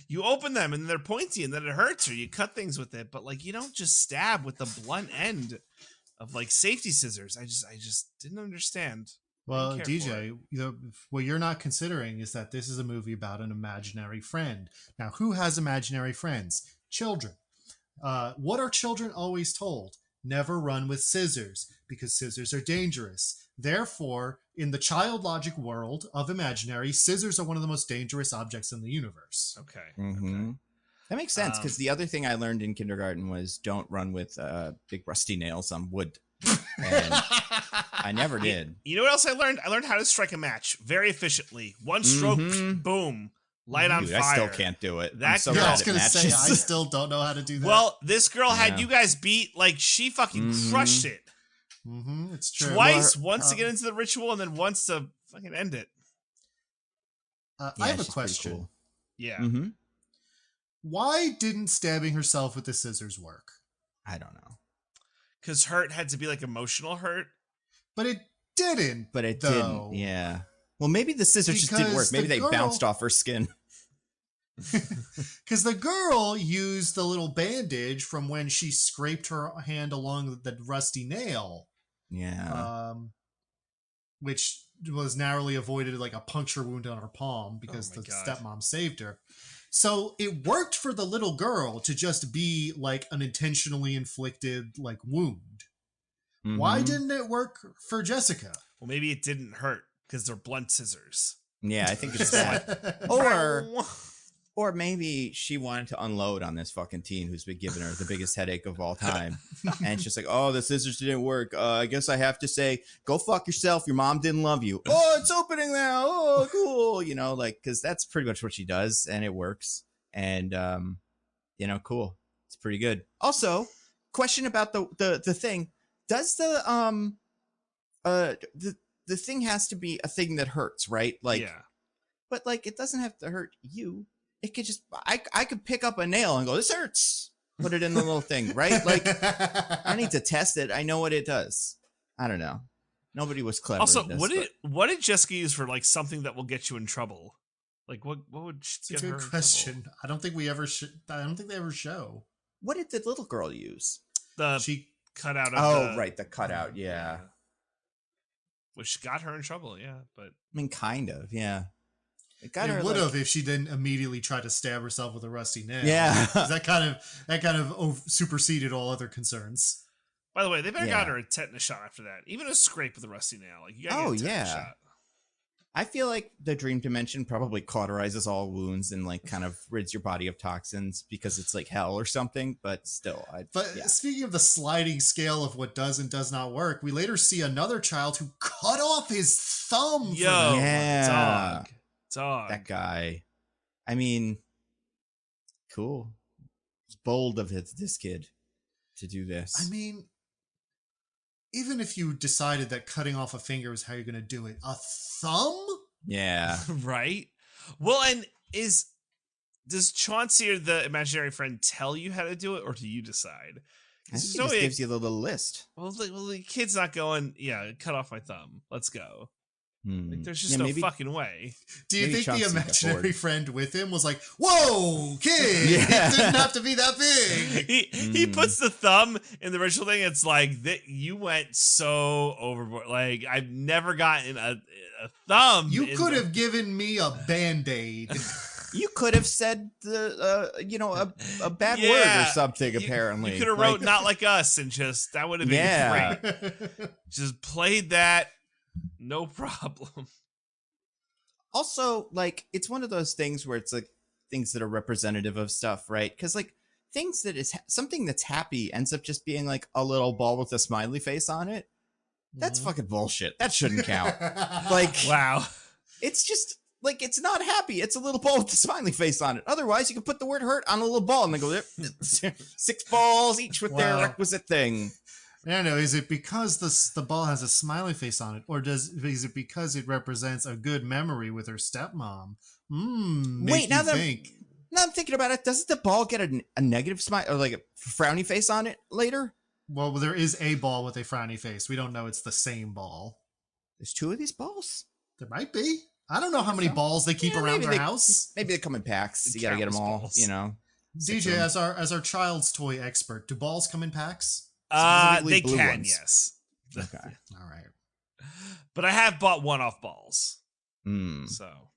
you open them and they're pointy and then it hurts, or you cut things with it, but like, you don't just stab with the blunt end of like safety scissors. I just didn't understand. Well, DJ, what you're not considering is that this is a movie about an imaginary friend. Now, who has imaginary friends? Children. What are children always told? never run with scissors because scissors are dangerous. Therefore, in the child logic world of imaginary, scissors are one of the most dangerous objects in the universe. Okay. Mm-hmm. Okay. That makes sense, because the other thing I learned in kindergarten was don't run with big rusty nails on wood. And I never did. You know what else I learned? I learned how to strike a match very efficiently. One stroke, boom, light on Dude, fire. I still can't do it. That I'm so girl- Yeah, I bad was at going to say, matches. I still don't know how to do that. Well, this girl Yeah. had you guys beat. Like, she fucking crushed it. It's true. Twice, once to get into the ritual, and then once to fucking end it. I have a she's pretty question. cool. Yeah. Mm-hmm. Why didn't stabbing herself with the scissors work? I don't know. Because hurt had to be like emotional hurt. But it didn't. But it though. didn't. Yeah. Well, maybe the scissors just didn't work. Because Maybe the they girl- bounced off her skin. Because the girl used the little bandage from when she scraped her hand along the rusty nail. Yeah. Which was narrowly avoided like a puncture wound on her palm because Oh my the God. stepmom saved her. So it worked for the little girl to just be like an intentionally inflicted like wound. Why Mhm. didn't it work for Jessica? Well, maybe it didn't hurt because they're blunt scissors. Yeah, I think it's that. Or maybe she wanted to unload on this fucking teen who's been giving her the biggest headache of all time. And she's like, oh, the scissors didn't work. I guess I have to say, go fuck yourself. Your mom didn't love you. Oh, it's opening now. Oh, cool. You know, like, because that's pretty much what she does. And it works. And, you know, cool. It's pretty good. Also, question about the thing. Does the thing has to be a thing that hurts, right? Like, yeah. But like, it doesn't have to hurt you. It could just, I could pick up a nail and go, this hurts. Put it in the little thing, right? Like, I need to test it. I know what it does. I don't know. Nobody was clever. Also, at this, what did Jessica use for like something that will get you in trouble? Like what would It's get a her good in question. trouble? I don't think we ever I don't think they ever show. What did the little girl use? The She cutout of Oh, right, the cutout. Yeah. Which got her in trouble, yeah. But I mean, kind of. Yeah. It got her. it would like- have if she didn't immediately try to stab herself with a rusty nail. Yeah. 'Cause that kind of superseded all other concerns. by the way, they better Yeah. got her a tetanus shot after that. Even a scrape with a rusty nail. Like you gotta Oh, get a tetanus yeah. shot. I feel like the dream dimension probably cauterizes all wounds and like kind of rids your body of toxins because it's like hell or something. But still, But speaking of the sliding scale of what does and does not work, we later see another child who cut off his thumb. for Yo, that. Yeah. dog. that guy. I mean, cool. It's bold of this kid to do this. I mean, even if you decided that cutting off a finger is how you're going to do it, a thumb? yeah. Right? Well, and does Chauncey or the imaginary friend tell you how to do it, or do you decide? I think it no just way- gives you the little list. Well, the kid's not going, yeah, cut off my thumb. Let's go. Like, there's just Yeah, no maybe- fucking way. Do you Maybe think Chauncey the got imaginary bored. friend with him was like, whoa, kid, Yeah. it didn't have to be that big? He puts the thumb in the original thing. It's like that you went so overboard. Like I've never gotten a thumb. You in could the- have given me a Band-Aid. You could have said a bad word or Yeah. something. You- Apparently, you could have wrote "not like us" and just that would have been Yeah. great. Just played that, no problem. Also, like, it's one of those things where it's like things that are representative of stuff, right? Because like things that is something that's happy ends up just being like a little ball with a smiley face on it. That's Mhm. fucking bullshit. That shouldn't count. Like, Wow. it's just like it's not happy. It's a little ball with a smiley face on it. Otherwise, you can put the word hurt on a little ball and then go there. 6 balls each with their Wow. requisite thing. I don't know. Is it because the ball has a smiley face on it, or is it because it represents a good memory with her stepmom? Wait, now that I'm thinking about it, doesn't the ball get a negative smile or like a frowny face on it later? Well, there is a ball with a frowny face. We don't know it's the same ball. There's 2 of these balls. There might be. I don't know how many so. balls they keep Yeah, around maybe their they- house. Maybe they come in packs. You gotta get them Countless all. balls. You know. DJ, as our child's toy expert, do balls come in packs? Specifically They blue can, ones. yes. Okay. All right. But I have bought one-off balls, Mm, so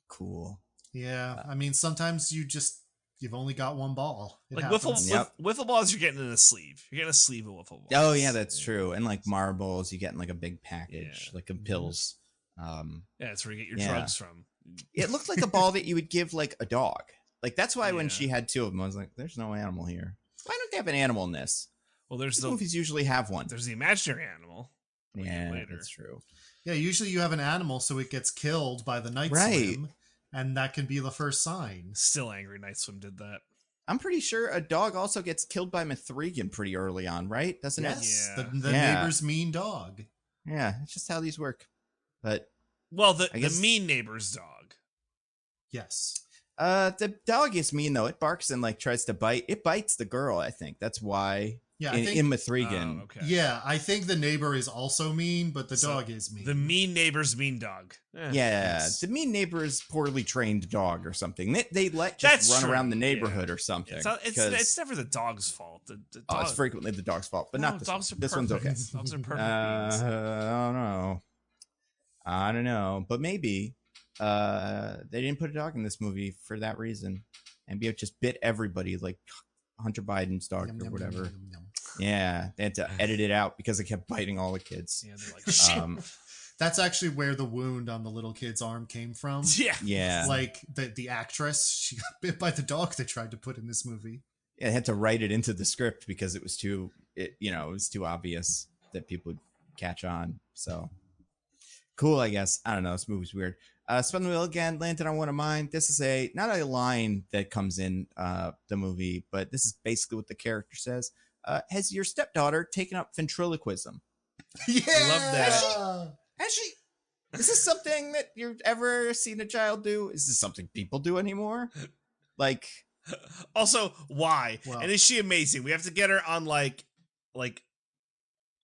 cool. Yeah, I mean, sometimes you just you've only got one ball. It Like happens. wiffle balls, you're getting in a sleeve. You're getting a sleeve of wiffle balls. Oh yeah, that's true. And like marbles, you get in like a big package, like of pills. Yeah, that's where you get your drugs from. It looked like a ball that you would give like a dog. Like that's why when Yeah. she had two of them, I was like, "There's no animal here. Why don't they have an animal in this?" Well, there's These the movies usually have one. there's the imaginary animal. Yeah, later. that's true. Yeah, usually you have an animal so it gets killed by the night Right. swim, and that can be the first sign. Still angry Night Swim did that. I'm pretty sure a dog also gets killed by Mithrigan pretty early on, right? Doesn't it? Yes, Yeah. the neighbor's mean dog. Yeah, it's just how these work. But Well, I guess- the mean neighbor's dog. Yes. the dog is mean though. It barks and like tries to bite. It bites the girl, I think. That's why Yeah, in Mithrigan. Oh, okay. Yeah, I think the neighbor is also mean, but the So, dog is mean. The mean neighbor's mean dog. Eh. Yeah, Yes. the mean neighbor's poorly trained dog or something. They let That's just run true, around the yeah. neighborhood or something. It's never the dog's fault. The dog, It's frequently the dog's fault, but no, not this dogs one. are This one's okay. perfect. Dogs are perfect beings. I don't know, but maybe they didn't put a dog in this movie for that reason, and it just bit everybody like Hunter Biden's dog Yum, or yum, whatever. yum, yum, yum. Yeah, they had to edit it out because it kept biting all the kids. Yeah, they're like, shit. That's actually where the wound on the little kid's arm came from. Yeah. Yeah, Like the actress, she got bit by the dog they tried to put in this movie. I had to write it into the script because it was too obvious that people would catch on. So cool, I guess. I don't know. This movie's weird. Spun the wheel again, landed on one of mine. This is not a line that comes in the movie, but this is basically what the character says. Has your stepdaughter taken up ventriloquism? Yeah, love that. Has she? Is this something that you've ever seen a child do? Is this something people do anymore? Like, Also, why? Well- And is she amazing? We have to get her on like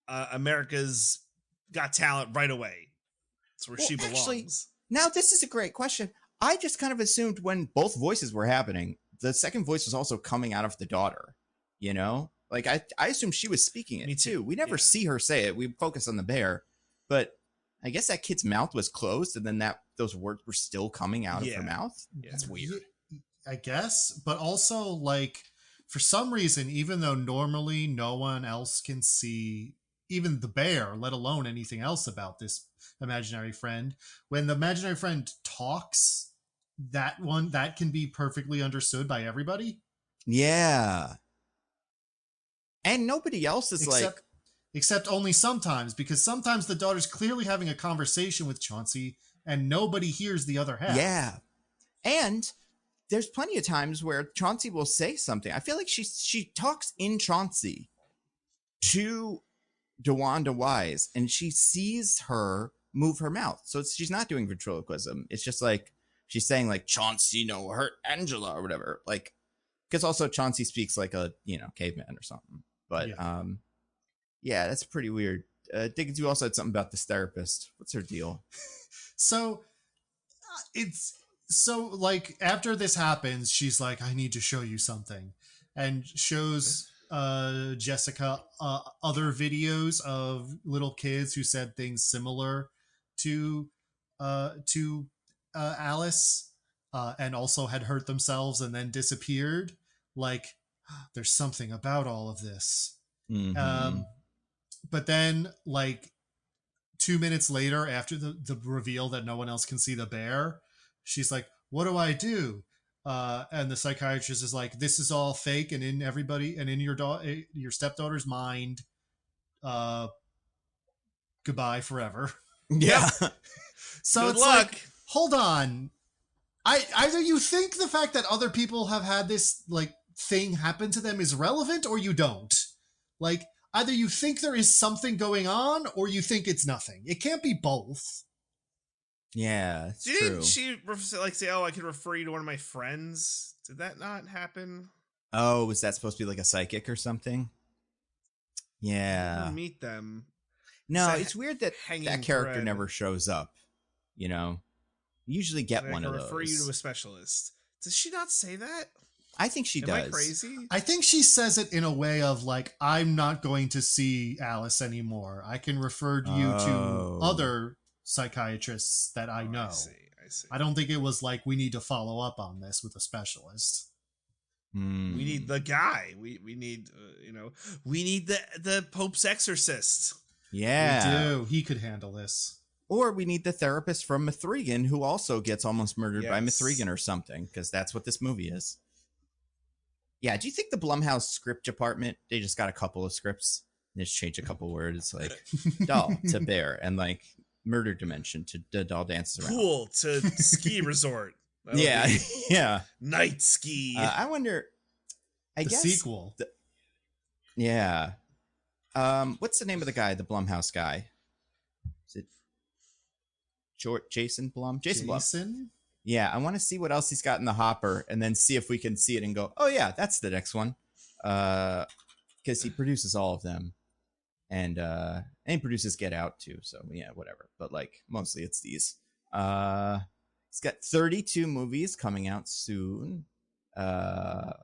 America's Got Talent right away. That's where Well, she belongs. actually, now this is a great question. I just kind of assumed when both voices were happening, the second voice was also coming out of the daughter. You know, like I assumed she was speaking it Me too. We never Yeah. see her say it. We focus on the bear, but I guess that kid's mouth was closed, and then those words were still coming out of Yeah. her mouth. Yeah. That's weird. I guess, but also like for some reason, even though normally no one else can see even the bear, let alone anything else about this imaginary friend, when the imaginary friend talks, that can be perfectly understood by everybody. Yeah. And nobody else is Except only sometimes, because sometimes the daughter's clearly having a conversation with Chauncey and nobody hears the other half. yeah. And there's plenty of times where Chauncey will say something. I feel like she talks in Chauncey to DeWanda Wise, and she sees her move her mouth. So she's not doing ventriloquism. It's just like she's saying like Chauncey no hurt Angela or whatever. Like, because also Chauncey speaks like a caveman or something. But yeah, that's pretty weird. Diggins, you also had something about this therapist. What's her deal? So like after this happens, she's like, I need to show you something, and shows Jessica other videos of little kids who said things similar to Alice, and also had hurt themselves and then disappeared. Like, there's something about all of this. Mhm. But then like 2 minutes later, after the reveal that no one else can see the bear, she's like, what do I do? And the psychiatrist is like, this is all fake and in everybody and in your stepdaughter's mind. Goodbye forever. Yeah. So Good it's luck. like, hold on. Either you think the fact that other people have had this like thing happen to them is relevant, or you don't. Like, either you think there is something going on, or you think it's nothing. It can't be both. Yeah, it's Didn't true. she say, "Oh, I could refer you to one of my friends"? Did that not happen? Oh, was that supposed to be like a psychic or something? Yeah. I'll meet them. No, It's a it's weird that hanging that character thread. never shows up. You know, you usually get And I one can of refer you to a those. specialist. Does she not say that? I think she Am does. I crazy? I think she says it in a way of like, I'm not going to see Alice anymore. I can refer you Oh. to other psychiatrists that I know. I see. I don't think it was like, we need to follow up on this with a specialist. We need the guy. We need we need the Pope's exorcist. Yeah. We do. He could handle this. Or we need the therapist from Mithrigan who also gets almost murdered by Yes. Mithrigan or something, because that's what this movie is. Yeah, do you think the Blumhouse script department, they just got a couple of scripts and just change a couple words like doll to bear and like murder dimension to the doll dances around? Pool to ski resort. That'll Yeah, be yeah. night ski. I wonder, I The guess. sequel. Yeah. What's the name of the guy, the Blumhouse guy? Is it Jason Blum? Jason Blum. Yeah, I want to see what else he's got in the hopper and then see if we can see it and go, oh, yeah, that's the next one. Because he produces all of them. And he produces Get Out, too. So, yeah, whatever. But, like, mostly it's these. He's got 32 movies coming out soon. Are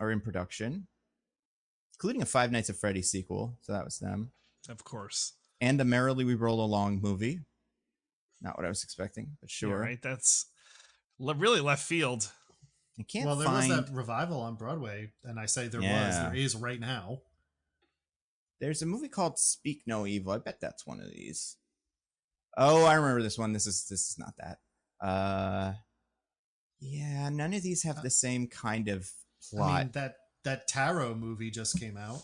in production. Including a Five Nights at Freddy's sequel. So that was them. Of course. And the Merrily We Roll Along movie. Not what I was expecting, but sure. Yeah, right? That's really left field. I can't Well, there find... was that revival on Broadway, and I say there is right now. There's a movie called Speak No Evil. I bet that's one of these. Oh, I remember this one. This is not that. Yeah, none of these have the same kind of plot. I mean, that Tarot movie just came out.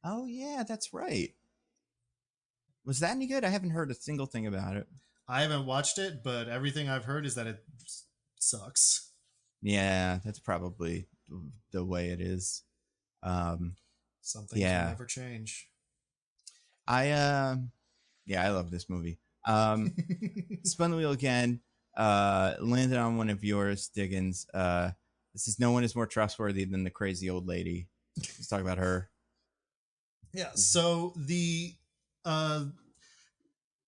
Oh yeah, that's right. Was that any good? I haven't heard a single thing about it. I haven't watched it, but everything I've heard is that it sucks. Yeah, that's probably the way it is. Some things will never change. I love this movie. Spun the wheel again. Landed on one of yours, Diggins. This is No One Is More Trustworthy Than the Crazy Old Lady. Let's talk about her. Yeah, so the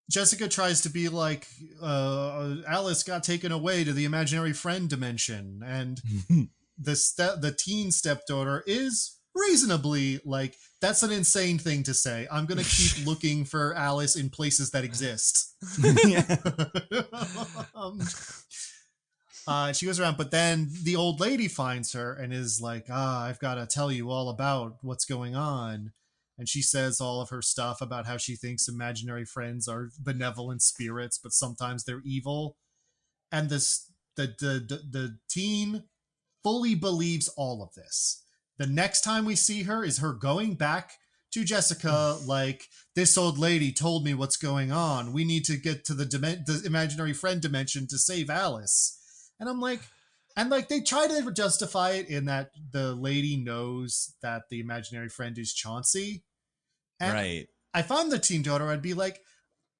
Jessica tries to be like, Alice got taken away to the imaginary friend dimension, and the teen stepdaughter is reasonably like, that's an insane thing to say. I'm gonna keep looking for Alice in places that exist. She goes around, but then the old lady finds her and is like, I've got to tell you all about what's going on. And she says all of her stuff about how she thinks imaginary friends are benevolent spirits, but sometimes they're evil. And the teen fully believes all of this. The next time we see her is her going back to Jessica, like, this old lady told me what's going on. We need to get to the imaginary friend dimension to save Alice. And I'm like, they try to justify it in that the lady knows that the imaginary friend is Chauncey. And right. If I'm the teen daughter, I'd be like,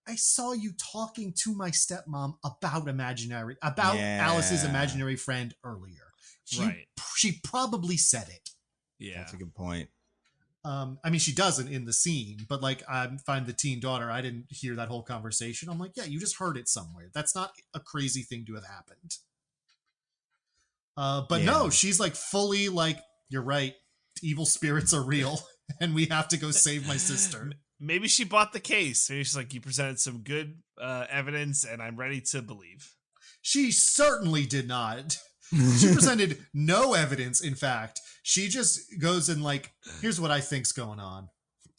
I saw you talking to my stepmom about Alice's imaginary friend earlier. She probably said it. Yeah. That's a good point. I mean, she doesn't in the scene, but like, I find the teen daughter, I didn't hear that whole conversation. I'm like, yeah, you just heard it somewhere. That's not a crazy thing to have happened. But no, she's like fully like, you're right. Evil spirits are real and we have to go save my sister. Maybe she bought the case. Maybe she's like, you presented some good evidence and I'm ready to believe. She certainly did not. She presented no evidence. In fact, she just goes and like, here's what I think's going on.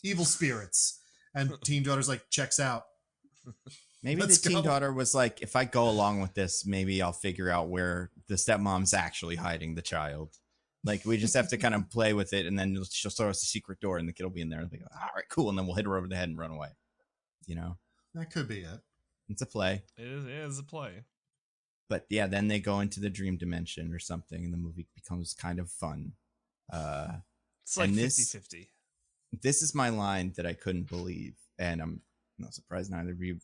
Evil spirits. And teen daughter's like, checks out. Maybe the teen daughter was like, if I go along with this, maybe I'll figure out where the stepmom's actually hiding the child. Like, we just have to kind of play with it, and then she'll show us a secret door, and the kid will be in there, and they'll be like, all right, cool, and then we'll hit her over the head and run away. You know? That could be it. It's a play. It is a play. But yeah, then they go into the dream dimension or something, and the movie becomes kind of fun. It's like 50-50. This is my line that I couldn't believe, and I'm not surprised neither of you.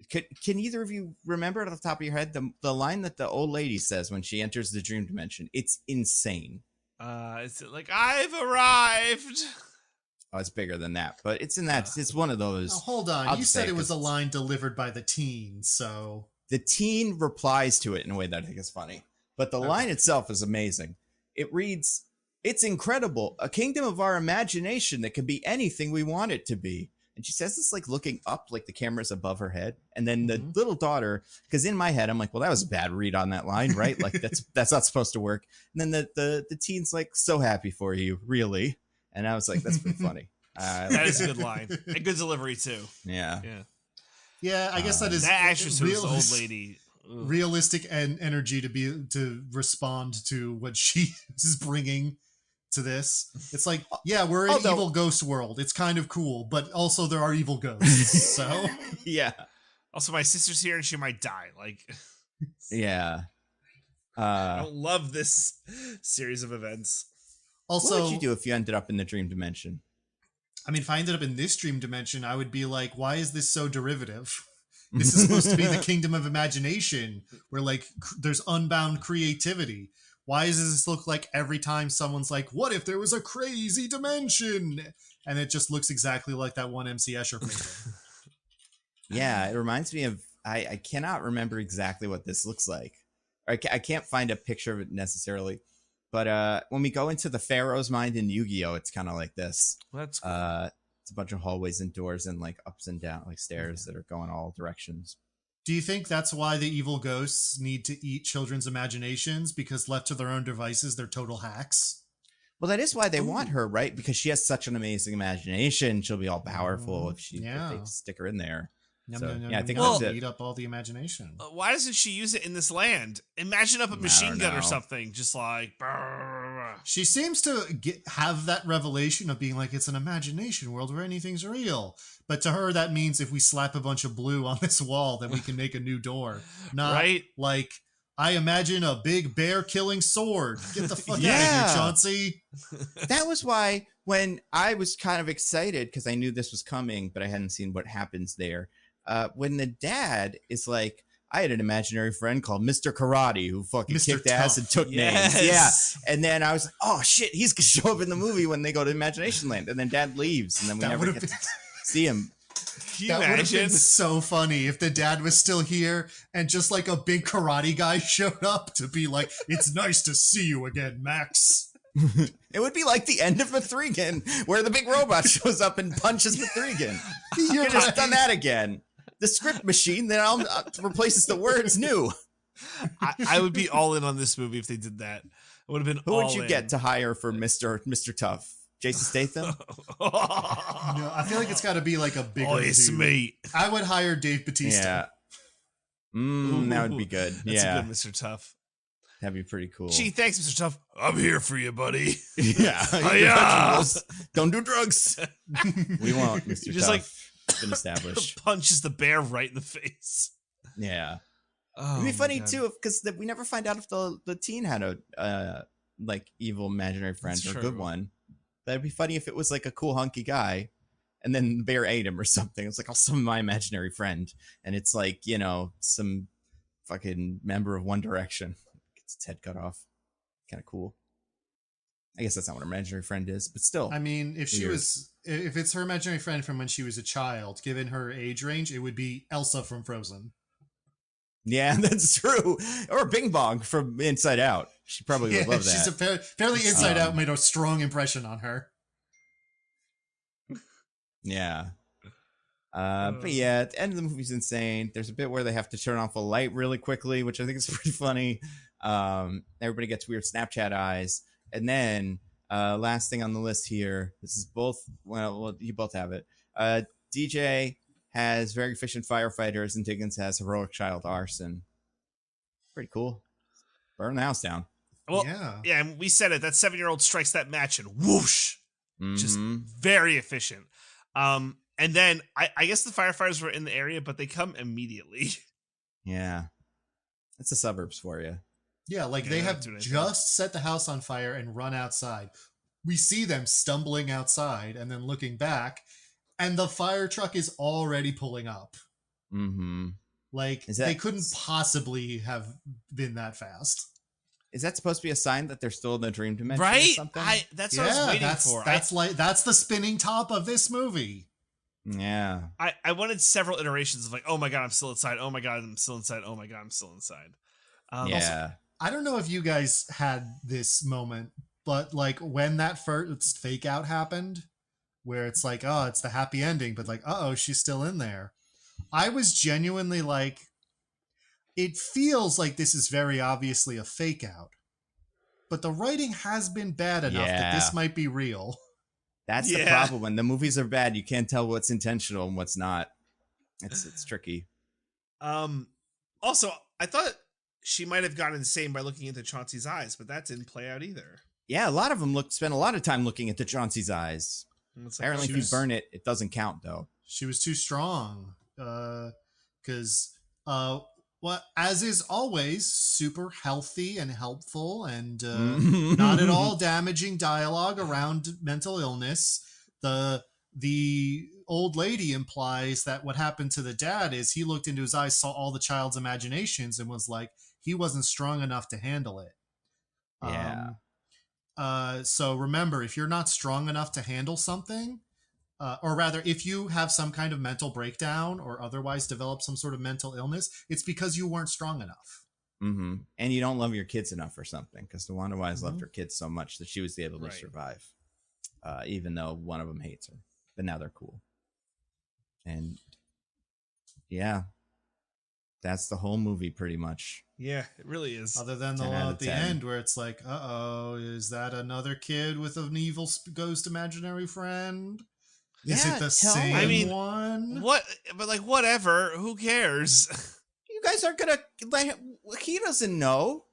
Can either of you remember at the top of your head the line that the old lady says when she enters the dream dimension? It's insane. Is it like, I've arrived? Oh, it's bigger than that, but it's in that. It's one of those. Now, hold on. You said it was a line delivered by the teen, so the teen replies to it in a way that I think is funny. But the line itself is amazing. It reads, "It's incredible, a kingdom of our imagination that can be anything we want it to be." And she says this like looking up, like the camera's above her head. And then the Mhm. little daughter, because in my head, I'm like, well, that was a bad read on that line, right? Like that's not supposed to work. And then the teen's like, so happy for you, really. And I was like, that's pretty funny. That is a good line. A good delivery too. Yeah. Yeah. Yeah, I guess that is That actress who's the old realis- lady. Ugh. realistic and energy to respond to what she is bringing to this. It's like, yeah, we're in Although- evil ghost world. It's kind of cool, but also there are evil ghosts. So Yeah. Also, my sister's here and she might die. Like, Yeah. I don't love this series of events. also, What would you do if you ended up in the dream dimension? I mean, if I ended up in this dream dimension, I would be like, why is this so derivative? This is supposed to be the kingdom of imagination where like there's unbound creativity. Why does this look like every time someone's like, what if there was a crazy dimension? And it just looks exactly like that one MC Escher painting. Yeah, it reminds me of, I cannot remember exactly what this looks like. I can't find a picture of it necessarily. But when we go into the Pharaoh's mind in Yu-Gi-Oh, it's kind of like this. That's cool. It's a bunch of hallways and doors and like ups and down, like stairs that are going all directions. Do you think that's why the evil ghosts need to eat children's imaginations? Because left to their own devices, they're total hacks? Well, that is why they want her, right? Because she has such an amazing imagination. She'll be all powerful if they stick her in there. Yum, So, yum, yum, yeah, I yum, think yum. that's it. Eat up all the imagination. Why doesn't she use it in this land? Imagine up a machine gun or know. something. Just like, brrr. She seems to have that revelation of being like, it's an imagination world where anything's real. But to her, that means if we slap a bunch of blue on this wall, then we can make a new door. Not Right? like, I imagine a big bear killing sword. Get the fuck out of Yeah. here, Chauncey. That was why when I was kind of excited because I knew this was coming, but I hadn't seen what happens there. When the dad is like, I had an imaginary friend called Mr. Karate who fucking Mr. kicked ass and took Yes. names. Yeah. And then I was like, oh shit, he's going to show up in the movie when they go to Imagination Land. And then dad leaves and then we That never would've get been- to see him. Can you That would have imagine? been so funny if the dad was still here and just like a big karate guy showed up to be like, it's nice to see you again, Max. It would be like the end of Mithrigan where the big robot shows up and punches Mithrigan. You're Could have right. done that again. The script machine then replaces the words new. I would be all in on this movie if they did that. It would have been Who all would you in. get to hire for Mr. Tough? Jason Statham? No, I feel like it's got to be like a bigger Oh, it's dude. me. I would hire Dave Bautista. Yeah. That would be good. That's Yeah. a good Mr. Tough. That'd be pretty cool. Gee, thanks, Mr. Tough. I'm here for you, buddy. Yeah. Hi-ya! Don't do drugs. We won't, Mr. You're just Tough. It's been established. Punches the bear right in the face. Yeah. Oh, It'd be my funny God. too because we never find out if the teen had a like evil imaginary friend That's or a true. good one. That'd be funny if it was like a cool hunky guy, and then the bear ate him or something. It's like, I'll summon my imaginary friend, and it's like, you know, some fucking member of One Direction gets its head cut off. Kind of cool. I guess that's not what an imaginary friend is, but still. I mean, if Weird. if it's her imaginary friend from when she was a child, given her age range, it would be Elsa from Frozen. Yeah, that's true. Or Bing Bong from Inside Out. She probably would love that. She's apparently Inside Out Um, made a strong impression on her. Yeah. But yeah, at the end of the movie's insane. There's a bit where they have to turn off a light really quickly, which I think is pretty funny. Everybody gets weird Snapchat eyes. And then last thing on the list here, this is both, well, you both have it. DJ has very efficient firefighters and Diggins has heroic child arson. Pretty cool. Burn the house down. Well, Yeah. yeah, and we said it. That 7-year-old strikes that match and whoosh. Just Mhm. very efficient. And then I guess the firefighters were in the area, but they come immediately. Yeah. That's the suburbs for you. Yeah, like Yeah, they they're have not doing anything. just set the house on fire and run outside. We see them stumbling outside and then looking back, and the fire truck is already pulling up. Mm-hmm. Like, Is that- they couldn't possibly have been that fast. Is that supposed to be a sign that they're still in the dream dimension or Right? something? That's what I was waiting for. That's the spinning top of this movie. Yeah. I wanted several iterations of like, oh my god, I'm still inside. Oh my god, I'm still inside. Oh my god, I'm still inside. Yeah. I don't know if you guys had this moment, but like when that first fake out happened, where it's like, oh, it's the happy ending, but like, uh-oh, she's still in there. I was genuinely like, it feels like this is very obviously a fake out, but the writing has been bad enough that this might be real. That's the problem. When the movies are bad, you can't tell what's intentional and what's not. It's tricky. Also, I thought she might have gotten insane by looking into Chauncey's eyes, but that didn't play out either. Yeah, a lot of them spend a lot of time looking into Chauncey's eyes. Apparently, if you burn it, it doesn't count, though. She was too strong. Because what, as is always, super healthy and helpful and not at all damaging dialogue around mental illness. The old lady implies that what happened to the dad is he looked into his eyes, saw all the child's imaginations, and was like, he wasn't strong enough to handle it. Yeah. So remember, if you're not strong enough to handle something, or rather, if you have some kind of mental breakdown or otherwise develop some sort of mental illness, it's because you weren't strong enough. Mm-hmm. And you don't love your kids enough or something, because the Wanda Wise loved her kids so much that she was able to survive, even though one of them hates her. But now they're cool. And yeah, that's the whole movie pretty much. Yeah, it really is. Other than the one at the end where it's like, uh-oh, is that another kid with an evil ghost imaginary friend? Is it the same one? What? But like, whatever. Who cares? You guys aren't gonna. He doesn't know.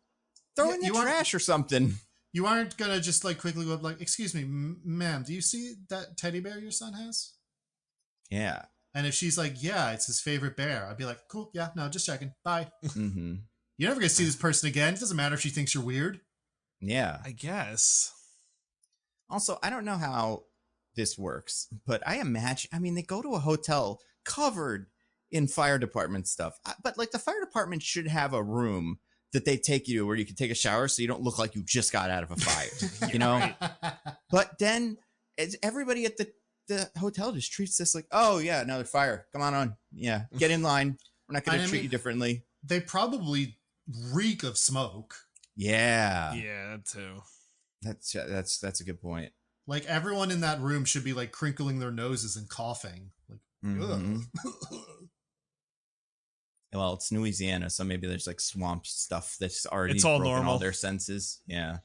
Throw in the trash or something. You aren't gonna just like quickly go up like, excuse me, ma'am, do you see that teddy bear your son has? Yeah. And if she's like, yeah, it's his favorite bear, I'd be like, cool, yeah, no, just checking. Bye. Mm-hmm. You're never gonna see this person again. It doesn't matter if she thinks you're weird. Yeah. I guess. Also, I don't know how this works, but I mean, they go to a hotel covered in fire department stuff, but like the fire department should have a room that they take you to where you can take a shower so you don't look like you just got out of a fire, you know? Right. But then everybody at the hotel just treats this like, oh yeah, another fire. Come on. Yeah, get in line. We're not going to treat you differently. They probably reek of smoke. Yeah. Yeah, that too. That's a good point. Like everyone in that room should be like crinkling their noses and coughing. Like, well, it's Louisiana, so maybe there's like swamp stuff that's already it's all broken normal. All their senses. Yeah.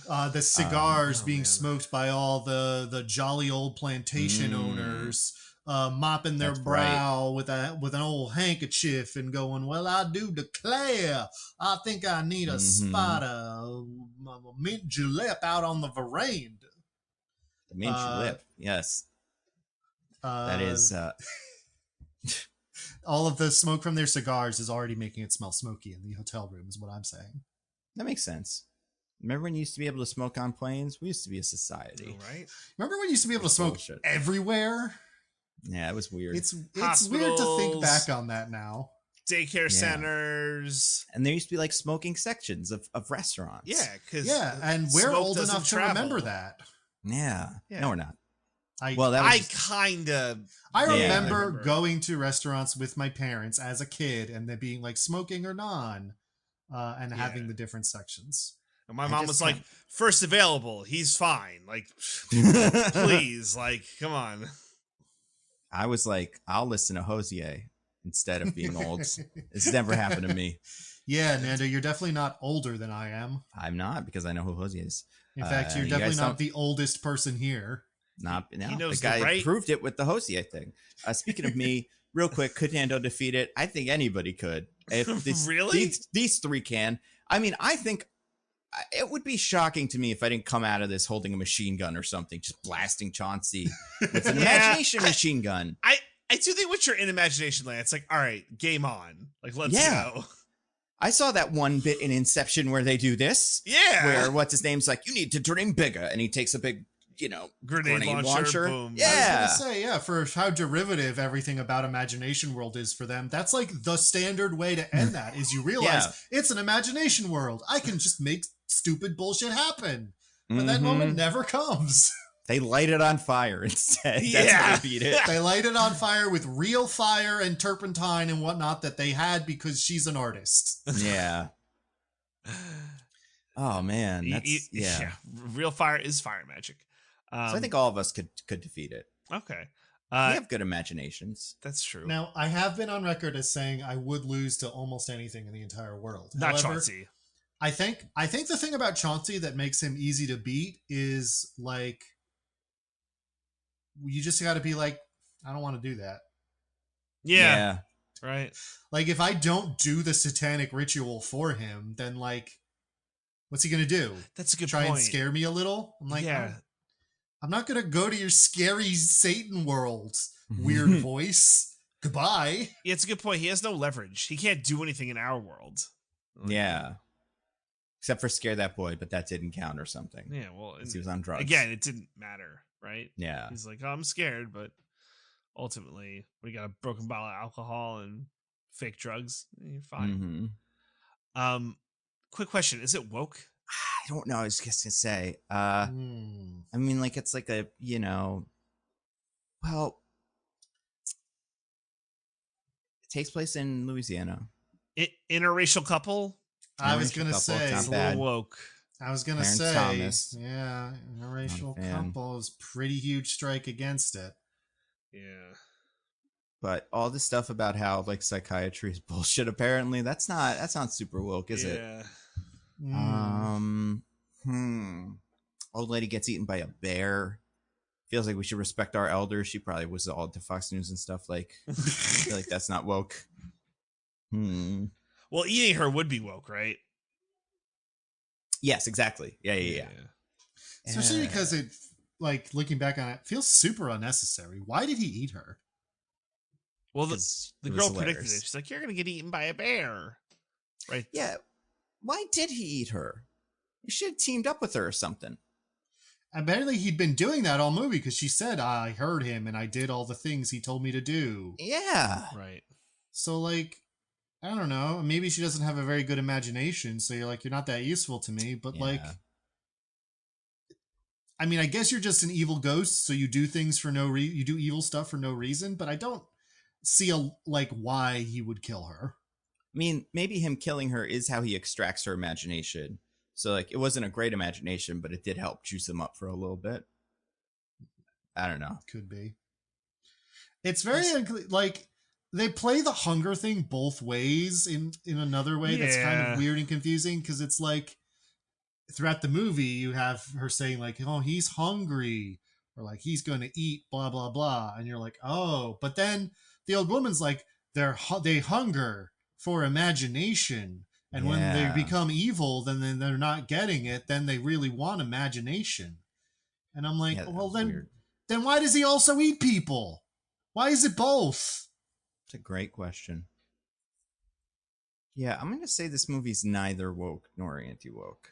The cigars being smoked by all the jolly old plantation owners, mopping their brow with an old handkerchief and going, well, I do declare, I think I need a spot of mint julep out on the veranda. The mint julep, yes. That is... all of the smoke from their cigars is already making it smell smoky in the hotel room, is what I'm saying. That makes sense. Remember when you used to be able to smoke on planes? We used to be a society. Oh, right? Remember when you used to be able to smoke everywhere? Yeah, it was weird. It's weird to think back on that now. Daycare centers. And there used to be like smoking sections of restaurants. Yeah, and we're old enough to remember that. Yeah. No, we're not. I remember going to restaurants with my parents as a kid and then being like smoking or non, and having the different sections. And my mom was like, first available, he's fine. Like, please, like, come on. I was like, I'll listen to Hosier instead of being old. It's never happened to me. Yeah, Nando, you're definitely not older than I am. I'm not, because I know who Hosier is. In fact, you're definitely not the oldest person here. Not now. He knows the guy the right. proved it with the Hosier thing. Speaking of me, real quick, could Nando defeat it? I think anybody could. If these three can. I mean, I think it would be shocking to me if I didn't come out of this holding a machine gun or something, just blasting Chauncey with an imagination machine gun. I do think once you're in imagination land, it's like, all right, game on. Like, let's go. I saw that one bit in Inception where they do this. Yeah. Where what's his name's like, you need to dream bigger, and he takes a big, grenade launcher. Boom. Yeah. I was gonna say, for how derivative everything about Imagination World is for them, that's like the standard way to end that, is you realize it's an imagination world. I can just make stupid bullshit happen. But that moment never comes. They light it on fire instead. That's how they beat it. They light it on fire with real fire and turpentine and whatnot that they had because she's an artist. Yeah. Oh man, that's Real fire is fire magic. So I think all of us could defeat it. Okay. We have good imaginations. That's true. Now, I have been on record as saying I would lose to almost anything in the entire world. Not However, Chauncey. I think the thing about Chauncey that makes him easy to beat is like you just got to be like, I don't want to do that. Yeah. Right. Like if I don't do the satanic ritual for him, then like, what's he gonna do? That's a good Try point. and scare me a little? I'm like, yeah. I'm not gonna go to your scary Satan world. Weird voice. Goodbye. Yeah, it's a good point. He has no leverage. He can't do anything in our world. Yeah. Except for scare that boy, but that didn't count or something. Yeah, well, He was on drugs. again, it didn't matter, right? Yeah. He's like, oh, I'm scared, but ultimately, we got a broken bottle of alcohol and fake drugs. You're fine. Mm-hmm. Quick question: is it woke? I don't know. I was just gonna say. I mean, like it's like a well, it takes place in Louisiana. Interracial couple. I was gonna say It's a little woke. I was gonna Clarence say, Thomas. yeah, interracial Not a fan. couple is pretty huge strike against it. Yeah. But all this stuff about how like psychiatry is bullshit. Apparently, that's not super woke, is it? Yeah. Old lady gets eaten by a bear. Feels like we should respect our elders. She probably was all to Fox News and stuff. Like, I feel like that's not woke. Well, eating her would be woke, right? Yes, exactly. Yeah. Especially because it, like, looking back on it, feels super unnecessary. Why did he eat her? Well, the It was girl predicted hilarious. it. She's like, "You're gonna get eaten by a bear," right? Yeah. Why did he eat her? You should have teamed up with her or something. Apparently, he'd been doing that all movie because she said, I heard him and I did all the things he told me to do. Yeah. Right. So, like, I don't know. Maybe she doesn't have a very good imagination. So you're like, you're not that useful to me. But, like, I mean, I guess you're just an evil ghost. So you do things for no reason. You do evil stuff for no reason. But I don't see why he would kill her. I mean, maybe him killing her is how he extracts her imagination. So, like, it wasn't a great imagination, but it did help juice him up for a little bit. I don't know. Could be. It's very like they play the hunger thing both ways in another way that's kind of weird and confusing because it's like throughout the movie you have her saying like, oh, he's hungry or like he's going to eat blah blah blah, and you're like, oh, but then the old woman's like they hunger for imagination, and when they become evil, then they're not getting it, then they really want imagination, and I'm like, well then why does he also eat people? Why is it both? It's a great question. Yeah, I'm going to say this movie's neither woke nor anti-woke.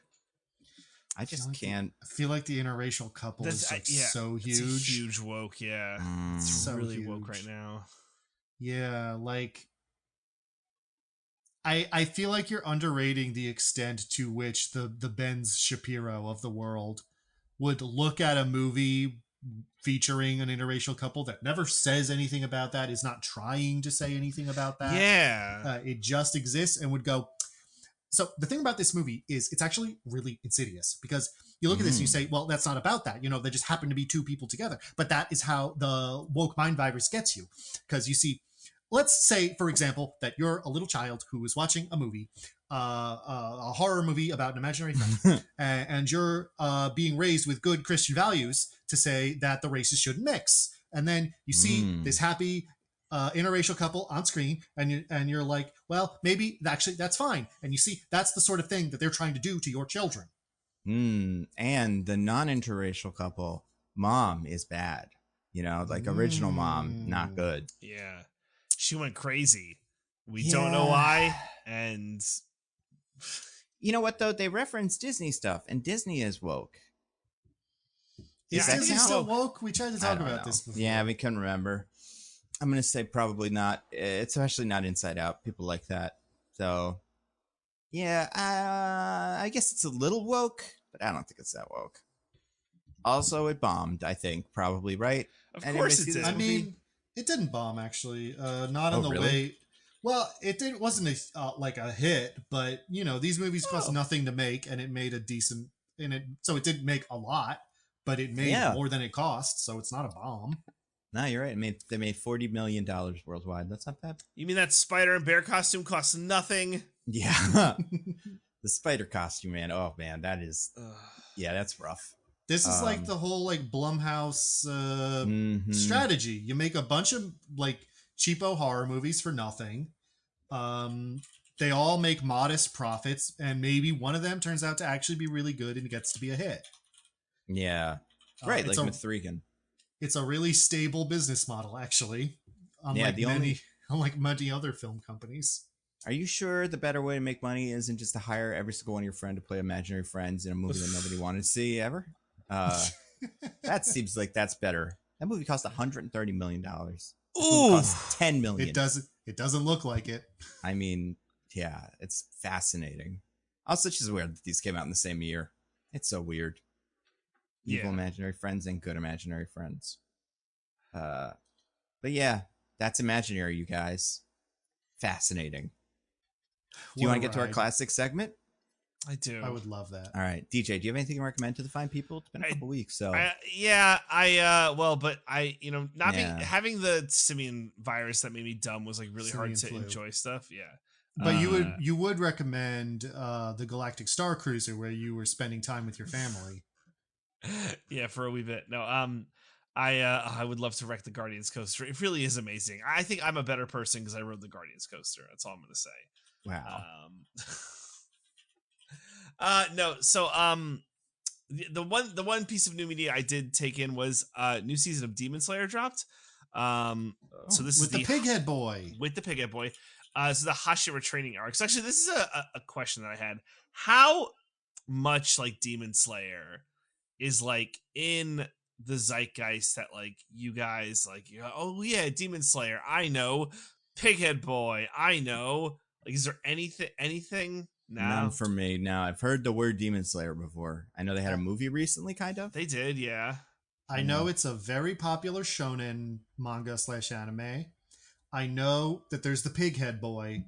I just can't. I feel like the interracial couple is like so huge. It's a huge woke, yeah. It's so really huge. woke right now. Yeah, like I feel like you're underrating the extent to which the Ben Shapiro of the world would look at a movie featuring an interracial couple that never says anything about that, is not trying to say anything about that. Yeah. It just exists and would go. So the thing about this movie is it's actually really insidious because you look at this and you say, well, that's not about that. You know, they just happen to be two people together. But that is how the woke mind virus gets you. Because you see, let's say, for example, that you're a little child who is watching a movie, a horror movie about an imaginary friend, and you're being raised with good Christian values to say that the races shouldn't mix. And then you see this happy interracial couple on screen, and you're like, well, maybe actually that's fine. And you see, that's the sort of thing that they're trying to do to your children. And the non-interracial couple, mom is bad. You know, like original mom, not good. Yeah. She went crazy. We don't know why. And you know what, though? They reference Disney stuff, and Disney is woke. Is Disney still woke? We tried to talk about this before. Yeah, we couldn't remember. I'm going to say probably not. It's actually not Inside Out. People like that. So, yeah, I guess it's a little woke, but I don't think it's that woke. Also, it bombed, I think, probably, right? Of course it did. I mean, it didn't bomb, actually. Not in the way... Well, it wasn't like a hit, but, you know, these movies cost nothing to make, and it made a decent... So it didn't make a lot, but it made more than it cost, so it's not a bomb. No, you're right. They made $40 million worldwide. That's not bad. You mean that spider and bear costume costs nothing? Yeah. The spider costume, man. Oh, man. That is... Yeah, that's rough. This is like the whole like Blumhouse strategy. You make a bunch of like cheapo horror movies for nothing. They all make modest profits, and maybe one of them turns out to actually be really good and gets to be a hit. Yeah. Right, like Mithrigan. It's a really stable business model, actually. Unlike many other film companies. Are you sure the better way to make money isn't just to hire every single one of your friends to play imaginary friends in a movie that nobody wanted to see ever? That seems like that's better. That movie cost $130 million. Ooh, cost $10 million. It doesn't look like it. I mean, yeah, it's fascinating. Also, it's just weird that these came out in the same year. It's so weird. Evil imaginary friends and good imaginary friends. But yeah, that's imaginary, you guys. Fascinating. Do you want to get to our classic segment? I do. I would love that. All right, DJ, do you have anything to recommend to the fine people? It's been a couple weeks, so having the simian virus that made me dumb was like really hard to enjoy stuff. Yeah, but you would recommend the Galactic Star Cruiser, where you were spending time with your family. Yeah, for a wee bit. No, I would love to wreck the Guardians coaster. It really is amazing. I think I'm a better person because I rode the Guardians coaster. That's all I'm gonna say. Wow. No. So the one piece of new media I did take in was new season of Demon Slayer dropped. So this with is the Pighead Boy. With the Pighead Boy. This is the Hashira training arc. So actually, this is a question that I had. How much like Demon Slayer is like in the zeitgeist that like you guys like, oh yeah, Demon Slayer, I know. Pighead Boy, I know. Like, is there anything? No. None for me. Now, I've heard the word Demon Slayer before. I know they had a movie recently, kind of. They did, yeah. I know it's a very popular shonen manga / anime. I know that there's the Pighead Boy,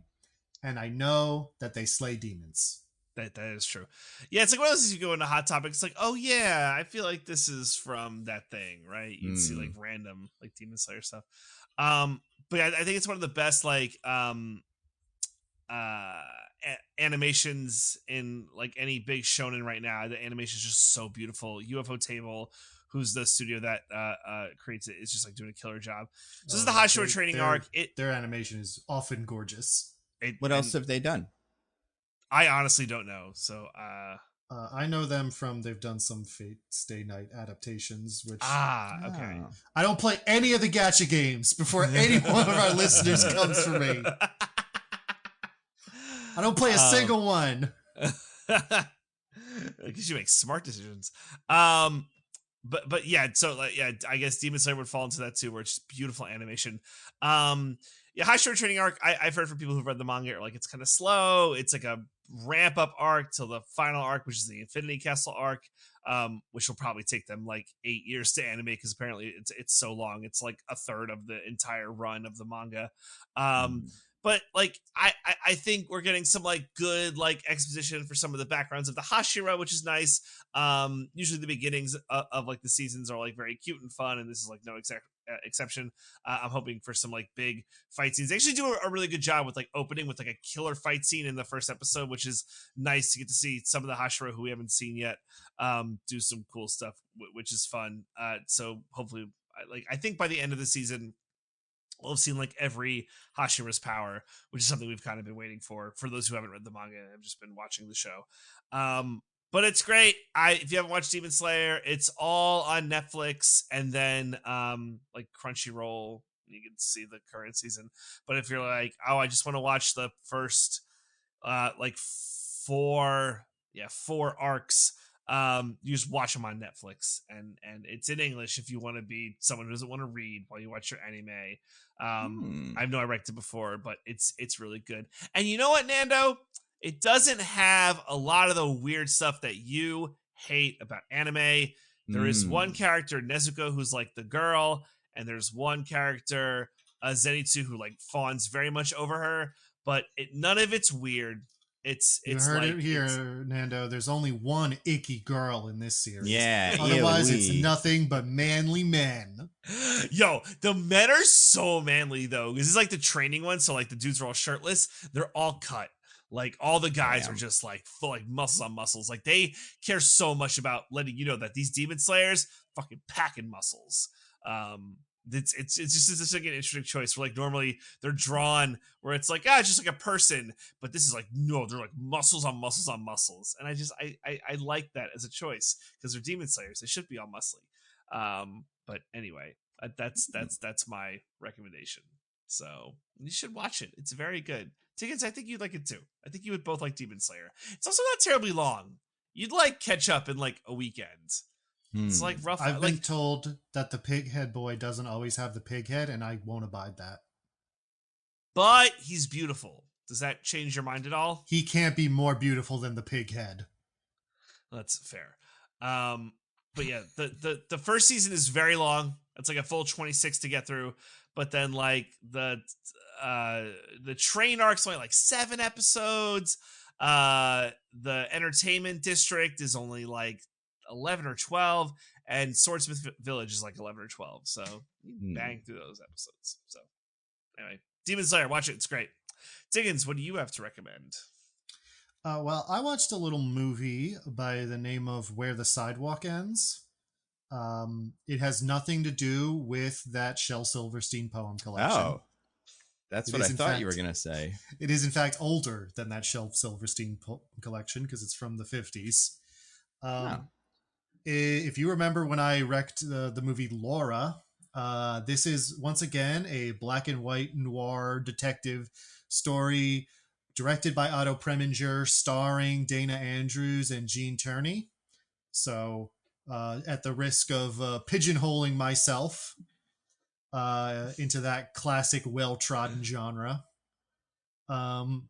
and I know that they slay demons. That is true. Yeah, it's like one of those things you go into Hot Topic. It's like, oh yeah, I feel like this is from that thing, right? You'd see like random like Demon Slayer stuff. But I think it's one of the best like animations in like any big shonen right now. The animation is just so beautiful. UFO Table, who's the studio that creates it, is just like doing a killer job. So this is the Hashira training arc. Their animation is often gorgeous. What else have they done? I honestly don't know. So I know them from they've done some Fate Stay Night adaptations, which okay. I don't play any of the gacha games before any one of our listeners comes for me. I don't play a single one. Because you make smart decisions. But yeah, so like, yeah, I guess Demon Slayer would fall into that too, where it's just beautiful animation. Yeah, Hashira training arc. I've heard from people who've read the manga, like it's kind of slow. It's like a ramp up arc till the final arc, which is the Infinity Castle arc, which will probably take them like 8 years to animate because apparently it's so long. It's like a third of the entire run of the manga. But like I think we're getting some like good like exposition for some of the backgrounds of the Hashira, which is nice. Usually the beginnings of like the seasons are like very cute and fun, and this is like no exception. I'm hoping for some like big fight scenes. They actually do a really good job with like opening with like a killer fight scene in the first episode, which is nice to get to see some of the Hashira who we haven't seen yet do some cool stuff, which is fun. So hopefully, I think by the end of the season, we'll have seen like every Hashira's power, which is something we've kind of been waiting for those who haven't read the manga and have just been watching the show. But it's great. If you haven't watched Demon Slayer, it's all on Netflix and then like Crunchyroll. You can see the current season. But if you're like, oh, I just want to watch the first like four arcs, you just watch them on Netflix, and it's in English if you want to be someone who doesn't want to read while you watch your anime. I know I wrecked it before, but it's really good. And you know what, Nando? It doesn't have a lot of the weird stuff that you hate about anime. There is one character, Nezuko, who's like the girl, and there's one character, Zenitsu, who like fawns very much over her, but none of it's weird. It's You heard like, it here, Nando. There's only one icky girl in this series. Yeah. Otherwise, ew, it's nothing but manly men. Yo, the men are so manly though. This is like the training one, so like the dudes are all shirtless. They're all cut. Like all the guys are just like full, like muscles on muscles. Like they care so much about letting you know that these demon slayers fucking packing muscles. It's just like an interesting choice. Where like normally they're drawn where it's like it's just like a person, but this is like no, they're like muscles on muscles on muscles, and I like that as a choice because they're demon slayers. They should be all muscly. But anyway, that's my recommendation. So you should watch it. It's very good. Diggins, I think you'd like it too. I think you would both like Demon Slayer. It's also not terribly long. You'd like catch up in like a weekend. It's like rough. I've been told that the pighead boy doesn't always have the pig head, and I won't abide that. But he's beautiful. Does that change your mind at all? He can't be more beautiful than the pig head. That's fair. But yeah, the first season is very long. It's like a full 26 to get through. But then like the train arc's only like 7 episodes. The entertainment district is only like 11 or 12, and Swordsmith Village is like 11 or 12. So you bang through those episodes. So anyway, Demon Slayer, watch it. It's great. Diggins, what do you have to recommend? Well, I watched a little movie by the name of Where the Sidewalk Ends. It has nothing to do with that Shel Silverstein poem collection. Oh, that's what I thought you were going to say. It is, in fact, older than that Shel Silverstein collection because it's from the 50s. If you remember when I wrecked the movie Laura, this is, once again, a black and white noir detective story directed by Otto Preminger, starring Dana Andrews and Gene Tierney. So, at the risk of pigeonholing myself into that classic well-trodden genre. No,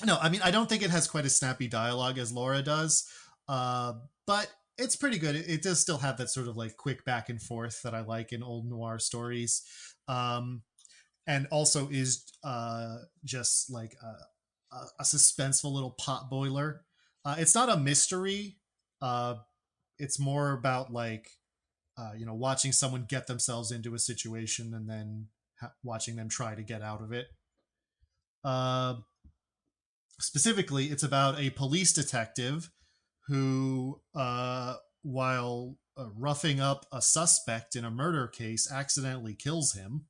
I mean, I don't think it has quite as snappy dialogue as Laura does, but it's pretty good. It does still have that sort of like quick back and forth that I like in old noir stories. And also is just like a suspenseful little pot boiler. It's not a mystery. It's more about like, watching someone get themselves into a situation and then watching them try to get out of it. Specifically, it's about a police detective who, while roughing up a suspect in a murder case, accidentally kills him.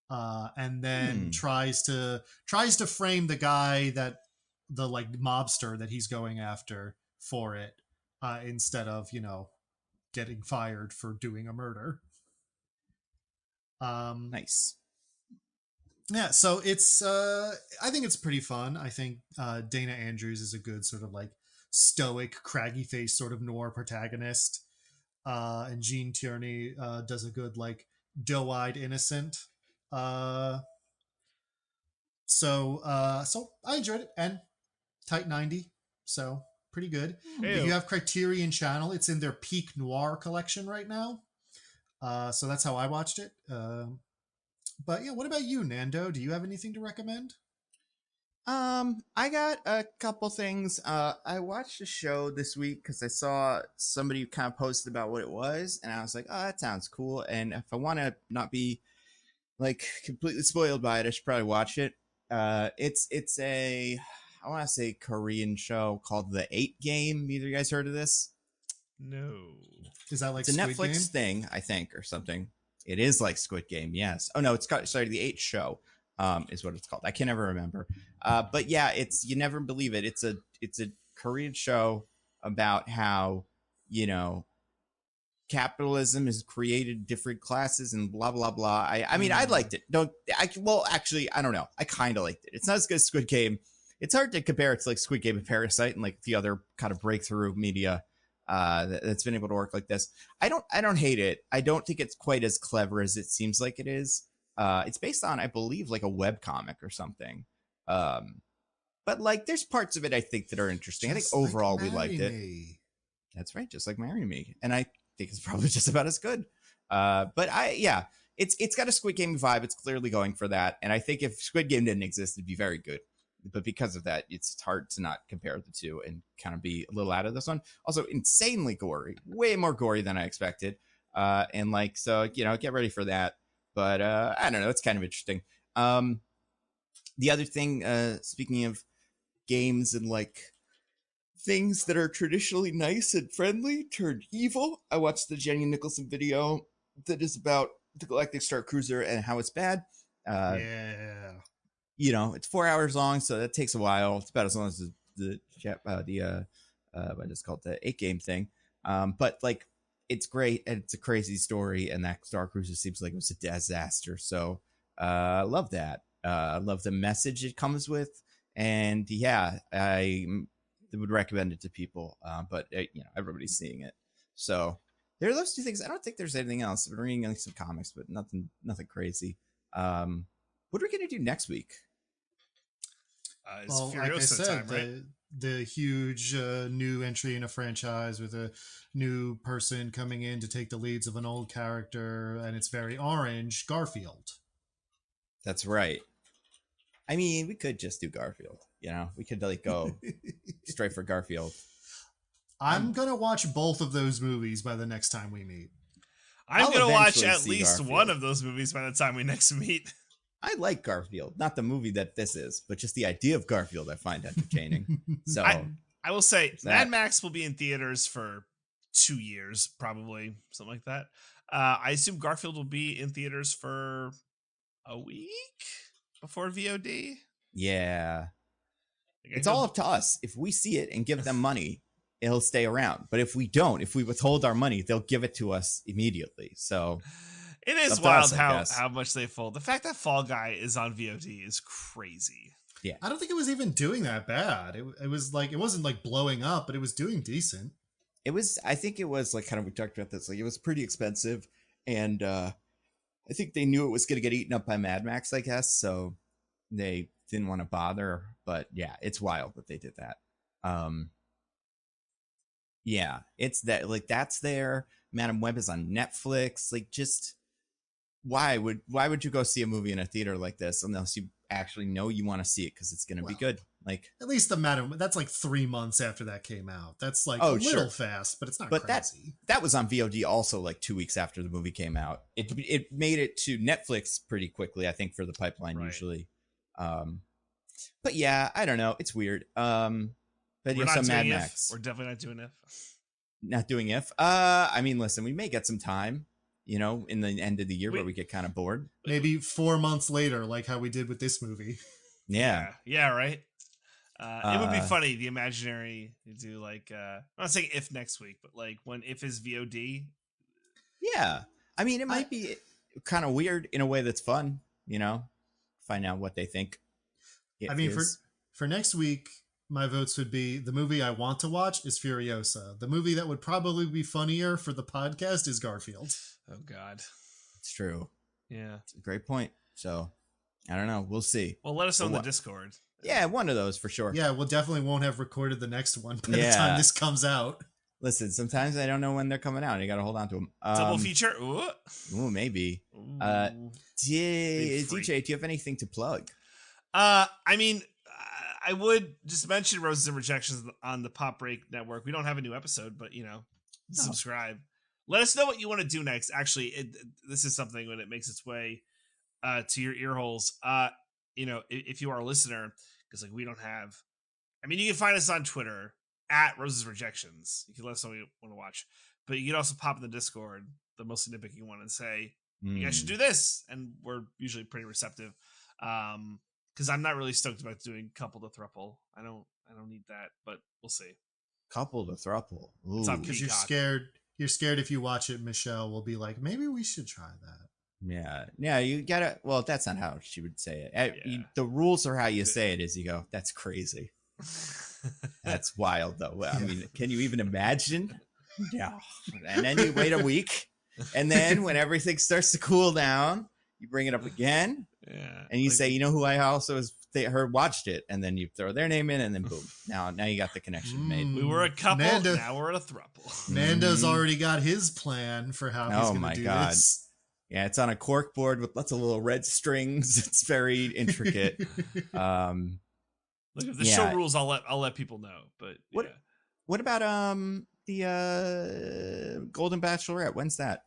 And then tries to frame the guy that the like mobster that he's going after for it, instead of getting fired for doing a murder. Nice. Yeah, so it's I think it's pretty fun. I think Dana Andrews is a good sort of like stoic, craggy face sort of noir protagonist, and Gene Tierney does a good like doe-eyed innocent. So I enjoyed it, and tight 90, so pretty good. Ew. If you have Criterion Channel, it's in their Peak Noir collection right now. So that's how I watched it. But yeah, what about you, Nando? Do you have anything to recommend? I got a couple things. I watched a show this week because I saw somebody kind of posted about what it was, and I was like, oh, that sounds cool. And if I want to not be like completely spoiled by it, I should probably watch it. It's a, I want to say Korean show called The 8 Game. Either you guys heard of this? No. Is that like it's a Squid Netflix Game? thing, I think, or something. It is like Squid Game, yes. Oh no, it's got The 8 Show, is what it's called. I can never remember. But yeah, it's, you never believe it. It's a Korean show about how, capitalism has created different classes and blah blah blah. I mean, I liked it. Actually, I don't know. I kind of liked it. It's not as good as Squid Game. It's hard to compare it to like Squid Game and Parasite and like the other kind of breakthrough media that's been able to work like this. I don't hate it. I don't think it's quite as clever as it seems like it is. It's based on, I believe, like a web comic or something. But like, there's parts of it I think that are interesting. I think overall we liked it. That's right, just like Marry Me, and I think it's probably just about as good. But it's got a Squid Game vibe. It's clearly going for that, and I think if Squid Game didn't exist, it'd be very good. but because of that, it's hard to not compare the two and kind of be a little out of this one. Also, insanely gory, way more gory than I expected. And like, so, get ready for that. But I don't know, it's kind of interesting. The other thing, speaking of games and like things that are traditionally nice and friendly turned evil, I watched the Jenny Nicholson video that is about the Galactic Star Cruiser and how it's bad. Yeah. It's 4 hours long, so that takes a while. It's about as long as what is called, the 8 game thing. But like, it's great and it's a crazy story, and that Star Cruiser seems like it was a disaster. So I love that. I love the message it comes with, and yeah, I would recommend it to people. But everybody's seeing it, so there are those two things. I don't think there's anything else. I've been reading like some comics, but nothing crazy. What are we gonna do next week? Well, like I said, time, right? the huge new entry in a franchise with a new person coming in to take the leads of an old character, and it's very orange. Garfield. That's right. I mean, we could just do Garfield. We could like go straight for Garfield. I'm gonna watch both of those movies by the next time we meet. I'm gonna watch at least Garfield. One of those movies by the time we next meet. I like Garfield, not the movie that this is, but just the idea of Garfield I find entertaining. So I will say Mad Max will be in theaters for 2 years, probably, something like that. I assume Garfield will be in theaters for a week before VOD. Yeah. It's all up to us. If we see it and give them money, it'll stay around. But if we don't, if we withhold our money, they'll give it to us immediately. So it is wild how much they fold. The fact that Fall Guy is on VOD is crazy. Yeah. I don't think it was even doing that bad. It was like, it wasn't like blowing up, but it was doing decent. I think it was like, kind of, we talked about this, like it was pretty expensive, and I think they knew it was going to get eaten up by Mad Max, I guess. So they didn't want to bother, but yeah, it's wild that they did that. Yeah, it's that, like, that's there. Madam Web is on Netflix. Like, just why would you go see a movie in a theater like this unless you actually know you want to see it because it's going to be good? Like, at least the Madam, that's like 3 months after that came out. That's like a little fast, but it's not crazy. That was on VOD also like 2 weeks after the movie came out. It made it to Netflix pretty quickly, I think, for the pipeline usually. But yeah, I don't know. It's weird. But we're not Mad doing Max. We're definitely not doing If. Not doing If. I mean, listen, we may get some time, in the end of the year where we get kind of bored. Maybe 4 months later, like how we did with this movie. Yeah. Yeah, right. It would be funny, the imaginary, you do like, I'm not saying If next week, but like when If is VOD. Yeah. I mean, it might be kind of weird in a way that's fun, find out what they think. I mean, for next week, my votes would be, the movie I want to watch is Furiosa. The movie that would probably be funnier for the podcast is Garfield. Oh, God. It's true. Yeah. It's a great point. So, I don't know. We'll see. Well, let us know in the Discord. Yeah, one of those for sure. Yeah, we'll definitely won't have recorded the next one by the time this comes out. Listen, sometimes I don't know when they're coming out. You got to hold on to them. Double feature? Ooh, maybe. Ooh. DJ, do you have anything to plug? I mean, I would just mention Roses and Rejections on the Pop Break Network. We don't have a new episode, but subscribe. Let us know what you want to do next. Actually, this is something when it makes its way to your ear holes. If you are a listener, because like we don't have. I mean, you can find us on Twitter at Roses Rejections. You can let us know what you want to watch, but you can also pop in the Discord, the most nitpicking one, and say you guys should do this, and we're usually pretty receptive. Because I'm not really stoked about doing couple to thruple. I don't need that, but we'll see. Couple to thruple. Because you're scared. You're scared if you watch it, Michelle will be like, maybe we should try that. Yeah. You gotta. Well, that's not how she would say it. The rules are how you say it. Is you go, that's crazy. That's wild, though. I mean, can you even imagine? Yeah. And then you wait a week, and then when everything starts to cool down, you bring it up again. Yeah, and you say, who I also watched it, and then you throw their name in, and then boom, now you got the connection made. We were a couple, now we're a throuple. Nando's already got his plan for how he's going to do this. Yeah, it's on a cork board with lots of little red strings. It's very intricate. Like if the show rules, I'll let people know. But what about the Golden Bachelorette? When's that?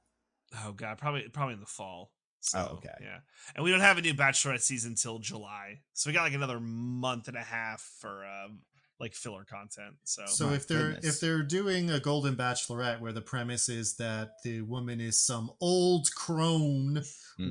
Oh god, probably in the fall. So, okay. Yeah. And we don't have a new Bachelorette season till July. So we got like another month and a half for like filler content. So if they're doing a Golden Bachelorette where the premise is that the woman is some old crone,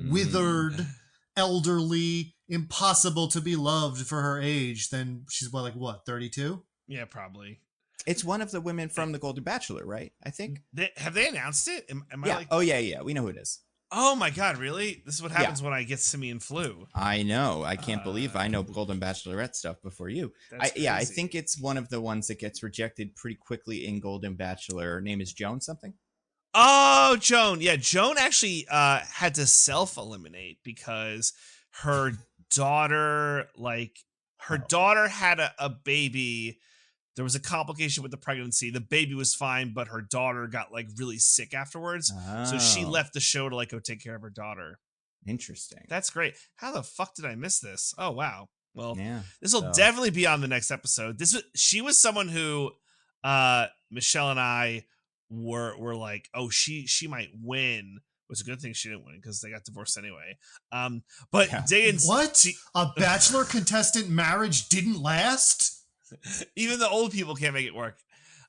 withered, elderly, impossible to be loved for her age, then she's what, 32? Yeah, probably. It's one of the women from the Golden Bachelor, right? I think. Have they announced it? Am yeah. I like... Oh yeah. We know who it is. Oh my god, really? This is what happens when I get simian flu. I know. I can't believe I know Golden Bachelorette stuff before you. I think it's one of the ones that gets rejected pretty quickly in Golden Bachelor. Her name is Joan something. Oh, Joan. Yeah, Joan actually had to self-eliminate because her daughter, daughter had a baby. There was a complication with the pregnancy. The baby was fine, but her daughter got like really sick afterwards. So she left the show to like go take care of her daughter. Interesting. That's great. How the fuck did I miss this? Oh, wow. Well, yeah, this will definitely be on the next episode. She was someone who Michelle and I were like, oh, she might win. It was a good thing she didn't win because they got divorced anyway. But Diggins, what? A Bachelor contestant marriage didn't last? Even the old people can't make it work.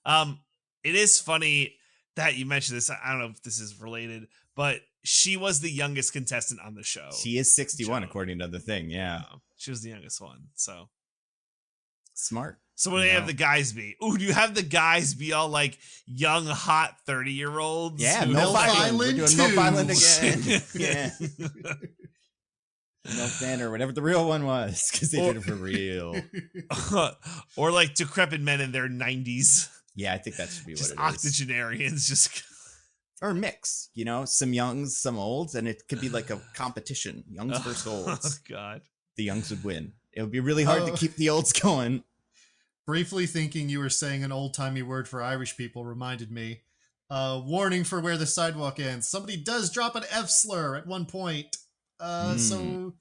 It is funny that you mentioned this. I don't know if this is related, but she was the youngest contestant on the show. She is 61 according to the thing. Yeah, she was the youngest one. So smart. So what do they have the guys be? Ooh, do you have the guys be all like young, hot 30-year-olds? Yeah, Milf Island. We're doing Milf Island again. Yeah. Milf Banter, whatever the real one was, because they did it for real. Or like decrepit men in their 90s. Yeah, I think that should be what it is. Octogenarians, just or mix, some youngs, some olds, and it could be like a competition, youngs versus olds. Oh god, the youngs would win. It would be really hard to keep the olds going. Briefly thinking you were saying an old-timey word for Irish people reminded me. Warning for where the sidewalk ends. Somebody does drop an F slur at one point. So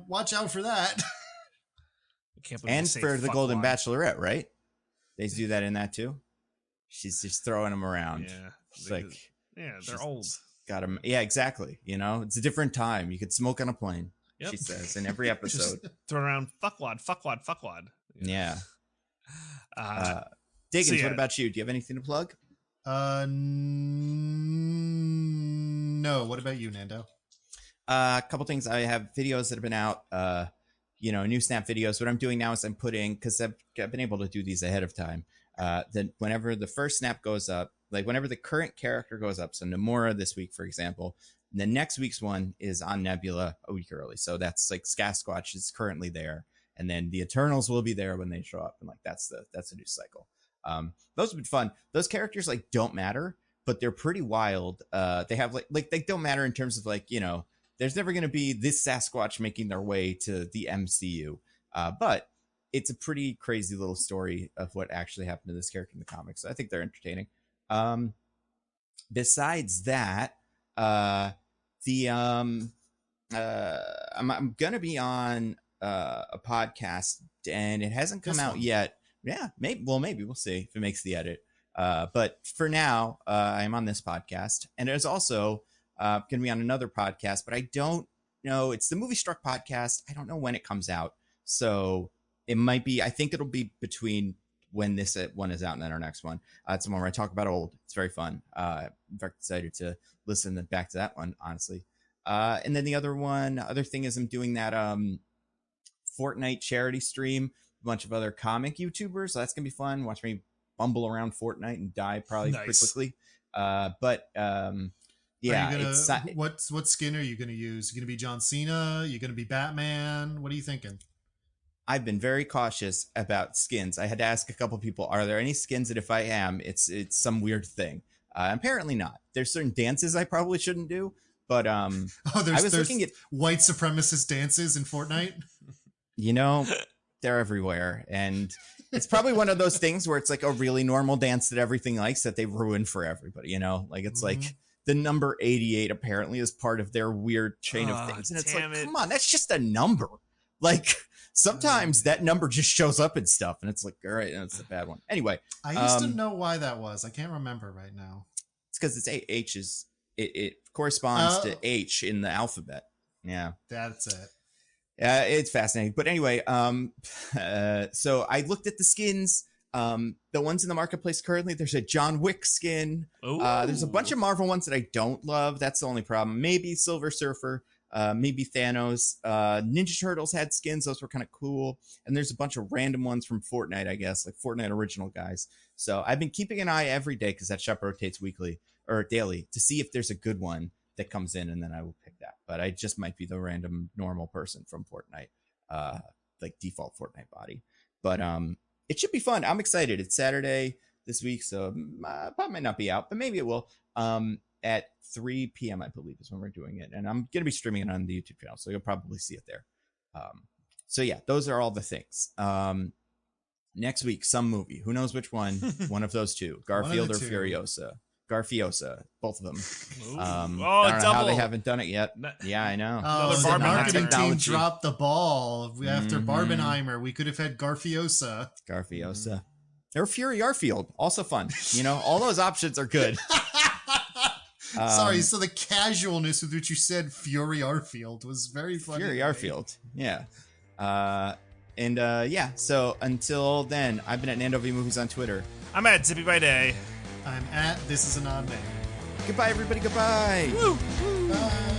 watch out for that. And for the Golden Bachelorette, right? They do that in that too. She's just throwing them around. Yeah, it's like they're old. Got them. Yeah, exactly. It's a different time. You could smoke on a plane. Yep. She says in every episode. Throw around fuckwad. Yeah. Diggins, what about you? Do you have anything to plug? No. What about you, Nando? A couple things. I have videos that have been out, new Snap videos. What I'm doing now is I'm putting, because I've been able to do these ahead of time, that whenever the first snap goes up, like whenever the current character goes up, so Namora this week, for example, the next week's one is on Nebula a week early. So that's like Sasquatch is currently there. And then the Eternals will be there when they show up. And like, that's a new cycle. Those have been fun. Those characters like don't matter, but they're pretty wild. They have like they don't matter in terms of like, there's never going to be this Sasquatch making their way to the MCU. But it's a pretty crazy little story of what actually happened to this character in the comics. So I think they're entertaining. Besides that, I'm going to be on a podcast and it hasn't come out yet. Yeah, maybe we'll see if it makes the edit. But for now, I'm on this podcast, and there's also going to be on another podcast, but I don't know. It's the Movie Struck podcast. I don't know when it comes out, so it might be. I think it'll be between when this one is out and then our next one. It's the one where I talk about old. It's very fun. I'm very excited to listen back to that one, honestly. And then the other thing is I'm doing that Fortnite charity stream. A bunch of other comic YouTubers. So that's gonna be fun. Watch me bumble around Fortnite and die probably pretty quickly. What skin are you gonna use? You gonna be John Cena? You gonna be Batman? What are you thinking? I've been very cautious about skins. I had to ask a couple people, are there any skins that if I am, it's some weird thing? Apparently not. There's certain dances I probably shouldn't do, but I was looking at white supremacist dances in Fortnite. They're everywhere, and it's probably one of those things where it's like a really normal dance that everything likes that they ruin for everybody. Like it's like the number 88 apparently is part of their weird chain of things, and it's like, come on, that's just a number. Like sometimes that number just shows up in stuff, and it's like, all right, that's a bad one. Anyway, I used to know why that was. I can't remember right now. it's because it's H is it corresponds to H in the alphabet. Yeah, that's it. It's fascinating. But anyway, so I looked at the skins. The ones in the marketplace currently, there's a John Wick skin. There's a bunch of Marvel ones that I don't love. That's the only problem. Maybe Silver Surfer, maybe Thanos. Ninja Turtles had skins. Those were kind of cool. And there's a bunch of random ones from Fortnite, I guess, like Fortnite original guys. So I've been keeping an eye every day because that shop rotates weekly or daily to see if there's a good one that comes in, and then I will pick that. But I just might be the random normal person from Fortnite, like default Fortnite body. But it should be fun. I'm excited. It's Saturday this week, so probably might not be out, but maybe it will. At 3 p.m. I believe is when we're doing it, and I'm gonna be streaming it on the YouTube channel, so you'll probably see it there. So yeah, those are all the things. Next week, some movie. Who knows which one? One of those two, Garfield or Furiosa. Garfiosa, both of them. I don't know how they haven't done it yet. Yeah, I know. The marketing team dropped the ball. After Barbenheimer, we could have had Garfiosa. Garfiosa. Or Fury Arfield, also fun. You know, all those options are good. Sorry, so the casualness with which you said Fury Arfield was very funny. Fury Arfield, yeah. Yeah, so until then, I've been at Nando V Movies on Twitter. I'm at Zippy by Day. I'm at This Is an Odd Man. Goodbye, everybody. Goodbye. Woo. Bye.